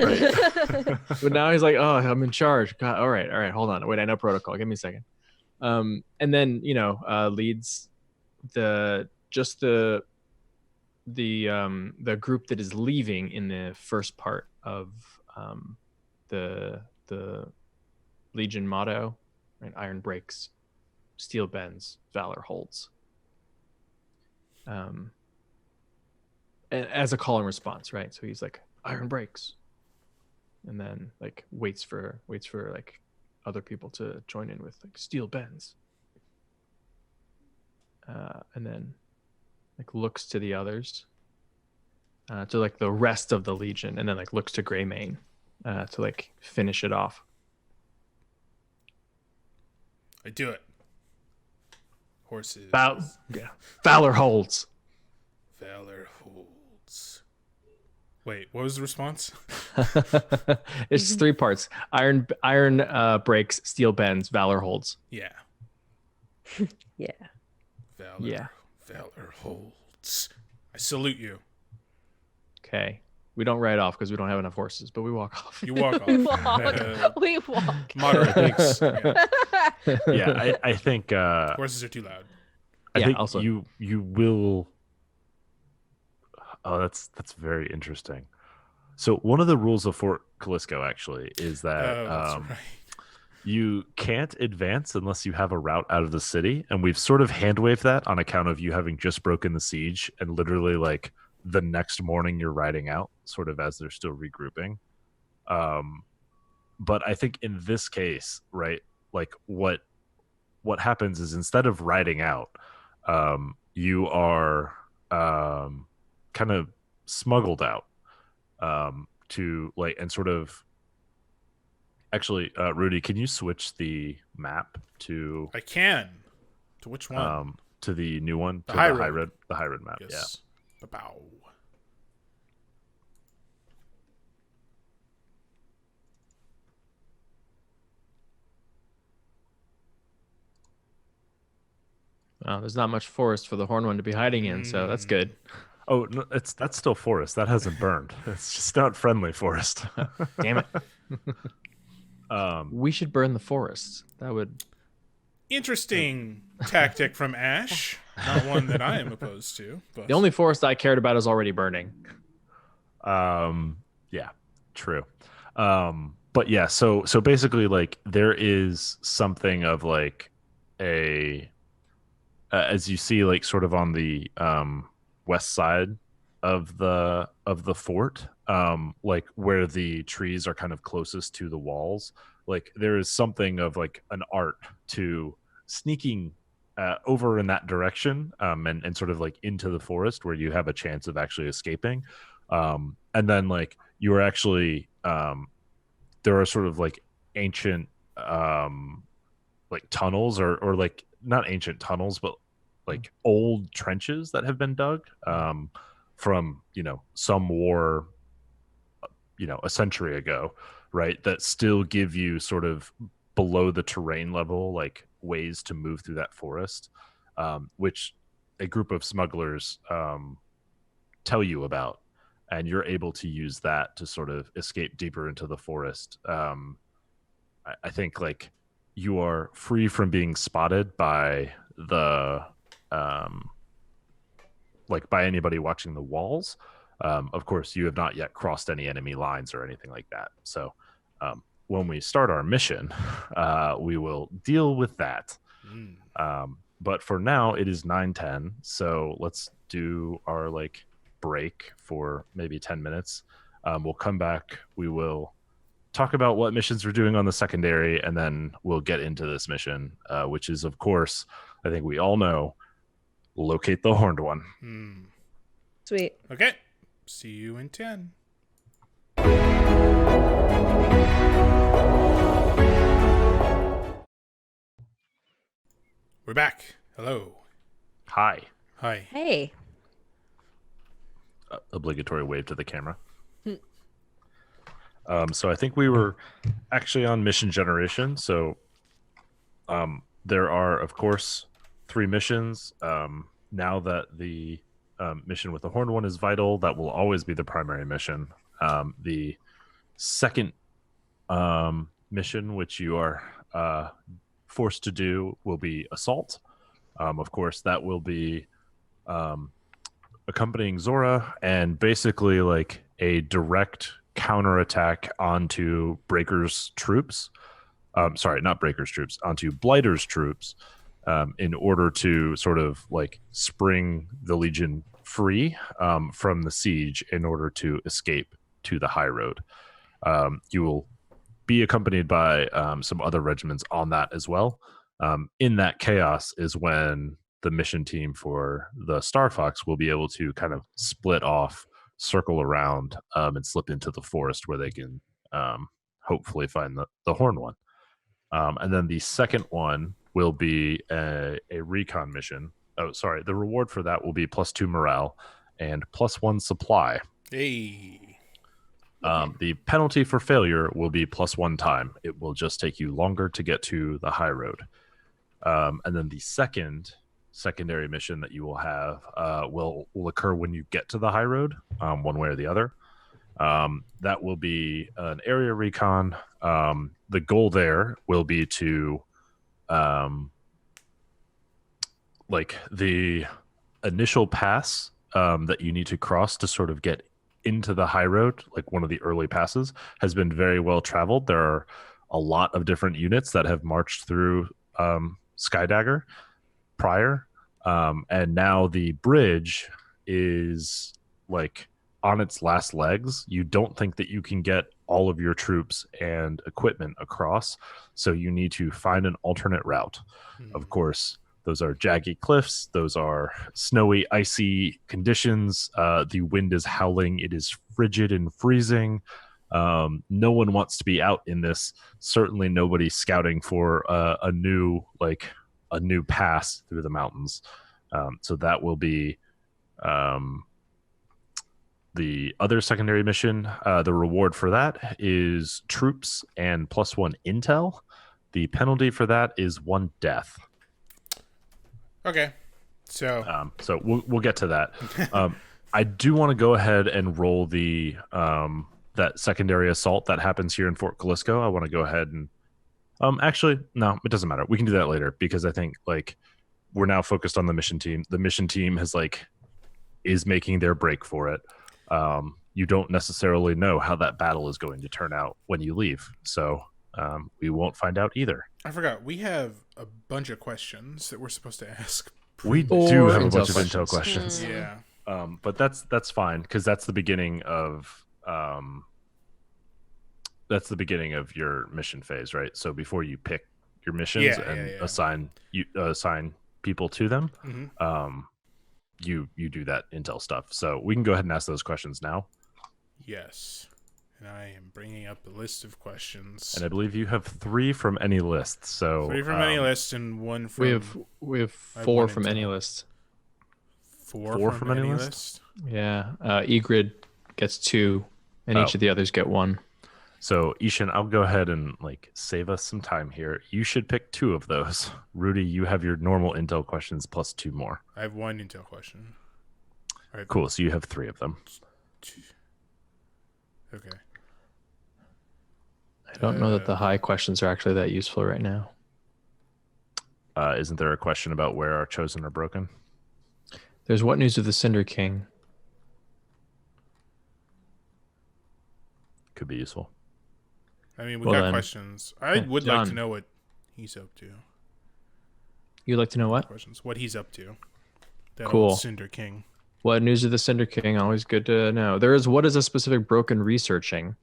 But now he's like, oh, I'm in charge. God, all right, hold on. Wait, I know protocol. Give me a second. And then leads the group that is leaving in the first part of the Legion motto. Right? Iron breaks, steel bends, valor holds. And as a call and response, right? So he's like, iron breaks, and then waits for other people to join in with steel bends, and then looks to the others, to the rest of the Legion, and then looks to Greymane, to finish it off. I do it. Horses. Valor holds. Valor holds. Wait, what was the response? It's just 3 parts. Iron breaks, steel bends, valor holds. Yeah. Yeah. Valor holds. I salute you. Okay. We don't ride off because we don't have enough horses, but we walk off. You walk off. We walk. Moderate pace. Yeah, I think horses are too loud. I think also you will. Oh, that's very interesting. So one of the rules of Fort Calisco actually is that that's right. You can't advance unless you have a route out of the city, and we've sort of hand waved that on account of you having just broken the siege, and literally the next morning you're riding out, sort of as they're still regrouping. But I think in this case, right, what happens is instead of riding out, you are kind of smuggled out to and sort of. Actually, Rudy, can you switch the map to? I can. To which one? To the new one. The to high the road. The high road map. Yes. Yeah. Bow. There's not much forest for the horn one to be hiding in, so that's good. Oh, no, that's still forest. That hasn't burned. It's just not friendly forest. Damn it. We should burn the forests. That would. Interesting tactic from Ash. Not one that I am opposed to. But... The only forest I cared about is already burning. Yeah, true. But yeah, so basically, there is something of a. As you see, sort of on the west side of the fort, where the trees are kind of closest to the walls, there is something of an art to sneaking over in that direction, and sort of into the forest where you have a chance of actually escaping, and then you are actually there are sort of ancient tunnels or not ancient tunnels, but old trenches that have been dug from some war a century ago, right, that still give you sort of below the terrain level ways to move through that forest, which a group of smugglers tell you about, and you're able to use that to sort of escape deeper into the forest, I think like you are free from being spotted by the like by anybody watching the walls. Of course, you have not yet crossed any enemy lines or anything like that. So when we start our mission, we will deal with that. But for now, it is 9:10. So let's do our like break for maybe 10 minutes. We'll come back. We will talk about what missions we're doing on the secondary, and then we'll get into this mission, which is, of course, I think we all know, locate the horned one. Sweet. Okay. See you in 10. We're back. Hello. Hi. Hi. Hey. Obligatory wave to the camera. So I think we were actually on mission generation. So there are, of course, 3 missions. Now that the mission with the horned one is vital, that will always be the primary mission. The second mission, which you are forced to do, will be assault. Of course, that will be accompanying Zora and basically like a direct counterattack onto Breaker's troops. Sorry, not Breaker's troops, onto Blighter's troops, in order to sort of like spring the Legion free from the siege in order to escape to the high road. You will be accompanied by some other regiments on that as well. In that chaos is when the mission team for the Star Fox will be able to kind of split off, circle around, and slip into the forest where they can hopefully find the horn one. And then the second one will be a recon mission. Oh, sorry. The reward for that will be +2 morale and +1 supply. Hey. The penalty for failure will be +1 time. It will just take you longer to get to the high road. And then the secondary mission that you will have will occur when you get to the high road, one way or the other. That will be an area recon. The goal there will be to like the initial pass that you need to cross to sort of get into the high road, like one of the early passes, has been very well traveled. There are a lot of different units that have marched through Skydagger prior, and now the bridge is like on its last legs. You don't think that you can get all of your troops and equipment across, so you need to find an alternate route. Of course, those are jaggy cliffs, those are snowy, icy conditions. The wind is howling, it is frigid and freezing. No one wants to be out in this. Certainly nobody scouting for a new pass through the mountains. So that will be the other secondary mission. The reward for that is troops and +1 intel. The penalty for that is 1 death. Okay. So we'll get to that. I do want to go ahead and roll the that secondary assault that happens here in Fort Calisco. I want to go ahead and actually, no, it doesn't matter. We can do that later because I think like we're now focused on the mission team. The mission team is making their break for it. You don't necessarily know how that battle is going to turn out when you leave. So we won't find out either. I forgot. We have a bunch of questions that we're supposed to ask. We do have a bunch of intel questions. Yeah. But that's fine because that's the beginning of your mission phase, right? So before you pick your missions assign people to them, you do that intel stuff. So we can go ahead and ask those questions now. Yes. And I am bringing up the list of questions. And I believe you have 3 from any list. So 3 from any list and 1 from... We have 4 from any list. 4 from any list? Yeah. Egrid gets 2, and each of the others get 1. So I-Hsien, I'll go ahead and like save us some time here. You should pick 2 of those. Rudy, you have your normal intel questions plus 2 more. I have 1 intel question. All right, cool. So you have 3 of them. Okay. I don't know that the high questions are actually that useful right now. Isn't there a question about where our chosen are broken? There's what news of the Cinder King? Could be useful. I mean, we Well got then, questions. I would like to know what he's up to. You'd like to know what? Questions. What he's up to. That Cool. old Cinder King. What news of the Cinder King? Always good to know. What is a specific broken researching?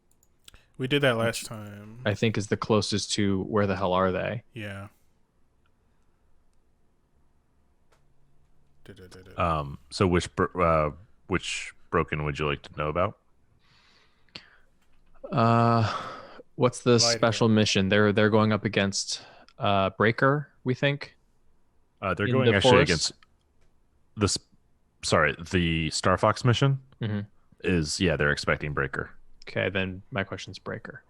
We did that last time. I think is the closest to where the hell are they? Yeah. So which broken would you like to know about? What's the special mission? They're going up against Breaker, we think. They're going actually against the Star Fox mission. Mm-hmm. They're expecting Breaker. Okay, then my question's Breaker.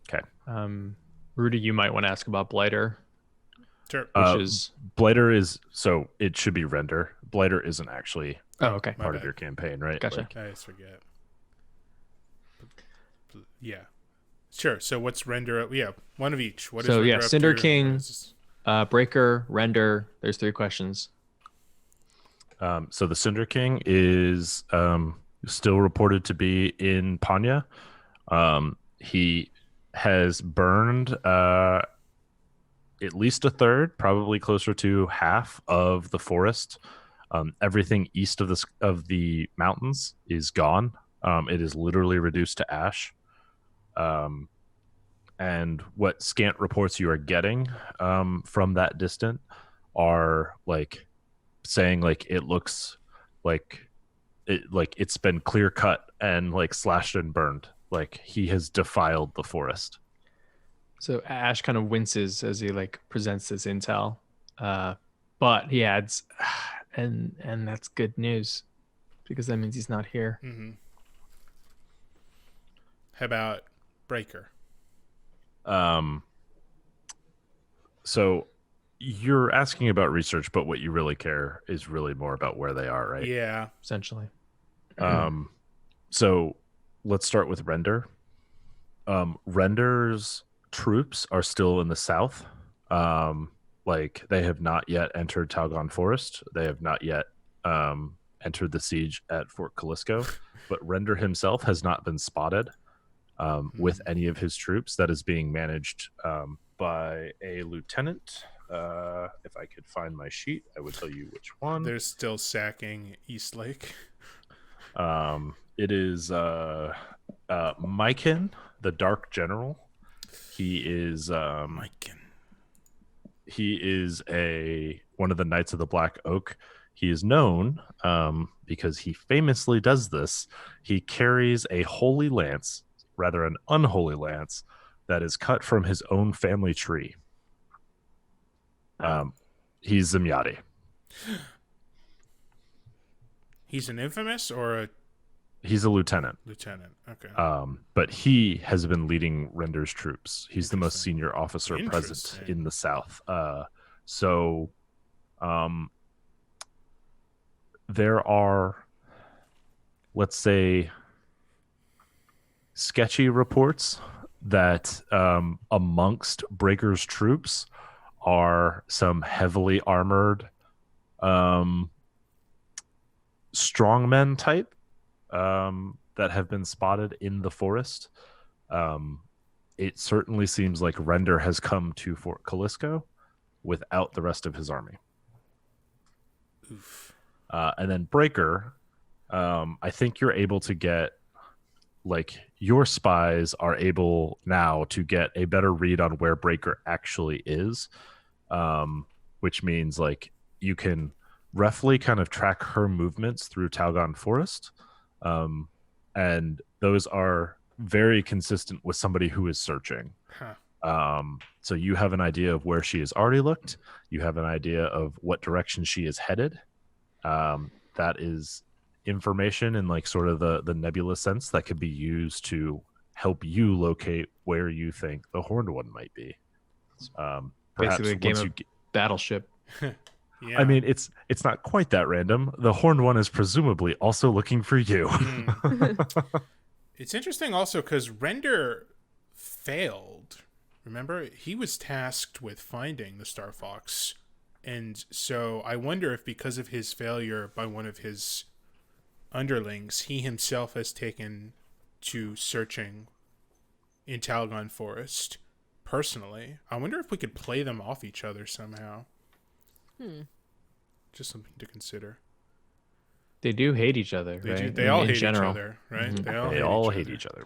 Okay. Rudy, you might want to ask about Blighter. Sure. Blighter is, so it should be Render. Blighter isn't actually part of your campaign, right? Gotcha. I always forget. Yeah. Sure. So what's Render? Yeah, one of each. What is Render up Cinder to? King, Breaker, Render. There's 3 questions. So the Cinder King is still reported to be in Panya. He has burned at least a third, probably closer to half of the forest. Everything east of the mountains is gone. It is literally reduced to ash. And what scant reports you are getting from that distant are like saying like it looks like it's been clear cut and like slashed and burned. Like he has defiled the forest. So Ash kind of winces as he like presents this intel, but he adds, and that's good news because that means he's not here. Mm-hmm. How about Breaker? So you're asking about research, but what you really care is really more about where they are, right? Yeah, essentially. So let's start with Render. Render's troops are still in the south. Like they have not yet entered Talgon Forest. They have not yet entered the siege at Fort Calisco, but Render himself has not been spotted with any of his troops. That is being managed by a lieutenant. If I could find my sheet, I would tell you which one. They're still sacking East Lake. It is Mykin, the Dark General. He is Mykin. He is one of the Knights of the Black Oak. He is known because he famously does this. He carries a holy lance, rather an unholy lance, that is cut from his own family tree. He's Zemyati. He's an infamous or He's a lieutenant. Lieutenant, okay. But he has been leading Render's troops. He's the most senior officer present in the South. There are, let's say, sketchy reports that amongst Breaker's troops are some heavily armored strongmen type that have been spotted in the forest. It certainly seems like Render has come to Fort Calisco without the rest of his army. Oof. And then Breaker, I think you're able to get, like, your spies are able now to get a better read on where Breaker actually is, which means, like, you can roughly kind of track her movements through Talgon Forest. And those are very consistent with somebody who is searching. Huh. So you have an idea of where she has already looked. You have an idea of what direction she is headed. That is information in like sort of the nebulous sense that could be used to help you locate where you think the Horned One might be. Basically a game of Battleship. Yeah. I mean, it's not quite that random. The Horned One is presumably also looking for you. It's interesting also because Render failed. Remember, he was tasked with finding the Star Fox. And so I wonder if because of his failure by one of his underlings, he himself has taken to searching in Talgon Forest personally. I wonder if we could play them off each other somehow. Just something to consider. They do hate each other, right? They all hate general. each other, right? Mm-hmm. They all hate each other.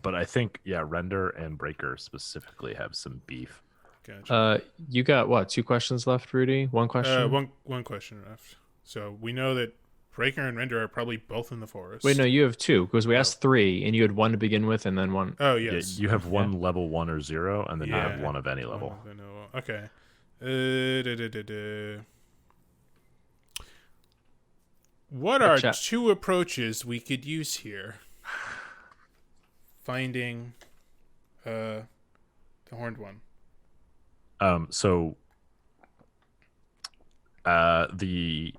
But I think, Render and Breaker specifically have some beef. Gotcha. You got what? 2 questions left, Rudy? 1 question? One question left. So we know that Breaker and Render are probably both in the forest. Wait, no, you have 2 because we asked 3, and you had 1 to begin with, and then 1. Oh yes, you have one level 1 or 0, and then you have one of any level. Okay. What are 2 approaches we could use here? Finding the horned one. So the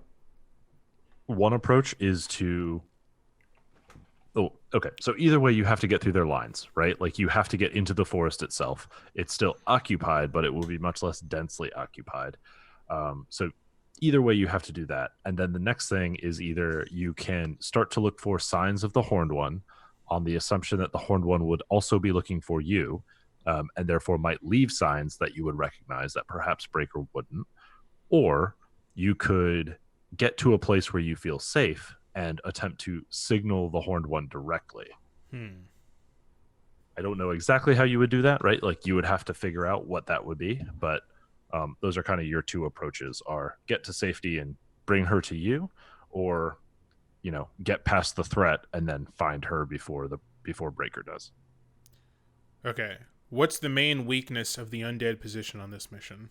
one approach is to so either way you have to get through their lines, right? Like you have to get into the forest itself. It's still occupied, but it will be much less densely occupied. So either way you have to do that. And then the next thing is either you can start to look for signs of the horned one on the assumption that the horned one would also be looking for you, and therefore might leave signs that you would recognize that perhaps Breaker wouldn't. Or you could get to a place where you feel safe and attempt to signal the horned one directly. I don't know exactly how you would do that, right? Like you would have to figure out what that would be, but those are kind of your 2 approaches: are get to safety and bring her to you, or get past the threat and then find her before Breaker does. Okay. What's the main weakness of the undead position on this mission?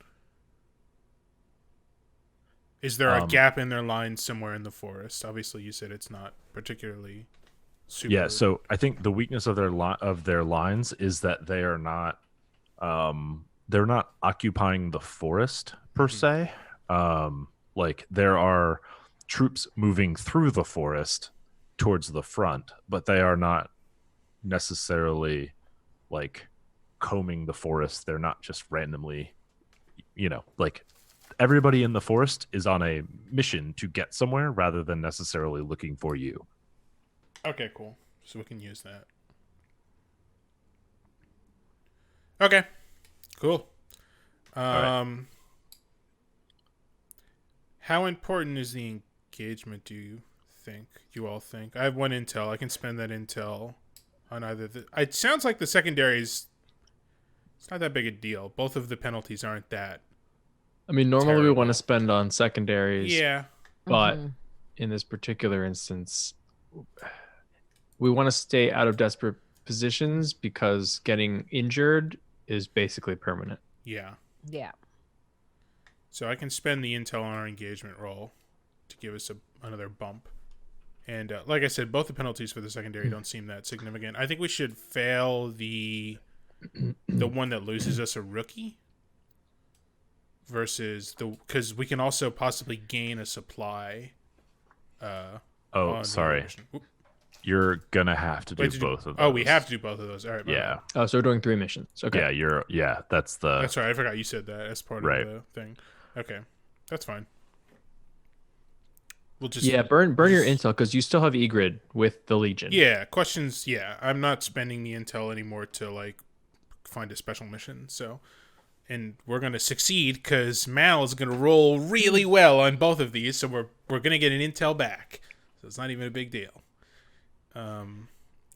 Is there a gap in their lines somewhere in the forest? Obviously, you said it's not particularly super. Yeah, so I think the weakness of their lines is that they are not they're not occupying the forest per se. Like there are troops moving through the forest towards the front, but they are not necessarily like combing the forest. They're not just randomly, like everybody in the forest is on a mission to get somewhere rather than necessarily looking for you. Okay, cool. So we can use that. Okay, cool. Right. How important is the engagement, do you all think? I have 1 intel. I can spend that intel on either it sounds like the secondaries, it's not that big a deal. Both of the penalties aren't that. I mean, normally terrible. we want to spend on secondaries. Yeah. But in this particular instance, we want to stay out of desperate positions because getting injured is basically permanent. Yeah. Yeah. So I can spend the intel on our engagement roll to give us another bump. And like I said, both the penalties for the secondary don't seem that significant. I think we should fail the one that loses us a rookie versus because we can also possibly gain a supply. Sorry. You're gonna have to do both of those. Oh, we have to do both of those. All right. Yeah. Oh, so we're doing 3 missions. Okay. Yeah, that's right. I forgot you said that as part of the thing. Okay, that's fine. We'll just burn your intel because you still have Egrid with the Legion. Yeah, questions. Yeah, I'm not spending the intel anymore to find a special mission. So, and we're gonna succeed because Mal is gonna roll really well on both of these. So we're gonna get an intel back. So it's not even a big deal.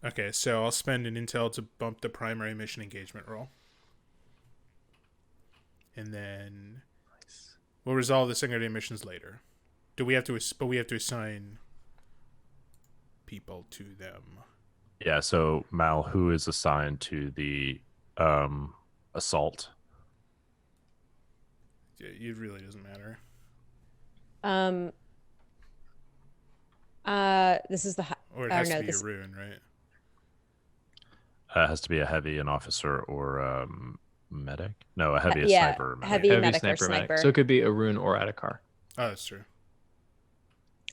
Okay, so I'll spend an intel to bump the primary mission engagement roll. And then we'll resolve the secondary missions later. But we have to assign people to them. Yeah, so Mal, who is assigned to the assault? It really doesn't matter. This is the or it has to be a rune, right? It has to be a heavy, an officer, or medic. No, a heavy, a yeah, sniper. Medic. Heavy medic or sniper. Medic. So it could be a rune or Adhikar. Oh, that's true.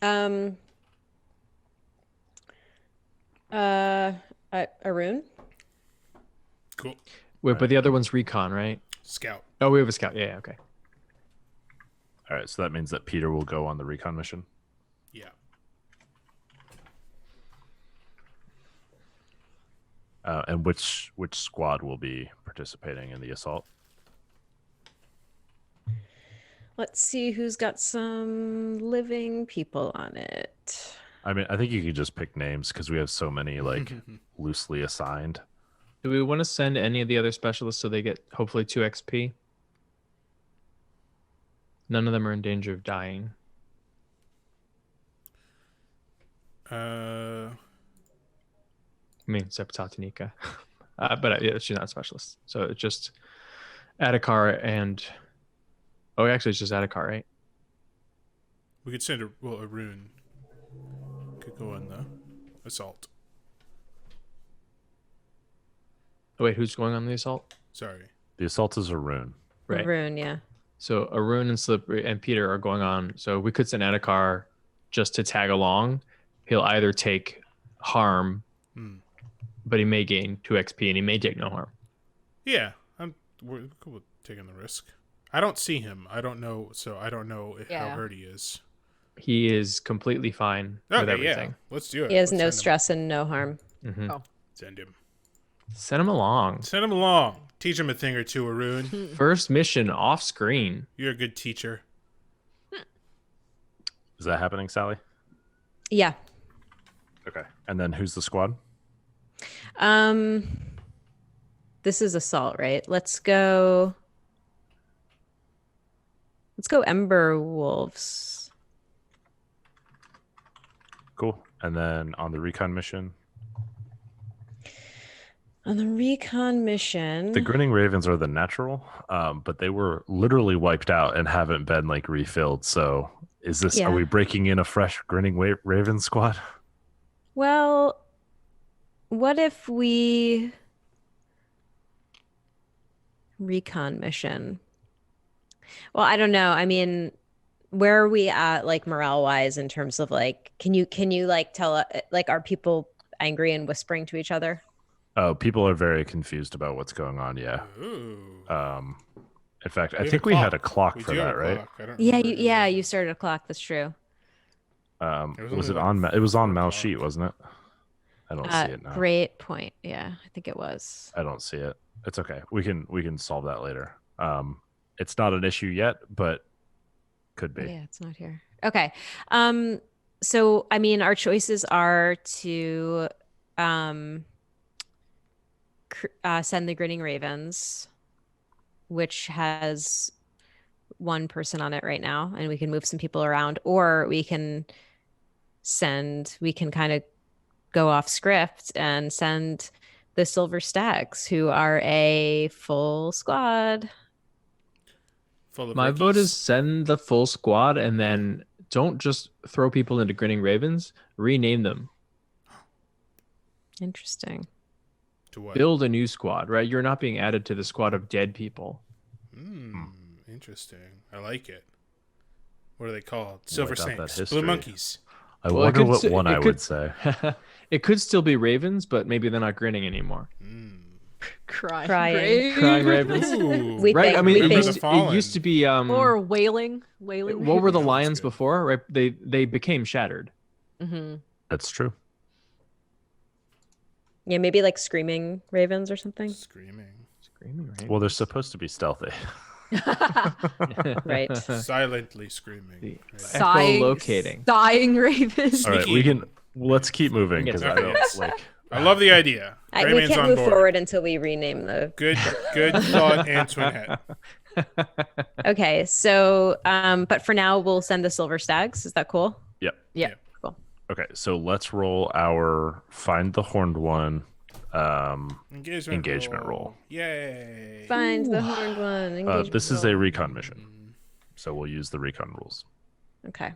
A rune. Cool. Wait, but the other one's recon, right? Scout. Oh, we have a scout. Yeah, okay. All right, so that means that Peter will go on the recon mission. Yeah. And which squad will be participating in the assault? Let's see who's got some living people on it. I mean, I think you could just pick names because we have so many like loosely assigned. Do we want to send any of the other specialists so they get hopefully 2 XP? None of them are in danger of dying. Uh, I mean, except Tatanika. But yeah, she's not a specialist. So it's just Adhikar and... Oh, actually, it's just Adhikar, right? we could send a rune. Could go on the assault. Oh, wait, who's going on the assault? Sorry. The assault is a rune. Right. Rune, yeah. So Arun and Slippery and Peter are going on. So we could send Adhikar just to tag along. He'll either take harm, but he may gain 2 XP, and he may take no harm. Yeah, we're cool with taking the risk. I don't see him. I don't know, so I don't know how hurt he is. He is completely fine with everything. Yeah. Let's do it. He has Let's no send him. stress and no harm. Mm-hmm. Oh. Send him. Send him along. Send him along. Teach him a thing or two, Arun. First mission off screen. You're a good teacher. Is that happening, Sally? Yeah. Okay. And then who's the squad? This is assault, right? Let's go Ember Wolves. Cool. And then on the recon mission? On the recon mission, The Grinning Ravens are the natural, but they were literally wiped out and haven't been like refilled. So is this, Yeah. are we breaking in a fresh Grinning Raven squad? well, what if we recon mission? Well, I don't know. I mean, where are we at like morale wise in terms of like, can you like tell like, are people angry and whispering to each other? Oh, people are very confused about what's going on. Yeah. Ooh. In fact, I have think a we had a clock. clock We for do have that, a right? clock. I don't Yeah, remember. you started a clock. That's true. Was it only on? like It was on 4 Mel's o'clock. sheet, wasn't it? I don't see it now. Great point. Yeah, I think it was. I don't see it. It's okay. We can solve that later. It's not an issue yet, but could be. Yeah, it's not here. Okay. So I mean, our choices are to send the Grinning Ravens, which has 1 person on it right now, and we can move some people around, or we can kind of go off script and send the Silver Stags, who are a full squad. Full of My rookies. vote is send the full squad and then don't just throw people into Grinning Ravens. Rename them. Interesting. To what? Build a new squad, right? You're not being added to the squad of dead people. Interesting. I like it. What are they called? Silver Without that Snakes. history. Blue Monkeys. I Well, it wonder could what s- it one I could- would say. It could still be Ravens, but maybe they're not grinning anymore. Crying. Crying. Crying Ravens. Ooh. We Right? think- I mean, we it think- used to be. Or wailing. Wailing. What were the That's lions good. before? Right? They became shattered. Mm-hmm. That's true. Yeah, maybe like Screaming Ravens or something. Screaming. Screaming Ravens. Well, they're supposed to be stealthy. Right. Silently screaming. The- Right. Echolocating. Dying ravens. All right, we can. Let's keep moving because I don't Yes. like. I love the idea. We Greymane's can't on move board. forward until we rename the. Good thought, Antoinette. Okay, so but for now we'll send the Silver Stags. Is that cool? Yep. Yeah. Cool. Okay, so let's roll our find the horned one. Engagement roll. Yay. Find the horned one. Engagement This is roll. a recon mission, so we'll use the recon rules. Okay.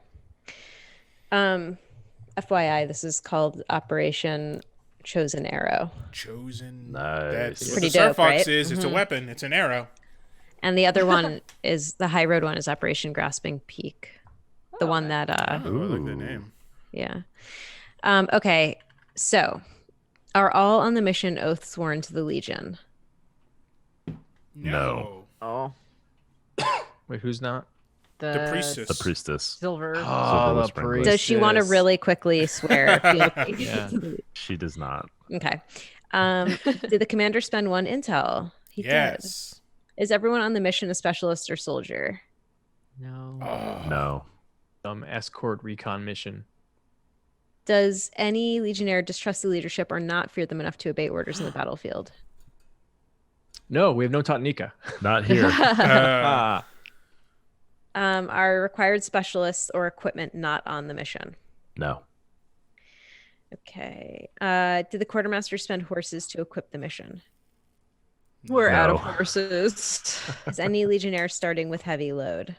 FYI, this is called Operation Chosen Arrow, Chosen. Nice. That's what Pretty the Star dope, Fox right? is. It's a weapon. It's an arrow. and the other one is the High Road one is Operation Grasping Peak, the one that Oh, I like the Ooh. name. yeah. Okay, so are all on the mission oath sworn to the Legion? No. Oh, Wait, who's not? The priestess. The priestess. Silver. Oh, the Whispering Voice. Does she want to really quickly swear? Yeah. She does not. Okay. Did the commander spend one intel? He Yes. did. Is everyone on the mission a specialist or soldier? No. Oh. No. Escort recon mission. Does any legionnaire distrust the leadership or not fear them enough to obey orders in the battlefield? No, we have no Tatnika. Not here. Uh, Are required specialists or equipment not on the mission? No. Okay. Did the quartermaster spend horses to equip the mission? We're out of No. horses. Is any legionnaire starting with heavy load?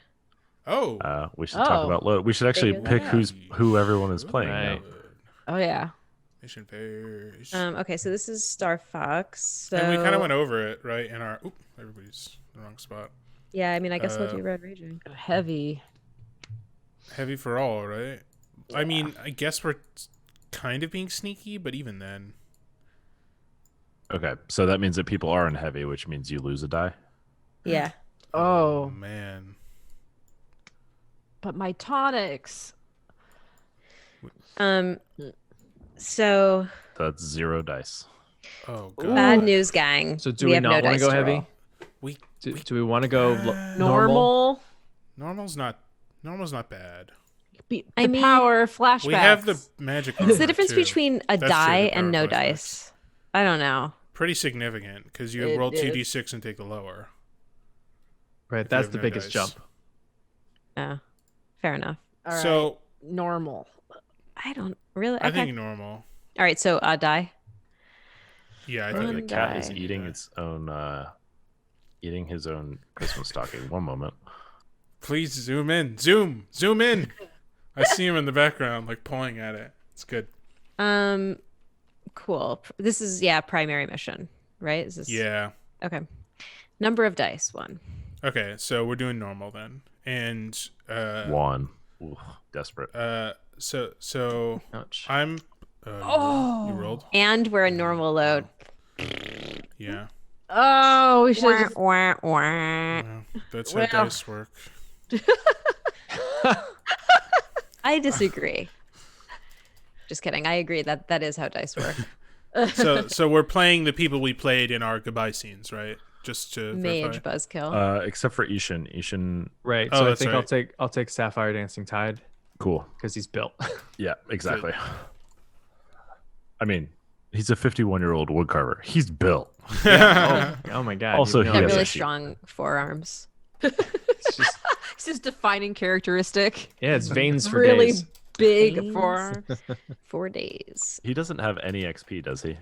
oh. We should talk Oh. about load. We should actually Figure pick that who everyone is playing. Right. now. Oh yeah. Mission phase. Okay, so this is Star Fox. So And we kind of went over it, right? In our. Oop, everybody's in the wrong spot. yeah, I mean, I guess we'll Uh, do Red Raging. Heavy. Heavy for all, right? I mean, I guess we're kind of being sneaky, but even then. Okay, so that means that people are in heavy, which means you lose a die. Yeah. Oh, man. but my tonics. So That's 0 dice. Oh, Ooh. God. bad news, gang. So do we have not no want to dice go heavy? roll. We Do we want to go Normal. Normal's not bad. The I mean, power flashbacks. We have the magic. What's the armor, difference too. between a That's true, die the and power no flashbacks. dice? I don't know. Pretty significant because you It roll is. 2d6 and take the lower. Right, If you that's have the no biggest dice. jump. Yeah. Fair enough. All right. So normal. I don't really. I Okay. think normal. All right. So die. Yeah, I One think The cat is die. eating its own, eating his own Christmas stocking. One moment. Please zoom in. Zoom in. I see him in the background, like pulling at it. It's good. Cool. This is primary mission, right? Is this Yeah. Okay. Number of dice, 1. Okay, so we're doing normal then, and 1. Ooh, desperate. so Ouch. I'm. Oh. You rolled. And we're a normal load. Yeah. Oh, we should. Wah, wah, wah. Well, that's how Well. dice work. I disagree. Just kidding. I agree that is how dice work. So we're playing the people we played in our goodbye scenes, right? Just to Mage verify. buzzkill. Except for I-Hsien. I-Hsien, Right. Oh, So I that's think right. I'll take Sapphire Dancing Tide cool. because he's built. Yeah, exactly. I mean, he's a 51-year-old woodcarver. He's built. Oh my god. Also, you he Got has really a sheep. strong forearms. it's just, It's his defining characteristic. yeah, it's veins for Really days. big Veins. forearms. 4 days. He doesn't have any XP, does he?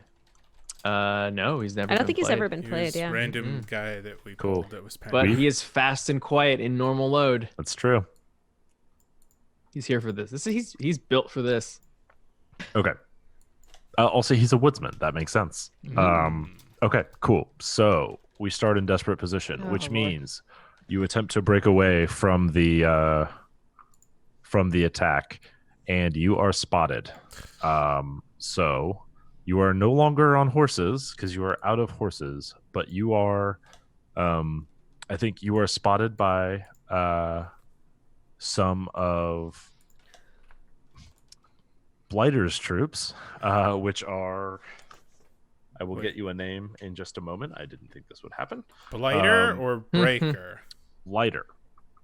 No, he's never. I don't been think he's played. ever been He played. was Yeah. random guy that we Cool. pulled that was But panicked. he is fast and quiet in normal load. That's true. He's here for this. He's built for this. Okay. Also, he's a woodsman. That makes sense. Okay, cool. So we start in desperate position, Oh, which Lord. means you attempt to break away from the attack, and you are spotted. So you are no longer on horses because you are out of horses, but you are. I think you are spotted by some of Blighter's troops, which are. I will Wait. get you a name in just a moment. I didn't think this would happen. Blighter um, or Breaker? Lighter.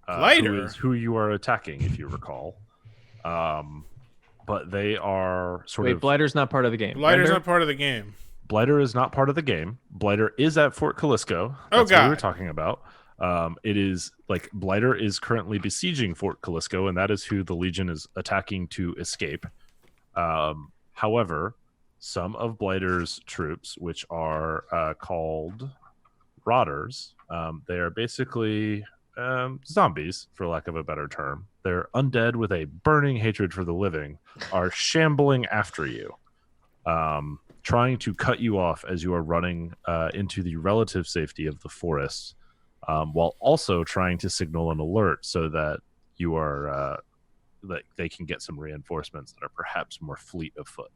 Lighter? Who is who you are attacking, if you recall. But they are sort Wait, of. Blighter's not part of the game. Blighter's Render? not part of the game. Blighter is not part of the game. Blighter is at Fort Calisco. Oh, That's what we were God. talking about. It is like Blighter is currently besieging Fort Calisco, and that is who the Legion is attacking to escape. However, some of Blighter's troops, which are called Rotters, they are basically zombies, for lack of a better term. They're undead with a burning hatred for the living, are shambling after you, trying to cut you off as you are running into the relative safety of the forest, while also trying to signal an alert so that you are that they can get some reinforcements that are perhaps more fleet of foot.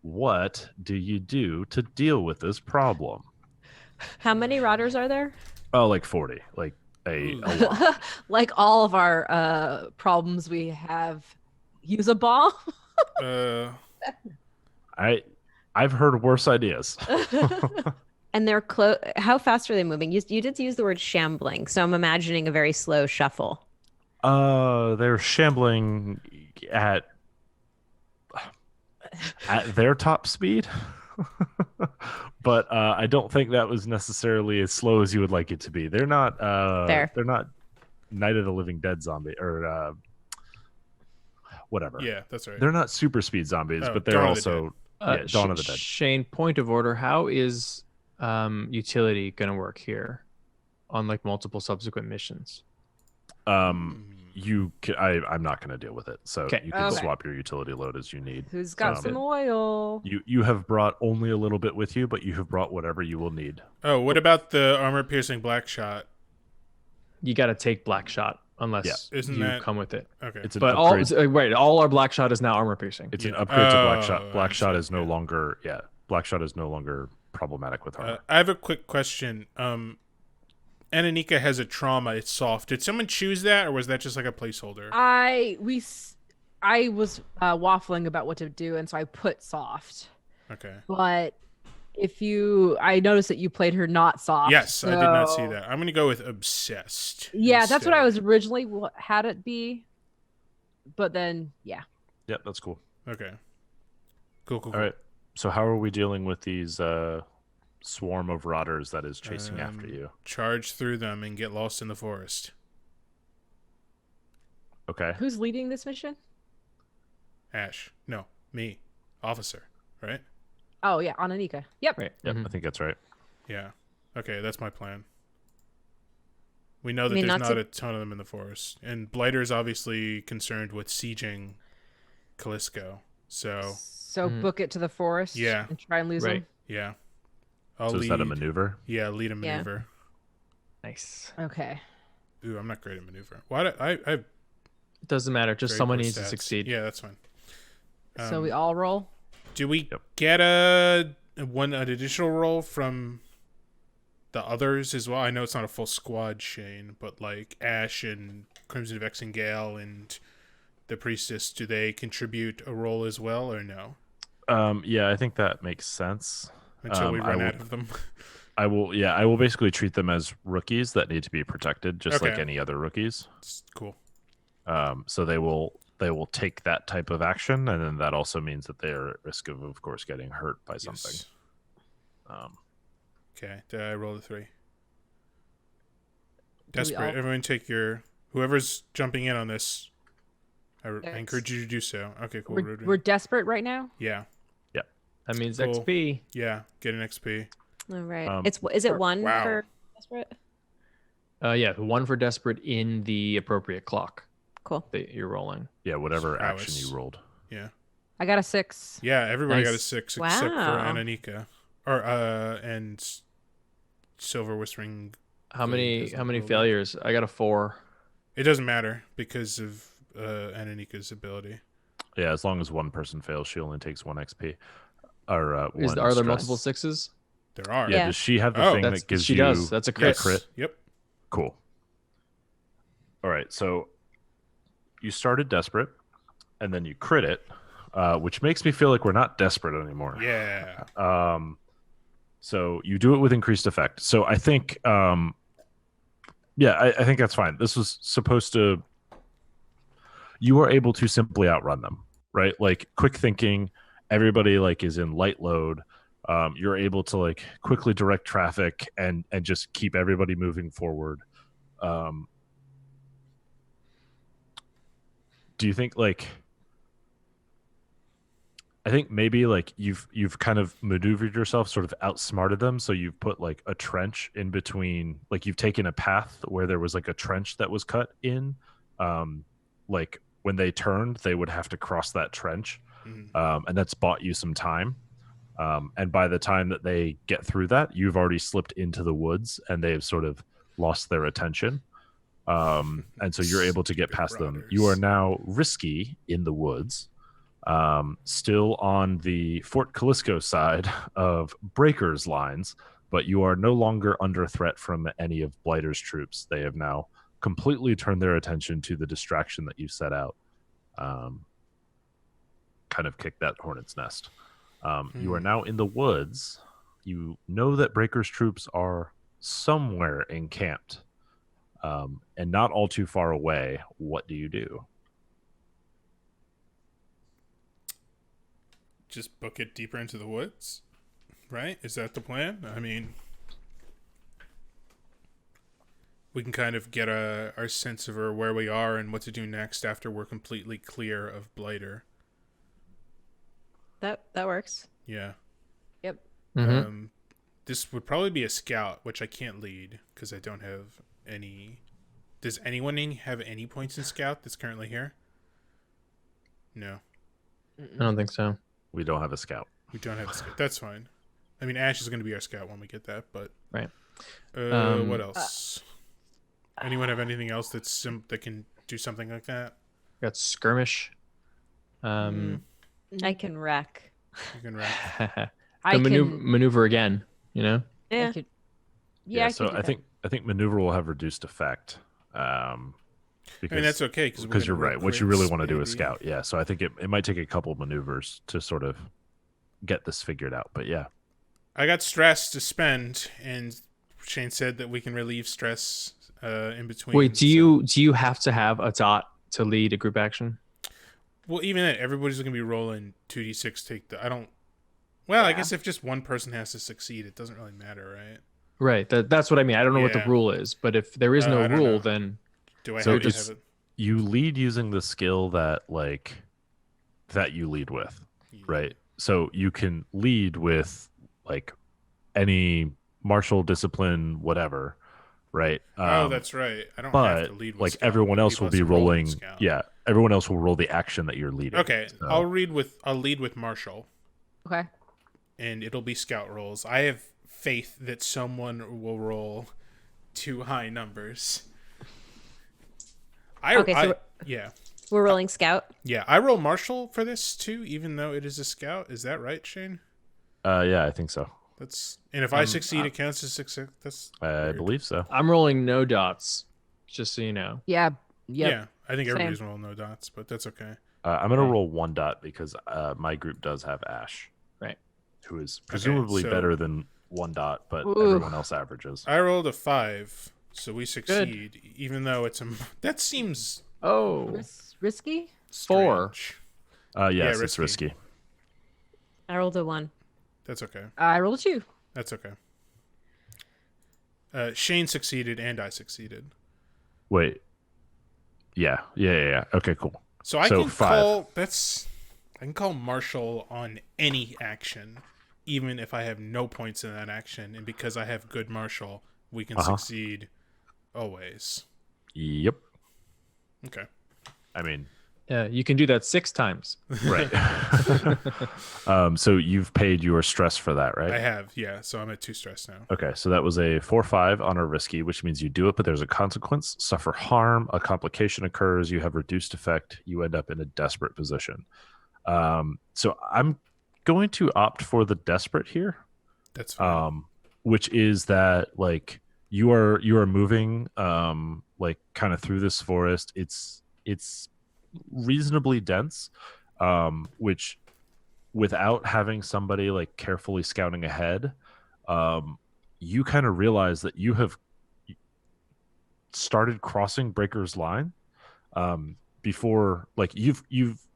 What do you do to deal with this problem? How many rotters are there? Oh, like 40. Like a lot. Like all of our problems, we have use a bomb. I've heard worse ideas. And they're close. How fast are they moving? You did use the word shambling, so I'm imagining a very slow shuffle. They're shambling at their top speed. But I don't think that was necessarily as slow as you would like it to be. They're not Fair. they're not Night of the Living Dead zombie or whatever. Yeah, that's right. They're not super speed zombies, Oh, but they're Dawn of the also Dawn of the Dead. Shane, point of order. How is utility going to work here on like multiple subsequent missions? I'm not going to deal with it, so Okay. you can Okay. swap your utility load as you need. Who's got some oil? You have brought only a little bit with you, but you have brought whatever you will need. Oh, what about the armor-piercing black shot? You got to take black shot unless Isn't you that- come with it. Okay. It's an But upgrade. all our black shot is now armor piercing. It's an Yeah. upgrade to black Oh, shot. Black I shot see. is no Yeah. longer Black shot is no longer problematic with armor. I have a quick question. Ananika has a trauma. It's soft. Did someone choose that, or was that just like a placeholder? I was waffling about what to do, and so I put soft. Okay. But I noticed that you played her not soft. Yes, I did not see so- that. I'm gonna go with obsessed. Yeah, that's what I instead. was originally had it be. But then, yeah. Yep, that's cool. Okay. Cool. All right. So how are we dealing with these swarm of rotters that is chasing after you? Charge through them and get lost in the forest. Okay. Who's leading this mission? Ash. No, me. Officer. Right? Oh, yeah, Ananika. Yep. Right. Yep, Mhm. I think that's right. Yeah. Okay, that's my plan. We know that mean, there's not not to- a ton of them in the forest. And Blighter's obviously concerned with sieging Calisco. So, So book it to the forest. Yeah. And try and lose Right. them. yeah. I'll So is lead. that a maneuver? Yeah, lead a Yeah. maneuver. Nice. Okay. Ooh, I'm not great at maneuver. Why do I have It doesn't matter. Just very someone poor needs to stats. succeed. Yeah, that's fine. So we all roll. Do we Yep. get an additional roll from the others as well? I know it's not a full squad, Shane, but like Ash and Crimson Vex and Gale and the Priestess, do they contribute a roll as well or no? Yeah, I think that makes sense. Until we I run will- out of them. I will basically treat them as rookies that need to be protected, just like Okay. any other rookies. It's cool. So they will take that type of action, and then that also means that they are at risk of course, getting hurt by something. Yes. Um, Okay, did I roll a 3? we Desperate. all- Everyone take your... Whoever's jumping in on this, I Yes. encourage you to do so. Okay, cool. Rudy. We're desperate right now. Yeah, That means Cool. XP. yeah. Get an XP. All right. Um, Is it one wow. for desperate? Yeah, one for desperate in the appropriate clock Cool. that you're rolling. yeah, whatever Prowess. action you rolled. Yeah. I got a 6. Yeah, everybody got a Nice. 6 except for Wow. Ananika. Or, and Silver Whispering. How Good, many doesn't roll failures? I got a 4. It doesn't matter because of Ananika's ability. Yeah, as long as one person fails, she only takes 1 XP. Or Are one there stress. multiple 6s? There are. Yeah, Yeah. Does she have the Oh. thing That's that gives she you does. That's a crit. Yes. crit? Yep. Cool. All right, so you started desperate, and then you crit it, which makes me feel like we're not desperate anymore. Yeah. So you do it with increased effect. So I think, I think that's fine. This was supposed to. You are able to simply outrun them, right? Like quick thinking. Everybody like is in light load. You're able to like quickly direct traffic and just keep everybody moving forward. Do you think like? I think maybe like you've kind of maneuvered yourself, sort of outsmarted them. So you've put like a trench in between, like you've taken a path where there was like a trench that was cut in. Like when they turned, they would have to cross that trench, Mhm. and that's bought you some time. And by the time that they get through that, you've already slipped into the woods, and they've sort of lost their attention. And so you're able to get Stupid past them. rotters. You are now risky in the woods. Still on the Fort Calisco side of Breaker's lines, but you are no longer under threat from any of Blighter's troops. They have now completely turned their attention to the distraction that you set out. Kind of kick that hornet's nest. You are now in the woods. You know that Breaker's troops are somewhere encamped, and not all too far away. What do you do? Just book it deeper into the woods, right? Is that the plan? I mean, we can kind of get our sense of where we are and what to do next after we're completely clear of Blighter. That works. Yeah. Yep. This would probably be a scout, which I can't lead because I don't have any. Does anyone have any points in scout that's currently here? No. I don't think so. We don't have a scout. We don't have a scout. That's fine. I mean, Ash is going to be our scout when we get that, but... Right. What else? Anyone have anything else that can do something like that? Got skirmish. I can wreck. You can wreck. I maneuver again, you know? Yeah. So I think maneuver will have reduced effect. Because, I mean, that's okay because you're right. What you really want to do is scout. Yeah. So I think it might take a couple maneuvers to sort of get this figured out. But yeah. I got stress to spend, and Shane said that we can relieve stress in between. Wait, do you have to have a dot to lead a group action? Well, even that, everybody's going to be rolling 2d6. I guess if just one person has to succeed, it doesn't really matter, right? Right. That's what I mean. I don't know what the rule is, but if there is no rule, then do I so have to just have it? You lead using the skill that you lead with, right? So you can lead with like any martial discipline, whatever, right? That's right. I don't have to lead with like scout. everyone else will be rolling. Scout. Yeah, everyone else will roll the action that you're leading. Okay, so. I'll lead with martial. Okay. And it'll be scout rolls. I have faith that someone will roll 2 high numbers. We're rolling scout. Yeah, I roll martial for this too, even though it is a scout. Is that right, Shane? Yeah, I think so. And if I succeed, it counts as success. That's I believe so. I'm rolling no dots, just so you know. Yeah. Yep. Yeah, I think everybody's rolling no dots, but that's okay. I'm gonna roll 1 dot because my group does have Ash, right? Who is presumably better than 1 dot, but everyone else averages. I rolled a 5, so we succeed, even though it's that seems risky. Strange. 4. Yes, it's risky. I rolled a 1. That's okay. I rolled a 2. That's okay. Shane succeeded and I succeeded. Wait. Yeah. Okay, cool. So I can call martial on any action, even if I have no points in that action, and because I have good martial, we can succeed always. Yep. Okay. I mean, yeah, you can do that 6 times. Right. So you've paid your stress for that, right? I have, yeah. So I'm at 2 stress now. Okay, so that was a 4/5 on a risky, which means you do it, but there's a consequence. Suffer harm, a complication occurs, you have reduced effect, you end up in a desperate position. So I'm going to opt for the desperate here. That's fine. Which is that like you are moving like kind of through this forest. It's reasonably dense, which without having somebody like carefully scouting ahead, you kind of realize that you have started crossing Breaker's line before, like you've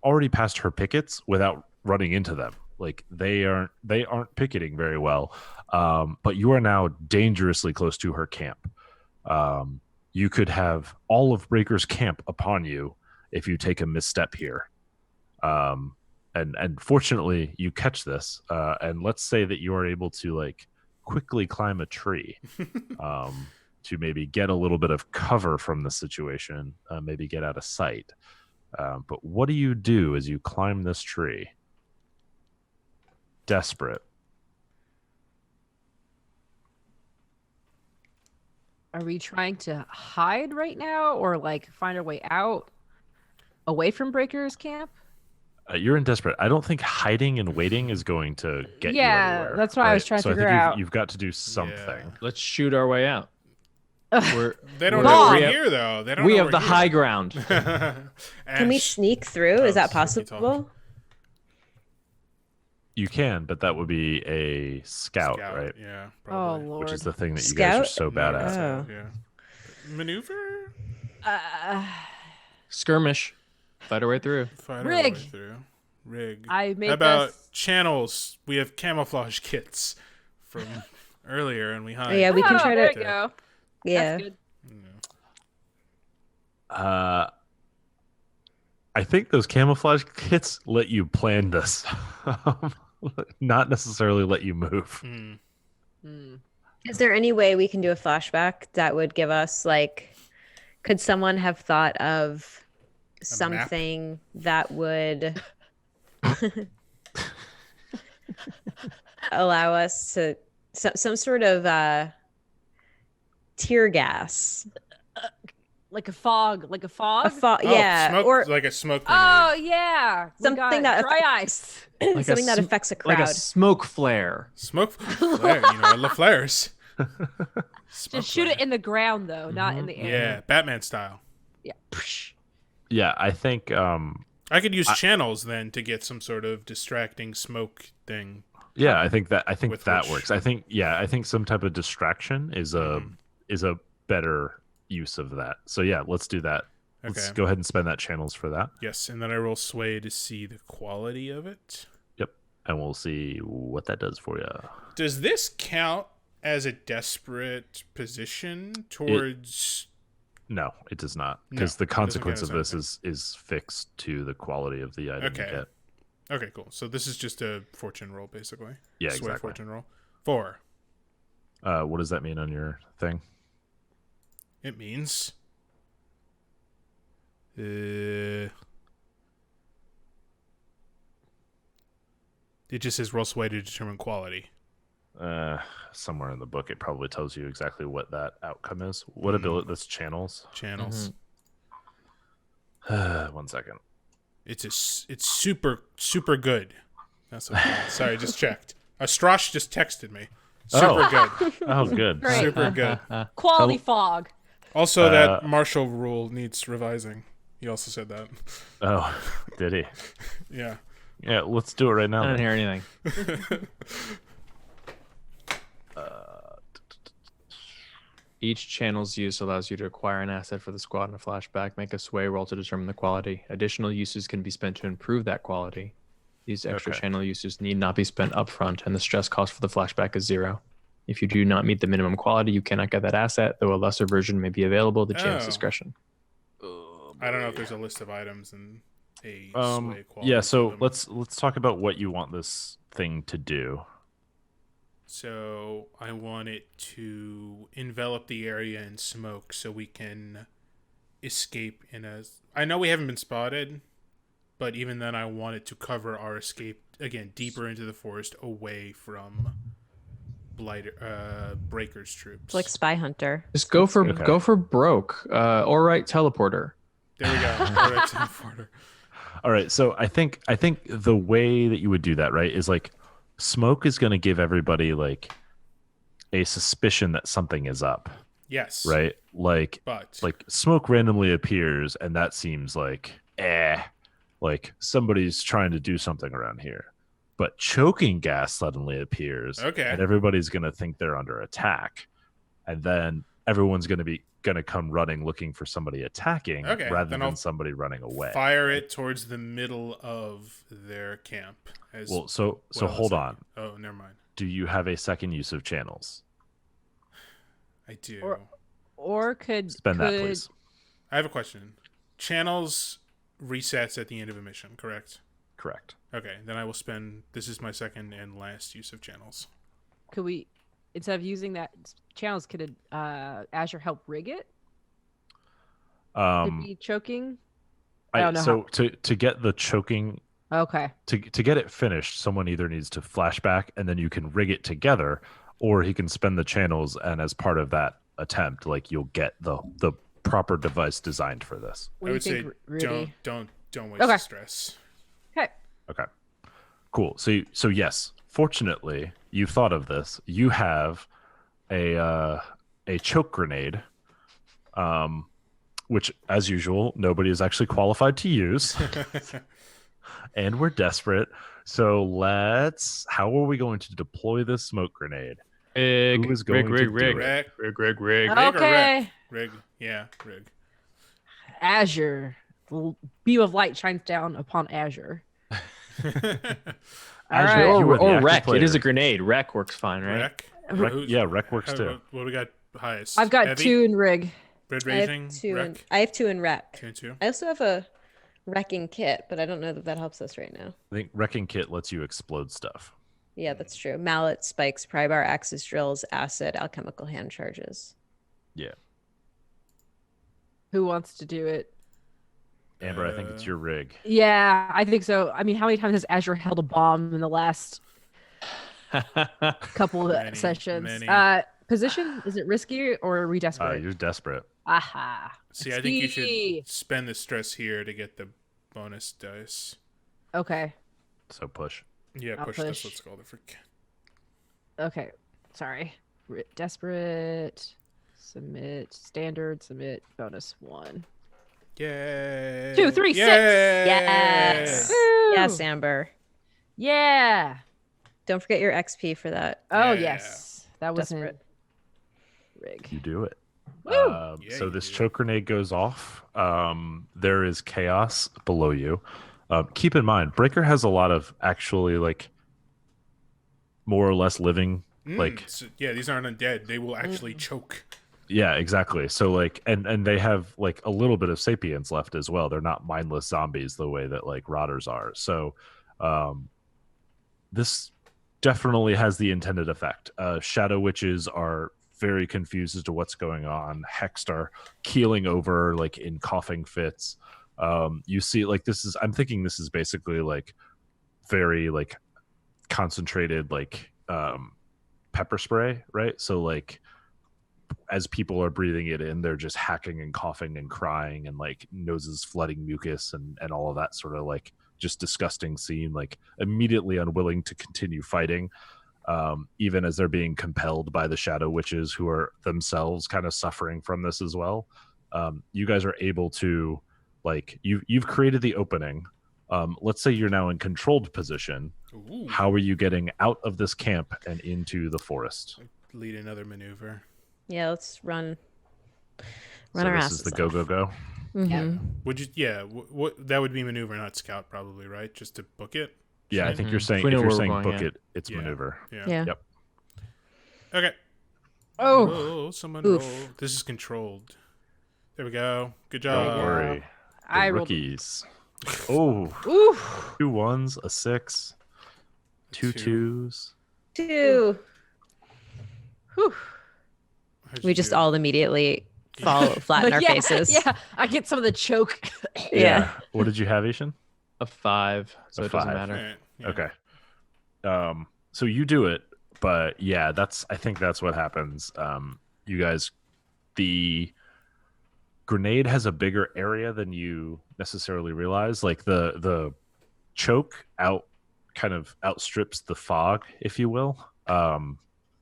already passed her pickets without running into them. Like they aren't picketing very well, but you are now dangerously close to her camp. You could have all of Breaker's camp upon you if you take a misstep here. And fortunately you catch this, and let's say that you are able to like quickly climb a tree to maybe get a little bit of cover from the situation, maybe get out of sight. But what do you do as you climb this tree? Desperate. Are we trying to hide right now or like find our way out away from Breaker's camp? You're in desperate. I don't think hiding and waiting is going to get you anywhere. That's what I was trying to figure I think out. you've got to do something. Let's shoot our way out. They don't we're- know we we're have- here, though. They don't We know have the we're high here. ground. Can we sneak through? Is that possible? You can, but that would be a scout, right? Yeah, Oh probably. Lord. Which is the thing that you guys are Scout? so bad at. Oh. Yeah. Maneuver? Skirmish. Fight our way through. Fight our Rig. way through. Rig. I made How about this- channels? We have camouflage kits from earlier, and we hide. Yeah, we can try there to. you go. Yeah. That's good. I think those camouflage kits let you plan this, not necessarily let you move. Is there any way we can do a flashback that would give us like? Could someone have thought of something that would allow us to some sort of tear gas? Like a fog. Oh, yeah, smoke, or like a smoke Oh grenade. yeah. We Something got that dry ice. Like something that affects a crowd. Like a smoke flare. Smoke flare. I love flares. Just shoot it in the ground though, not in the air. Yeah, Batman style. Yeah. Yeah, I think I could use channels then to get some sort of distracting smoke thing. yeah, I think that With that which- works. I think some type of distraction is a better use of that. So yeah, let's do that. Let's Okay. go ahead and spend that channels for that. Yes, and then I roll sway to see the quality of it. Yep. And we'll see what that does for you. Does this count as a desperate position towards? No, it does not. No, Because the it doesn't consequence count of as this is fixed to the quality of the item Okay. you get. Okay, cool. So this is just a fortune roll, basically. Yeah, Sway exactly. fortune roll. 4. What does that mean on your thing? It means. It just says roll sway to determine quality. Somewhere in the book, it probably tells you exactly what that outcome is. What ability? That's channels. Channels. 1 second. It's super good. That's okay. Sorry, just checked. Astrosh just texted me. Super good. Oh, good. Great. Super good. Quality fog. Also, that Marshall rule needs revising. He also said that. Oh, did he? Yeah. Yeah, let's do it right now. I didn't then. hear anything. Each channel's use allows you to acquire an asset for the squad in a flashback. Make a sway roll to determine the quality. Additional uses can be spent to improve that quality. These extra Okay. channel uses need not be spent upfront, and the stress cost for the flashback is 0. If you do not meet the minimum quality, you cannot get that asset, though a lesser version may be available at the GM's Oh. discretion. I don't know if there's a list of items and a sway quality. Yeah, for so them. let's talk about what you want this thing to do. So I want it to envelop the area in smoke so we can escape in a. I know we haven't been spotted, but even then, I want it to cover our escape again deeper into the forest, away from Breaker's troops. It's like Spy Hunter. Just go for Okay. go for broke. All right, teleporter. There we go. All right, teleporter. All right, so I think the way that you would do that, right, is like smoke is going to give everybody like a suspicion that something is up, Yes. right? Like smoke randomly appears, and that seems like somebody's trying to do something around here. But choking gas suddenly appears, Okay. and everybody's going to think they're under attack, and then everyone's going to come running looking for somebody attacking, Okay, rather then than I'll somebody running away. Fire it towards the middle of their camp. As Well, so well hold as I on. can. Oh, never mind. Do you have a second use of channels? I do. Or could Spend that, please. I have a question. Channels resets at the end of a mission, correct? Correct. Okay, then I will spend. This is my second and last use of channels. Could we, instead of using that channels, could Azure help rig it? Could be choking. I don't know So to get the choking, Okay. to get it finished, someone either needs to flashback, and then you can rig it together, or he can spend the channels, and as part of that attempt, like you'll get the proper device designed for this. What I do you would say think, Rudy? don't waste Okay. the stress. Okay. Okay. Cool. So yes, fortunately, you thought of this. You have a choke grenade, which, as usual, nobody is actually qualified to use, and we're desperate. So how are we going to deploy this smoke grenade? Who is going to do it? Rig. Rig. Rig or Okay. Rick? Rig. Yeah, Rig. Azure. The beam of light shines down upon Azure. All Azure, right. you are the Or active wreck. It is player. a grenade. Wreck works fine, right? Wreck? Yeah, wreck works too. What do we got highest? I've got Heavy? 2 in rig. Red I have raising? two. Wreck? I have 2 in wreck. 2 and 2. I also have a wrecking kit, but I don't know that that helps us right now. I think wrecking kit lets you explode stuff. Yeah, that's true. Mallet, spikes, pry bar, axis drills, acid, alchemical hand charges. Yeah. Who wants to do it? Amber, I think it's your rig. Yeah, I think so. I mean, how many times has Azure held a bomb in the last couple of sessions? Many. Position, is it risky or are we desperate? You're desperate. Aha. See, I think you Ski. should spend the stress here to get the bonus dice. Okay. So push. Yeah, I'll push push. this. Let's call the freak. Okay. Sorry. Desperate. Submit. Standard. Submit. Bonus 1. Yay! 2, 3, 6. Yes. Woo! Yes, Amber. Yeah. Don't forget your XP for that. Oh, Yeah. yes. That was Desperate. in rig. You do it. Woo! Yeah, So you this do. choke grenade goes off. There is chaos below you. Keep in mind, Breaker has a lot of actually like more or less living. Yeah, these aren't undead. They will actually choke. Yeah, exactly. So like, and they have like a little bit of sapience left as well. They're not mindless zombies the way that like rotters are. So, this definitely has the intended effect. Shadow witches are very confused as to what's going on. Hexed are keeling over like in coughing fits. You see, like I'm thinking this is basically like very like concentrated like pepper spray, right? So like as people are breathing it in, they're just hacking and coughing and crying and like noses flooding mucus and all of that sort of like just disgusting scene, like immediately unwilling to continue fighting, even as they're being compelled by the shadow witches who are themselves kind of suffering from this as well. You guys are able to like you've created the opening. Let's say you're now in controlled position. Ooh. How are you getting out of this camp and into the forest? Lead another maneuver. Yeah, let's run. So Run our this asses is the go go go. Mm-hmm. Would you? Yeah. What that would be maneuver, not scout, probably, right? Just to book it. Yeah, I think you're saying We if know you're where we're saying going, book yeah. it, it's Yeah. maneuver. Yeah. Yeah. Yep. Okay. Oh. Whoa, someone Oof. roll. This is controlled. There we go. Good Don't job. worry. The I rolled. rookies. Oh, Oof. 2 1s, a 6, 2 2. 2s. 2. Whew. How'd We you just do? all immediately fall flat in our yeah, faces. Yeah, I get some of the choke. Yeah. What did you have, Ishan? A 5, so A it doesn't 5. matter. Alright, yeah. Okay. So you do it, but yeah, I think that's what happens. You guys, the grenade has a bigger area than you necessarily realize. Like the choke kind of outstrips the fog, if you will.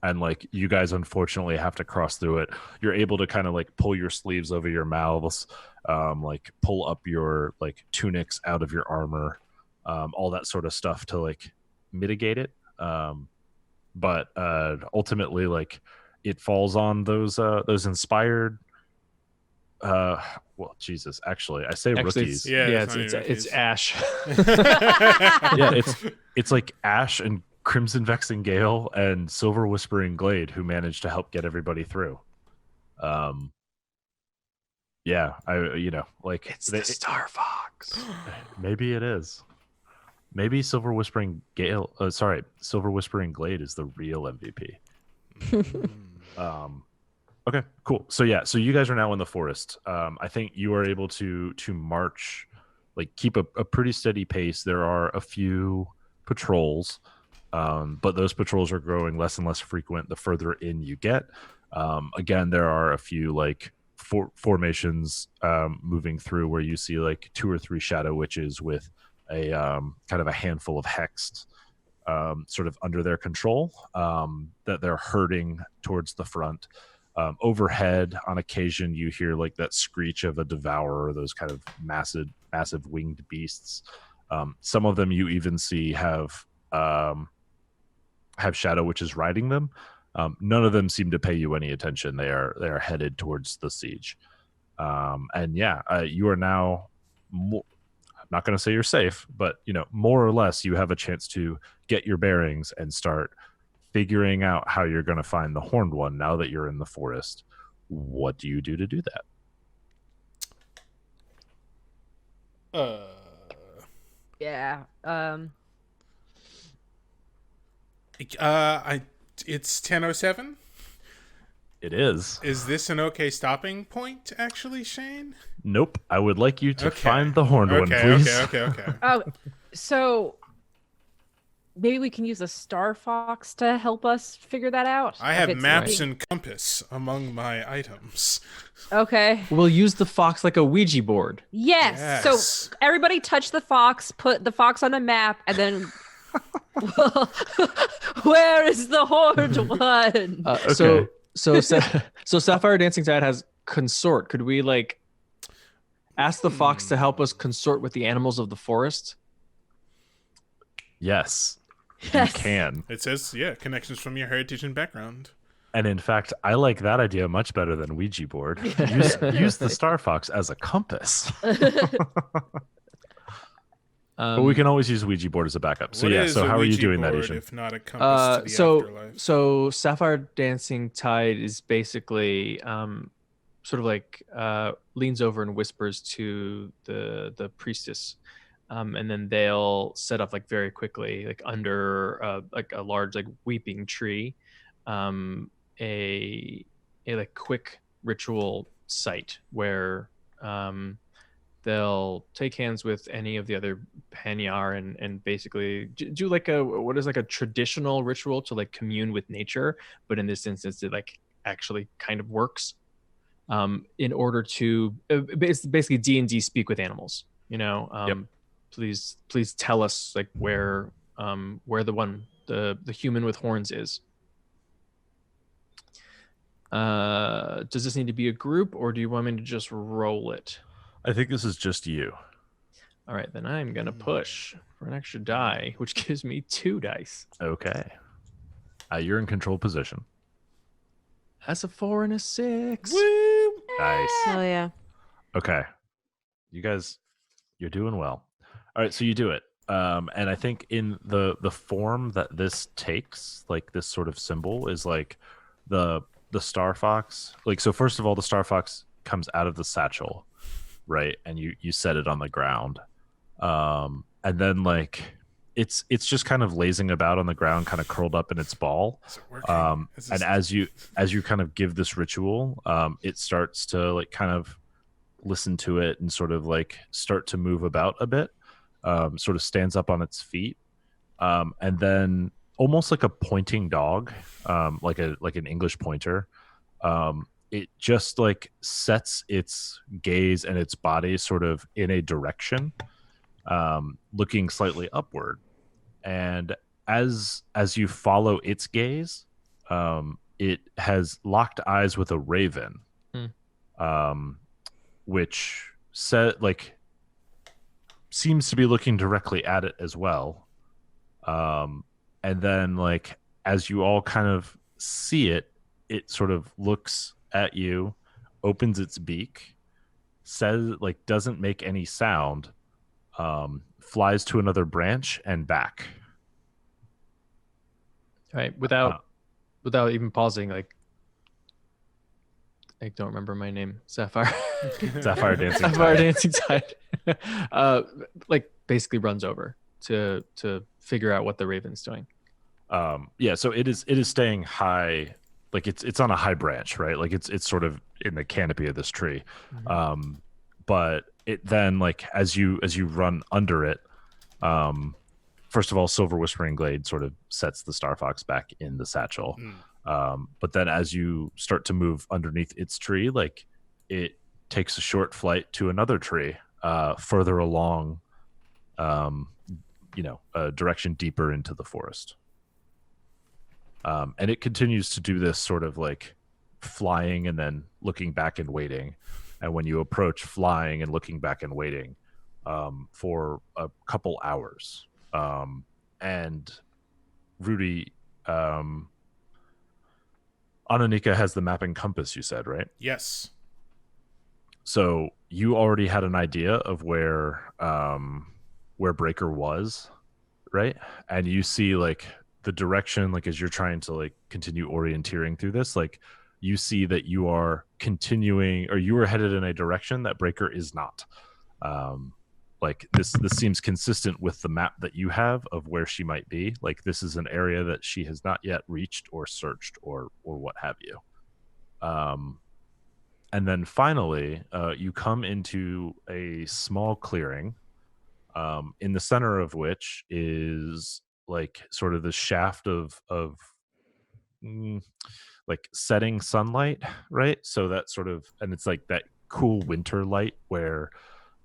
And like you guys unfortunately have to cross through it. You're able to kind of like pull your sleeves over your mouths, like pull up your like tunics out of your armor, all that sort of stuff to like mitigate it. But ultimately, like it falls on those inspired. Well, Jesus, actually, I say Actually, rookies. Yeah, it's it's not even it's rookies. Ash. Yeah, it's like Ash and Crimson Vexing Gale and Silver Whispering Glade who managed to help get everybody through. Yeah, like It's the Star Fox. maybe it is. Maybe Silver Whispering Gale. Silver Whispering Glade is the real MVP. Okay, cool. So yeah, so you guys are now in the forest. I think you are able to march, like keep a pretty steady pace. There are a few patrols, but those patrols are growing less and less frequent the further in you get. Again, there are a few like formations moving through where you see like 2 or 3 shadow witches with a kind of a handful of hexed sort of under their control that they're herding towards the front. Overhead, on occasion, you hear like that screech of a devourer, those kind of massive winged beasts. Some of them you even see have shadow witches riding them. None of them seem to pay you any attention. They are headed towards the siege. And you are now I'm not going to say you're safe, but more or less you have a chance to get your bearings and start figuring out how you're going to find the horned one now that you're in the forest. What do you do to do that? Yeah. It's 10:07. It is. Is this an okay stopping point, actually, Shane? Nope. I would like you to find the horned one, Okay. please. Okay. Oh, so maybe we can use a star fox to help us figure that out. I If have it's maps working. and compass among my items. Okay. We'll use the fox like a Ouija board. Yes. Yes. So everybody touch the fox, put the fox on a map, and then where is the horned one? Okay. So Sapphire Dancing Tide has consort. Could we like ask the fox to help us consort with the animals of the forest? Yes. Yes. You can. It says, connections from your heritage and background. And in fact, I like that idea much better than Ouija board. Use the Star Fox as a compass. But we can always use Ouija board as a backup. So What is so a how are you Ouija doing that, board Ishan? if not a compass to the so afterlife? so Sapphire Dancing Tide is basically sort of like leans over and whispers to the priestess, and then they'll set up like very quickly, like under like a large like weeping tree, a like quick ritual site where they'll take hands with any of the other Panyar and basically do like what is like a traditional ritual to like commune with nature, but in this instance it like actually kind of works in order to it's basically D&D speak with animals, Yep. Please tell us like where the human with horns is. Does this need to be a group, or do you want me to just roll it? I think this is just you. All right, then I'm going to push for an extra die, which gives me 2 dice. Okay. You're in control position. That's a 4 and a 6. Woo! Nice. Oh yeah. Okay. You guys, you're doing well. All right, so you do it. And I think in the form that this takes, like this sort of symbol is like the Star Fox. Like, so first of all, the Star Fox comes out of the satchel, right? And you set it on the ground. And then like it's just kind of lazing about on the ground, kind of curled up in its ball. Is it working? And as you kind of give this ritual, it starts to like kind of listen to it and sort of like start to move about a bit. Sort of stands up on its feet, and then almost like a pointing dog, like an English pointer. It just like sets its gaze and its body sort of in a direction, looking slightly upward. And as you follow its gaze, it has locked eyes with a raven, which seems to be looking directly at it as well. And then like as you all kind of see it, it sort of looks at you, opens its beak, says like doesn't make any sound, flies to another branch and back. All right, without even pausing, like I don't remember my name. Sapphire. Sapphire Dancing Sapphire Tide. Dancing Tide. Like basically runs over to figure out what the raven's doing. So it is staying high, like it's on a high branch, right? Like it's sort of in the canopy of this tree. Mm-hmm. But it then like as you run under it, first of all, Silver Whispering Glade sort of sets the Star Fox back in the satchel. But then as you start to move underneath its tree, like it takes a short flight to another tree further along a direction deeper into the forest. And it continues to do this sort of like flying and then looking back and waiting. And when you approach, flying and looking back and waiting for a couple hours. And Rudy, Ananika has the mapping compass, you said, right? Yes. So you already had an idea of where Breaker was, right? And you see like the direction, like as you're trying to like continue orienteering through this, like you see that you are continuing, or you are headed in a direction that Breaker is not. Like this seems consistent with the map that you have of where she might be. Like this is an area that she has not yet reached or searched or what have you. And then finally, you come into a small clearing, in the center of which is like sort of the shaft of like setting sunlight, right? So that sort of, and it's like that cool winter light where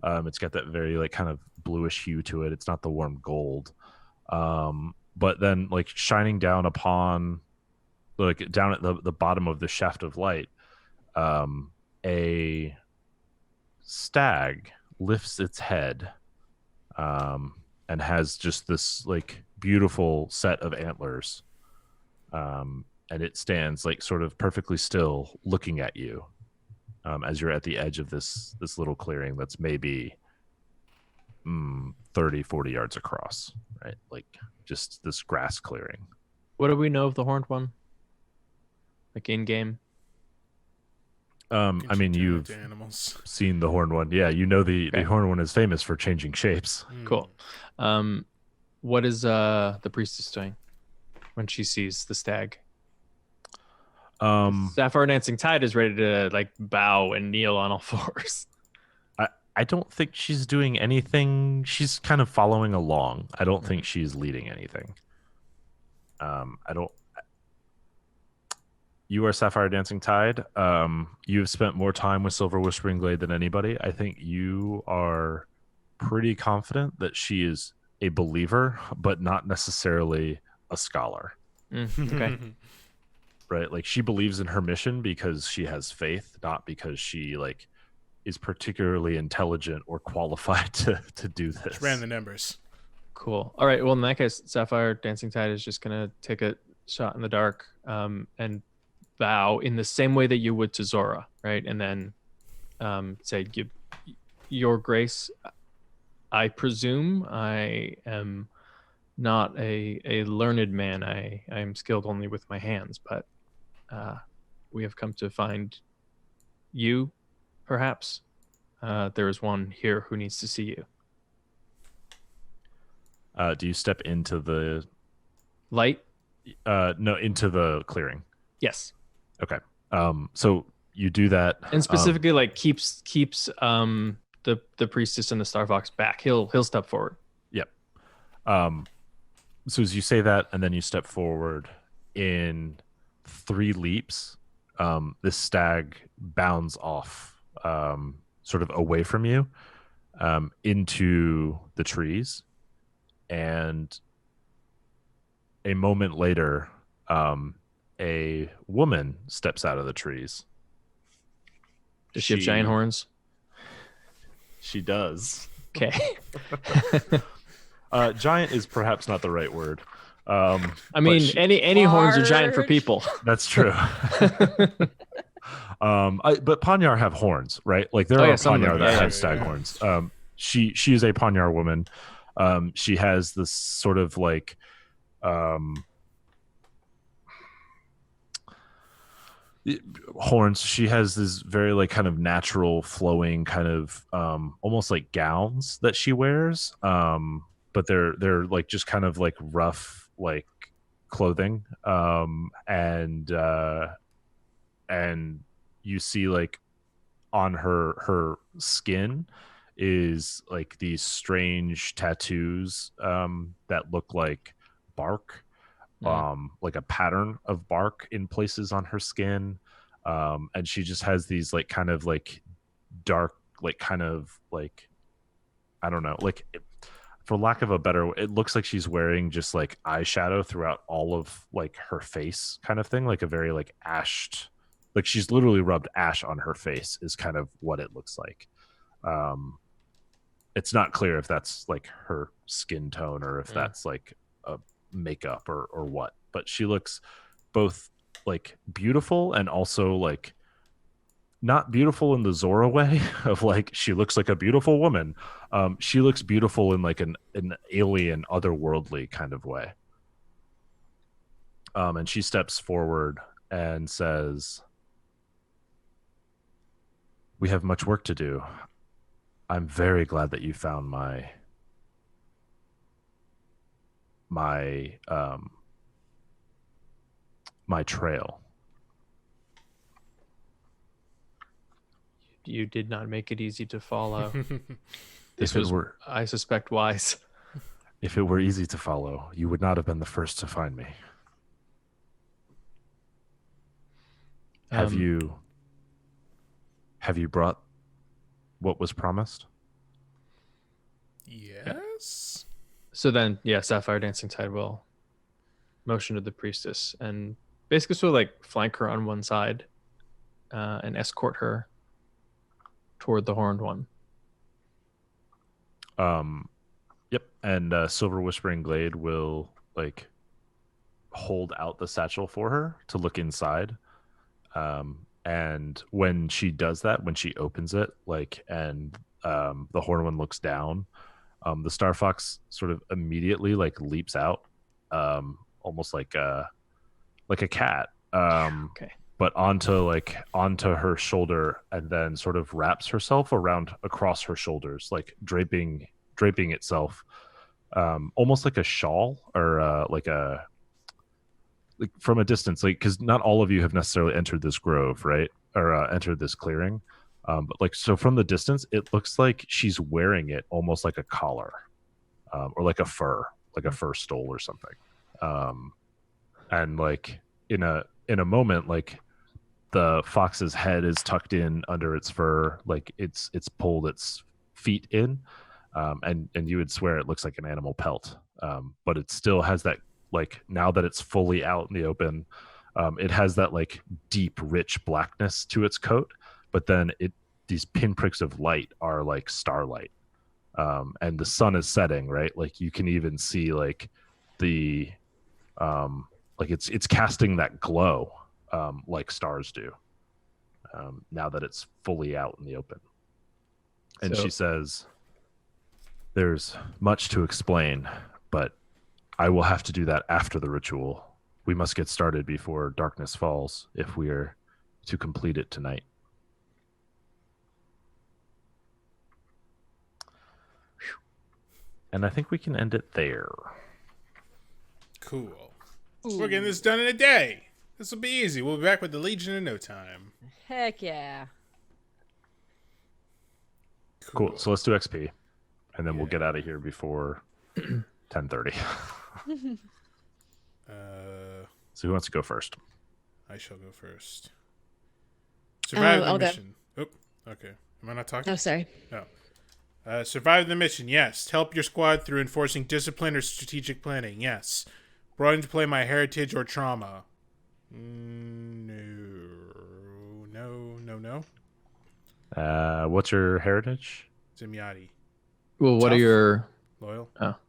it's got that very like kind of bluish hue to it. It's not the warm gold, but then like shining down upon, like down at the bottom of the shaft of light, a stag lifts its head, and has just this like beautiful set of antlers, and it stands like sort of perfectly still looking at you, as you're at the edge of this little clearing that's maybe 30-40 yards across, right? Like just this grass clearing. What do we know of the horned one? Like in game? I mean, you've animals. seen the horned one. Yeah, you know the horned one is famous for changing shapes. Cool. What is the priestess doing when she sees the stag? Sapphire Dancing Tide is ready to like bow and kneel on all fours. I don't think she's doing anything. She's kind of following along. I don't think she's leading anything. You are Sapphire Dancing Tide. You have spent more time with Silver Whispering Glade than anybody. I think you are pretty confident that she is a believer, but not necessarily a scholar. Okay. Right? Like she believes in her mission because she has faith, not because she like is particularly intelligent or qualified to do this. Just ran the numbers. Cool. All right. Well, in that case, Sapphire Dancing Tide is just gonna take a shot in the dark, and bow in the same way that you would to Zora, right? And then say, "Give your grace. I presume I am not a learned man. I am skilled only with my hands, but we have come to find you, perhaps. There is one here who needs to see you." Do you step into the light? No, into the clearing. Yes. Okay. So you do that, and specifically, like keeps the priestess and the Star Fox back. He'll step forward. Yep. So as you say that, and then you step forward in 3 leaps, this stag bounds off, sort of away from you, into the trees, and a moment later, a woman steps out of the trees. Does she have giant horns? She does. Okay. Giant is perhaps not the right word. I mean, any horns are giant for people. That's true. But Panyar have horns, right? Like there are Panyar that have stag horns. She is a Panyar woman. She has this sort of like horns. She has this very like kind of natural flowing kind of almost like gowns that she wears, but they're like just kind of like rough like clothing, and you see like on her skin is like these strange tattoos that look like bark, like a pattern of bark in places on her skin, and she just has these like kind of like dark, like kind of like, I don't know, like for lack of a better, it looks like she's wearing just like eyeshadow throughout all of like her face, kind of thing, like a very like ashed, like she's literally rubbed ash on her face is kind of what it looks like. It's not clear if that's like her skin tone or if that's like a makeup or what, but she looks both like beautiful and also like not beautiful in the Zora way of like she looks like a beautiful woman. She looks beautiful in like an alien, otherworldly kind of way. And she steps forward and says, "We have much work to do. I'm very glad that you found my trail." You did not make it easy to follow. If it were, I suspect, wise. if it were easy to follow, you would not have been the first to find me. Have you brought what was promised? Yes. So then, yeah, Sapphire Dancing Tide will motion to the priestess and basically sort of like flank her on one side and escort her toward the horned one. Yep. And Silver Whispering Glade will like hold out the satchel for her to look inside. And when she does that, when she opens it, like, and the horned one looks down, the Star Fox sort of immediately like leaps out, almost like a cat. Okay. But onto her shoulder, and then sort of wraps herself around across her shoulders, like draping itself, almost like a shawl or like from a distance, like because not all of you have necessarily entered this grove, right, or entered this clearing, but like so from the distance, it looks like she's wearing it almost like a collar, or like a fur stole or something, and like in a moment, like the fox's head is tucked in under its fur, like it's pulled its feet in, and you would swear it looks like an animal pelt, but it still has that, like, now that it's fully out in the open, it has that like deep rich blackness to its coat, but then these pinpricks of light are like starlight, and the sun is setting, right, like you can even see like the like it's casting that glow, like stars do, now that it's fully out in the open. And she says, "There's much to explain, but I will have to do that after the ritual. We must get started before darkness falls if we are to complete it tonight." And I think we can end it there. Cool. We're getting this done in a day. This will be easy. We'll be back with the Legion in no time. Heck yeah. Cool. So let's do XP, and then we'll get out of here before 10:30. So who wants to go first? I shall go first. Survive the I'll mission. Oh, okay. Am I not talking? Oh, sorry. No. Survive the mission. Yes. Help your squad through enforcing discipline or strategic planning. Yes. Brought into play my heritage or trauma. No. What's your heritage? Zimyati. Well, what Tough. are your Loyal? Tough.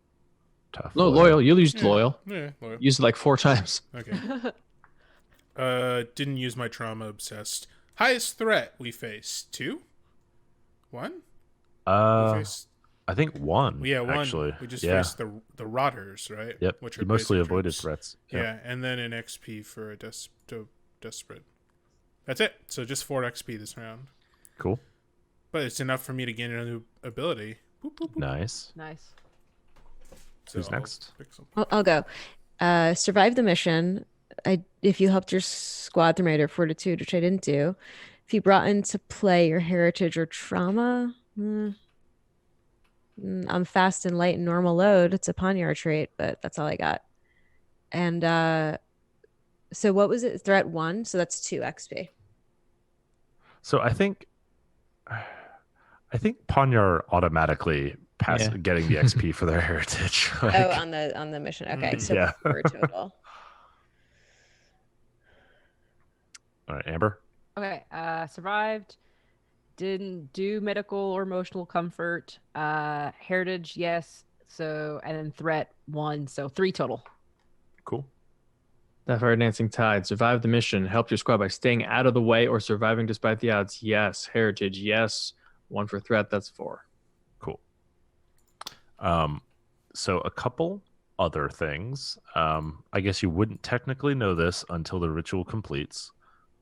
no loyal? You'll use loyal. Yeah, loyal. Use it like 4 times. Okay. Didn't use my trauma obsessed. Highest threat we face. 2? 1? We faced... I think 1. Yeah, 1. Actually. We just faced the rotters, right? Yep. Which you are mostly basic avoided troops. threats. Yeah, and then an XP for a desperate. That's it. So just 4 XP this round. Cool. But it's enough for me to gain a new ability. Boop, boop, boop. Nice. Nice. So Who's next? pick some- I'll go. Survive the mission. If you helped your squad through Might or Fortitude, which I didn't do. If you brought into play your heritage or trauma, I'm fast and light and normal load. It's a Panyar trait, but that's all I got. And so what was it? Threat 1, so that's 2 XP. So I think Panyar automatically getting the XP for their heritage. Oh, on the mission. Okay, so Yeah. 4 total. All right, Amber. Okay, survived. Didn't do medical or emotional comfort. Heritage, yes. So, and then threat 1, so 3 total. Cool. Sapphire Dancing Tide. Survive the mission. Help your squad by staying out of the way or surviving despite the odds. Yes. Heritage. Yes. 1 for threat. That's 4. Cool. So a couple other things. I guess you wouldn't technically know this until the ritual completes,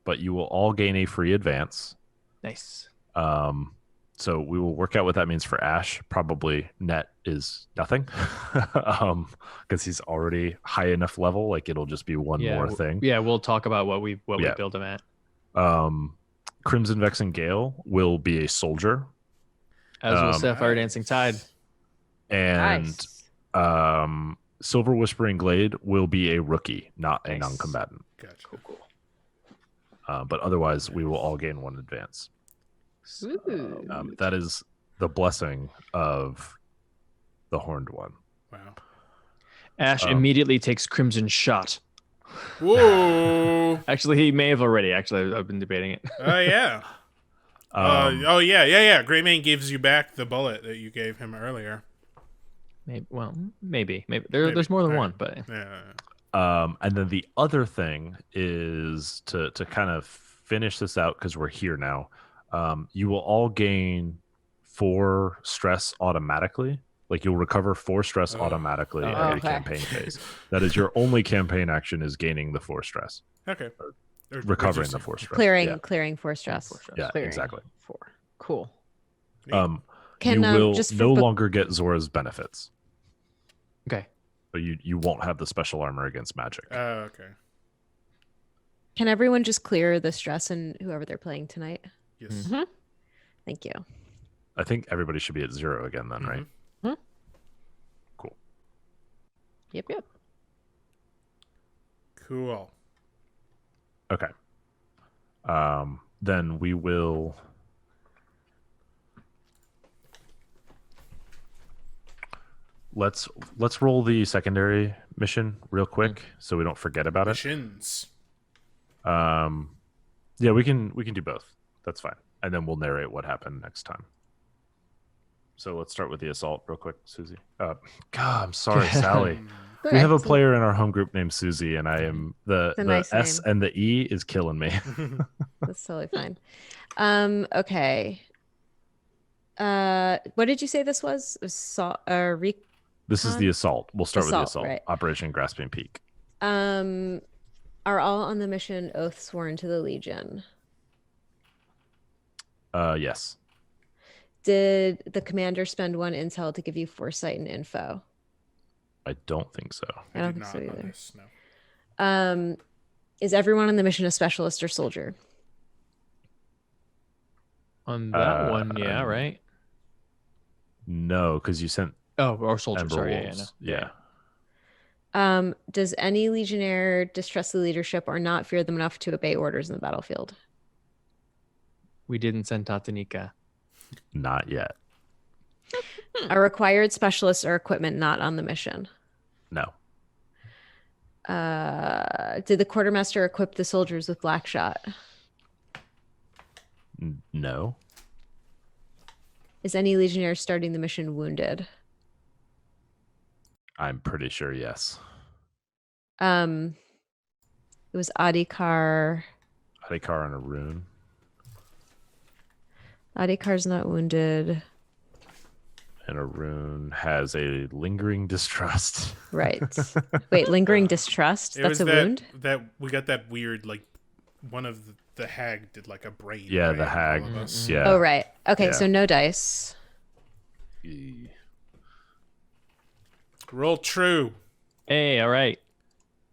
but you will all gain a free advance. Nice. So we will work out what that means for Ash. Probably net is nothing, because he's already high enough level. Like it'll just be one more thing. Yeah, we'll talk about what we build him at. Crimson Vexen Gale will be a soldier, as will Sapphire Dancing Tide, and Nice. Silver Whispering Glade will be a rookie, not a non-combatant. Gotcha. Cool. But otherwise, we will all gain 1 advance. Ooh. That is the blessing of the Horned One. Wow. Ash immediately takes Crimson Shot. Whoa. Actually, he may have already. Actually, I've been debating it. Oh yeah. Yeah. Greymane gives you back the bullet that you gave him earlier. Maybe. There's more than All one, right. but Yeah. And then the other thing is to kind of finish this out because we're here now. You will all gain 4 stress automatically. Like you'll recover 4 stress automatically every campaign phase. That is your only campaign action is gaining the 4 stress. Okay. Or Recovering the 4 stress. Clearing 4 stress. Yeah, Clearing exactly. 4. Cool. You Can will just no longer get Zora's benefits. okay. But you won't have the special armor against magic. Oh, okay. Can everyone just clear the stress and whoever they're playing tonight? Yes. Mm-hmm. Thank you. I think everybody should be at 0 again then, right? Mhm. Cool. Yep. Cool. Okay. Then we will let's roll the secondary mission real quick so we don't forget about it. Missions. Yeah, we can do both. That's fine. And then we'll narrate what happened next time. So let's start with the assault real quick, Susie. God, I'm sorry, Sally. We have a player in our home group named Susie, and I am the nice S name. and the E is killing me. That's totally fine. Okay. What did you say this was? This is the assault. We'll start with the assault. Right. Operation Grasping Peak. Are all on the mission oath sworn to the Legion? Yes. Did the commander spend 1 intel to give you foresight and info? I don't think so. I don't did think so not know either. this, no. Is everyone on the mission a specialist or soldier? On that one, yeah, right? No, because you sent Oh, or soldier. Ember Sorry, Wolves. yeah. Does any Legionnaire distrust the leadership or not fear them enough to obey orders in the battlefield? We didn't send Tatanika. Not yet. Are required specialists or equipment not on the mission? No. Did the quartermaster equip the soldiers with black shot? No. Is any Legionnaire starting the mission wounded? I'm pretty sure yes. It was Adhikar. Adhikar and a rune. Adhikar's not wounded. And a rune has a lingering distrust. Right. Wait, lingering distrust? It That's was a wound? that we got that weird, like, one of the hag did like a braid. Yeah, right, the on hag. all of us. Yeah. Oh, right. Okay, Yeah. so no dice. Roll true. Hey, all right.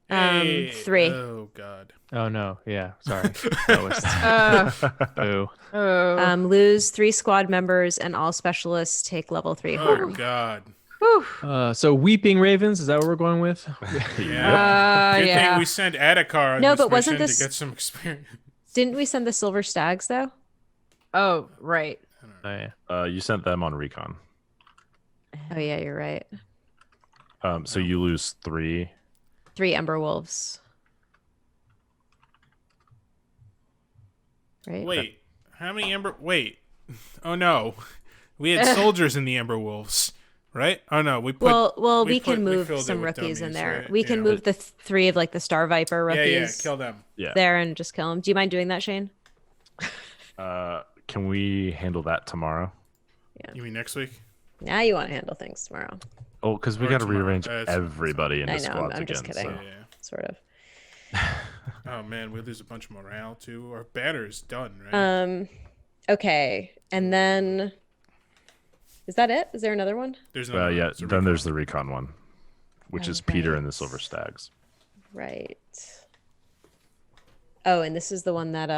Hey. 3. Oh God. Oh no, yeah. Sorry. That was boo. Oh. Lose 3 squad members and all specialists take level 3 Oh harm. God. So Weeping Ravens, is that what we're going with? Yeah. Good yeah. thing we sent Adhikar on No, this but wasn't mission this- to get some experience. Didn't we send the silver stags though? Oh, right. Oh, yeah. You sent them on recon. Oh yeah, you're right. So you lose 3. 3 Ember Wolves. Right? Wait, how many Ember? Wait. Oh no, we had soldiers in the Ember Wolves, right? Oh no, we put. We can move filled it some with rookies in dummies, there. right? We can Yeah. move the 3 of like the Star Viper Yeah, rookies. kill them. Yeah. There and just kill them. Do you mind doing that, Shane? Can we handle that tomorrow? You mean next week? Now you want to handle things tomorrow. Oh, because we Or got to tomorrow. rearrange It's everybody into I know, squads I'm just again. kidding. so- Yeah. Sort of. Oh man, we lose a bunch of morale too. Our banner's done, right? Okay. And then is that it? Is there another one? There's Well, yeah. it's a Then there's recon. the recon one, which Oh, is Peter right. and the Silver Stags. Right. Oh, and this is the one that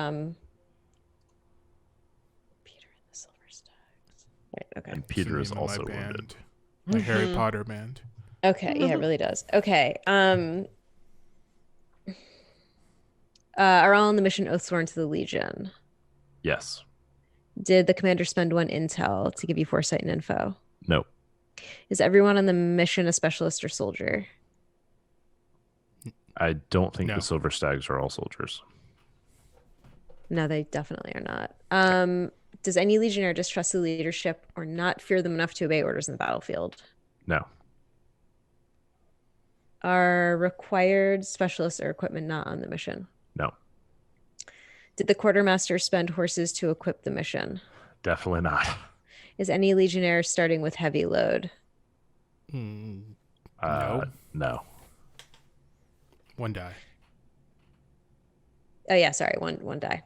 Peter and the Silver Stags. Right, okay. And It's the Peter is name of my also band. wounded. My Harry Potter band. Okay, yeah, it really does. Okay. Are all on the mission Oathsworn to the Legion? Yes. Did the commander spend 1 intel to give you foresight and info? No. Is everyone on the mission a specialist or soldier? I don't think No. the Silver Stags are all soldiers. No, they definitely are not. Does any legionnaire distrust the leadership or not fear them enough to obey orders in the battlefield? No. Are required specialists or equipment not on the mission? No. Did the quartermaster spend horses to equip the mission? Definitely not. Is any legionnaire starting with heavy load? No. No. 1 die. Oh yeah, sorry, one die.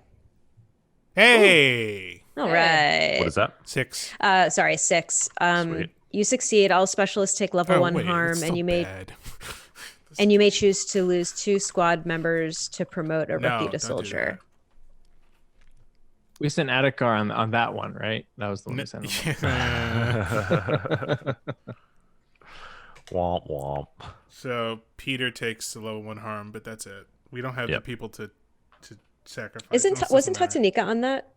Hey, All right. What is that? 6. Sorry, 6. Sweet. You succeed. All specialists take level 1 wait, harm, it's and still you may bad. choose to lose 2 squad members to promote a No, rookie don't to do soldier. We sent Adhikar on that one, right? That was the one we sent him. Womp womp. So Peter takes the level 1 harm, but that's it. We don't have the Yep. people to sacrifice. Wasn't Doesn't matter. Tatsunika on that?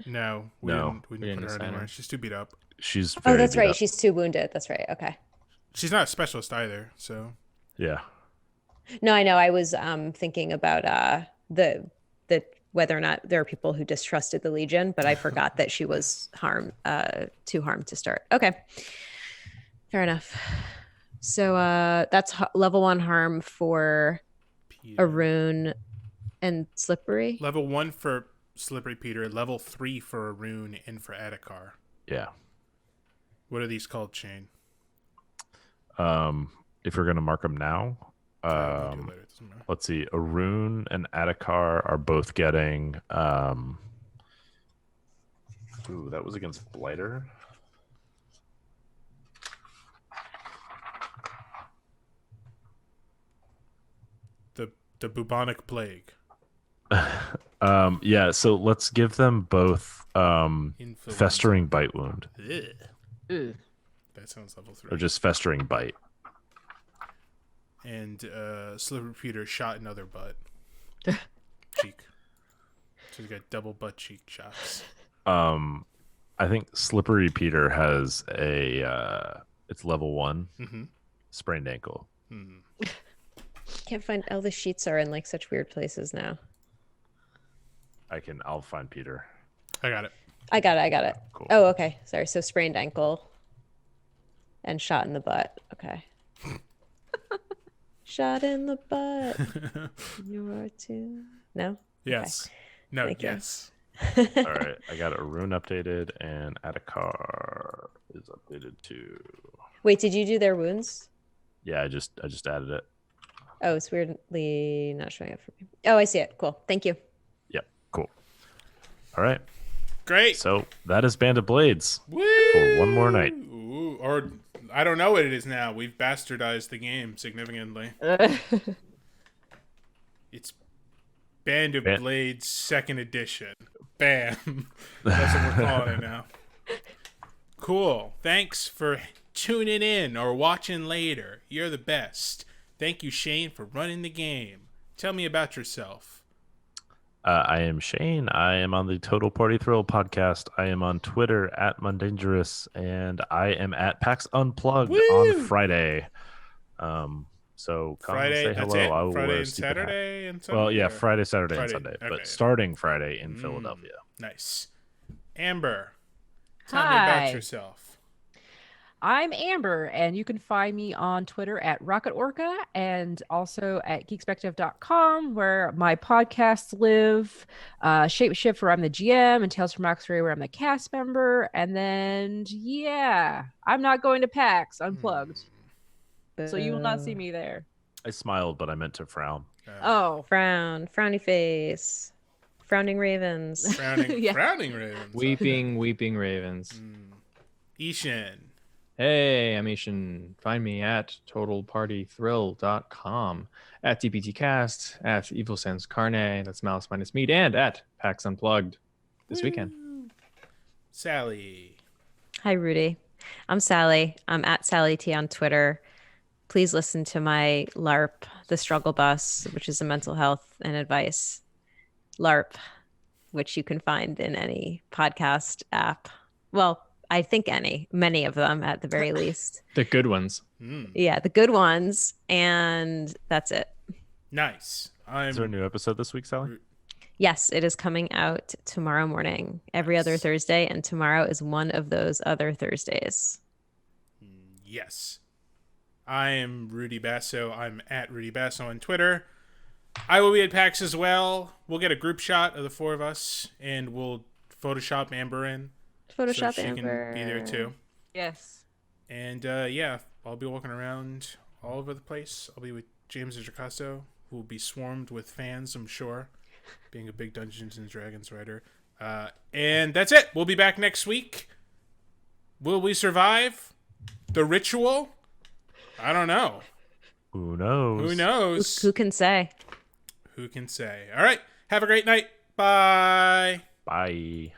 No, No. we We didn't put didn't her assign anywhere. her. She's too beat up. She's Oh, very that's beat right. up. She's too wounded. That's right. Okay. She's not a specialist either. So Yeah. No, I know. I was thinking about the whether or not there are people who distrusted the Legion, but I forgot that she was too harmed to start. Okay, fair enough. So that's level 1 harm for Peter. Arun and Slippery. Level 1 for Slippery Peter. Level 3 for Arun and for Adhikar. Yeah. What are these called, Shane? If you're gonna mark them now, We can do it later. It doesn't matter. let's see. Arun and Adhikar are both getting. Ooh, that was against Blighter. The bubonic plague. Yeah. So let's give them both Influenza. festering bite wound, Ugh. Ugh. That sounds level 3. or just festering bite. And Slippery Peter shot another butt. Cheek. So he's got double butt cheek shots. I think Slippery Peter has a it's level 1 Mm-hmm. sprained ankle. Mm. Can't find all the sheets are in like such weird places now. I'll find Peter. I got it. I got it. Cool. Oh, okay. Sorry. So sprained ankle and shot in the butt. Okay. Shot in the butt. You're too. No? Yes. No, Thank you. yes. All right, I got Arun updated and Adhikar is updated too. Wait, did you do their wounds? Yeah, I just added it. Oh, it's weirdly not showing up for me. Oh, I see it. Cool. Thank you. Yep, cool. All right, Great. so that is Band of Blades Woo! for one more night. Ooh, or I don't know what it is now. We've bastardized the game significantly. It's Band of Blades 2nd edition. Bam. That's what we're calling it now. Cool. Thanks for tuning in or watching later. You're the best. Thank you, Shane, for running the game. Tell me about yourself. I am Shane. I am on the Total Party Thrill podcast. I am on Twitter at Mundangerous, and I am at PAX Unplugged on Woo! Friday. So come Friday, say that's hello. it? I will Friday wear a and stupid hat. Saturday and Sunday? Well, yeah, or- Friday, Saturday, and Friday, Sunday, okay. but starting Friday in Philadelphia. Nice. Amber, tell me Hi. about yourself. I'm Amber, and you can find me on Twitter at Rocket Orca and also at geekspective.com, where my podcasts live. Shapeshift, where I'm the GM, and Tales from Roxbury, where I'm the cast member. And then, yeah, I'm not going to PAX Unplugged, so you will not see me there. I smiled, but I meant to frown. Oh, Frowny face, frowning ravens. Frowning, Yeah. frowning ravens. Weeping ravens. I-Hsien. Hey, I'm I-Hsien. Find me at totalpartythrill.com, at TPTcast, at Evil Sans Carne, that's Mouse Minus Meat, and at PAX Unplugged this weekend. Sally. Hi, Rudy. I'm Sally. I'm at Sally T on Twitter. Please listen to my LARP, The Struggle Bus, which is a mental health and advice LARP, which you can find in any podcast app. Well, I think many of them at the very least. The good ones. Yeah, the good ones. And that's it. Nice. Is there a new episode this week, Sally? Yes, it is coming out tomorrow morning, every other Thursday. And tomorrow is one of those other Thursdays. Yes. I am Rudy Basso. I'm at Rudy Basso on Twitter. I will be at PAX as well. We'll get a group shot of the four of us, and we'll Photoshop Amber in. Photoshop so she Amber. can be there too. yes. And yeah, I'll be walking around all over the place. I'll be with James Jacasso, who will be swarmed with fans, I'm sure, being a big Dungeons and Dragons writer. And that's it. We'll be back next week. Will we survive the ritual? I don't know. Who knows? Who knows? Who can say? Who can say? All right. Have a great night. Bye. Bye.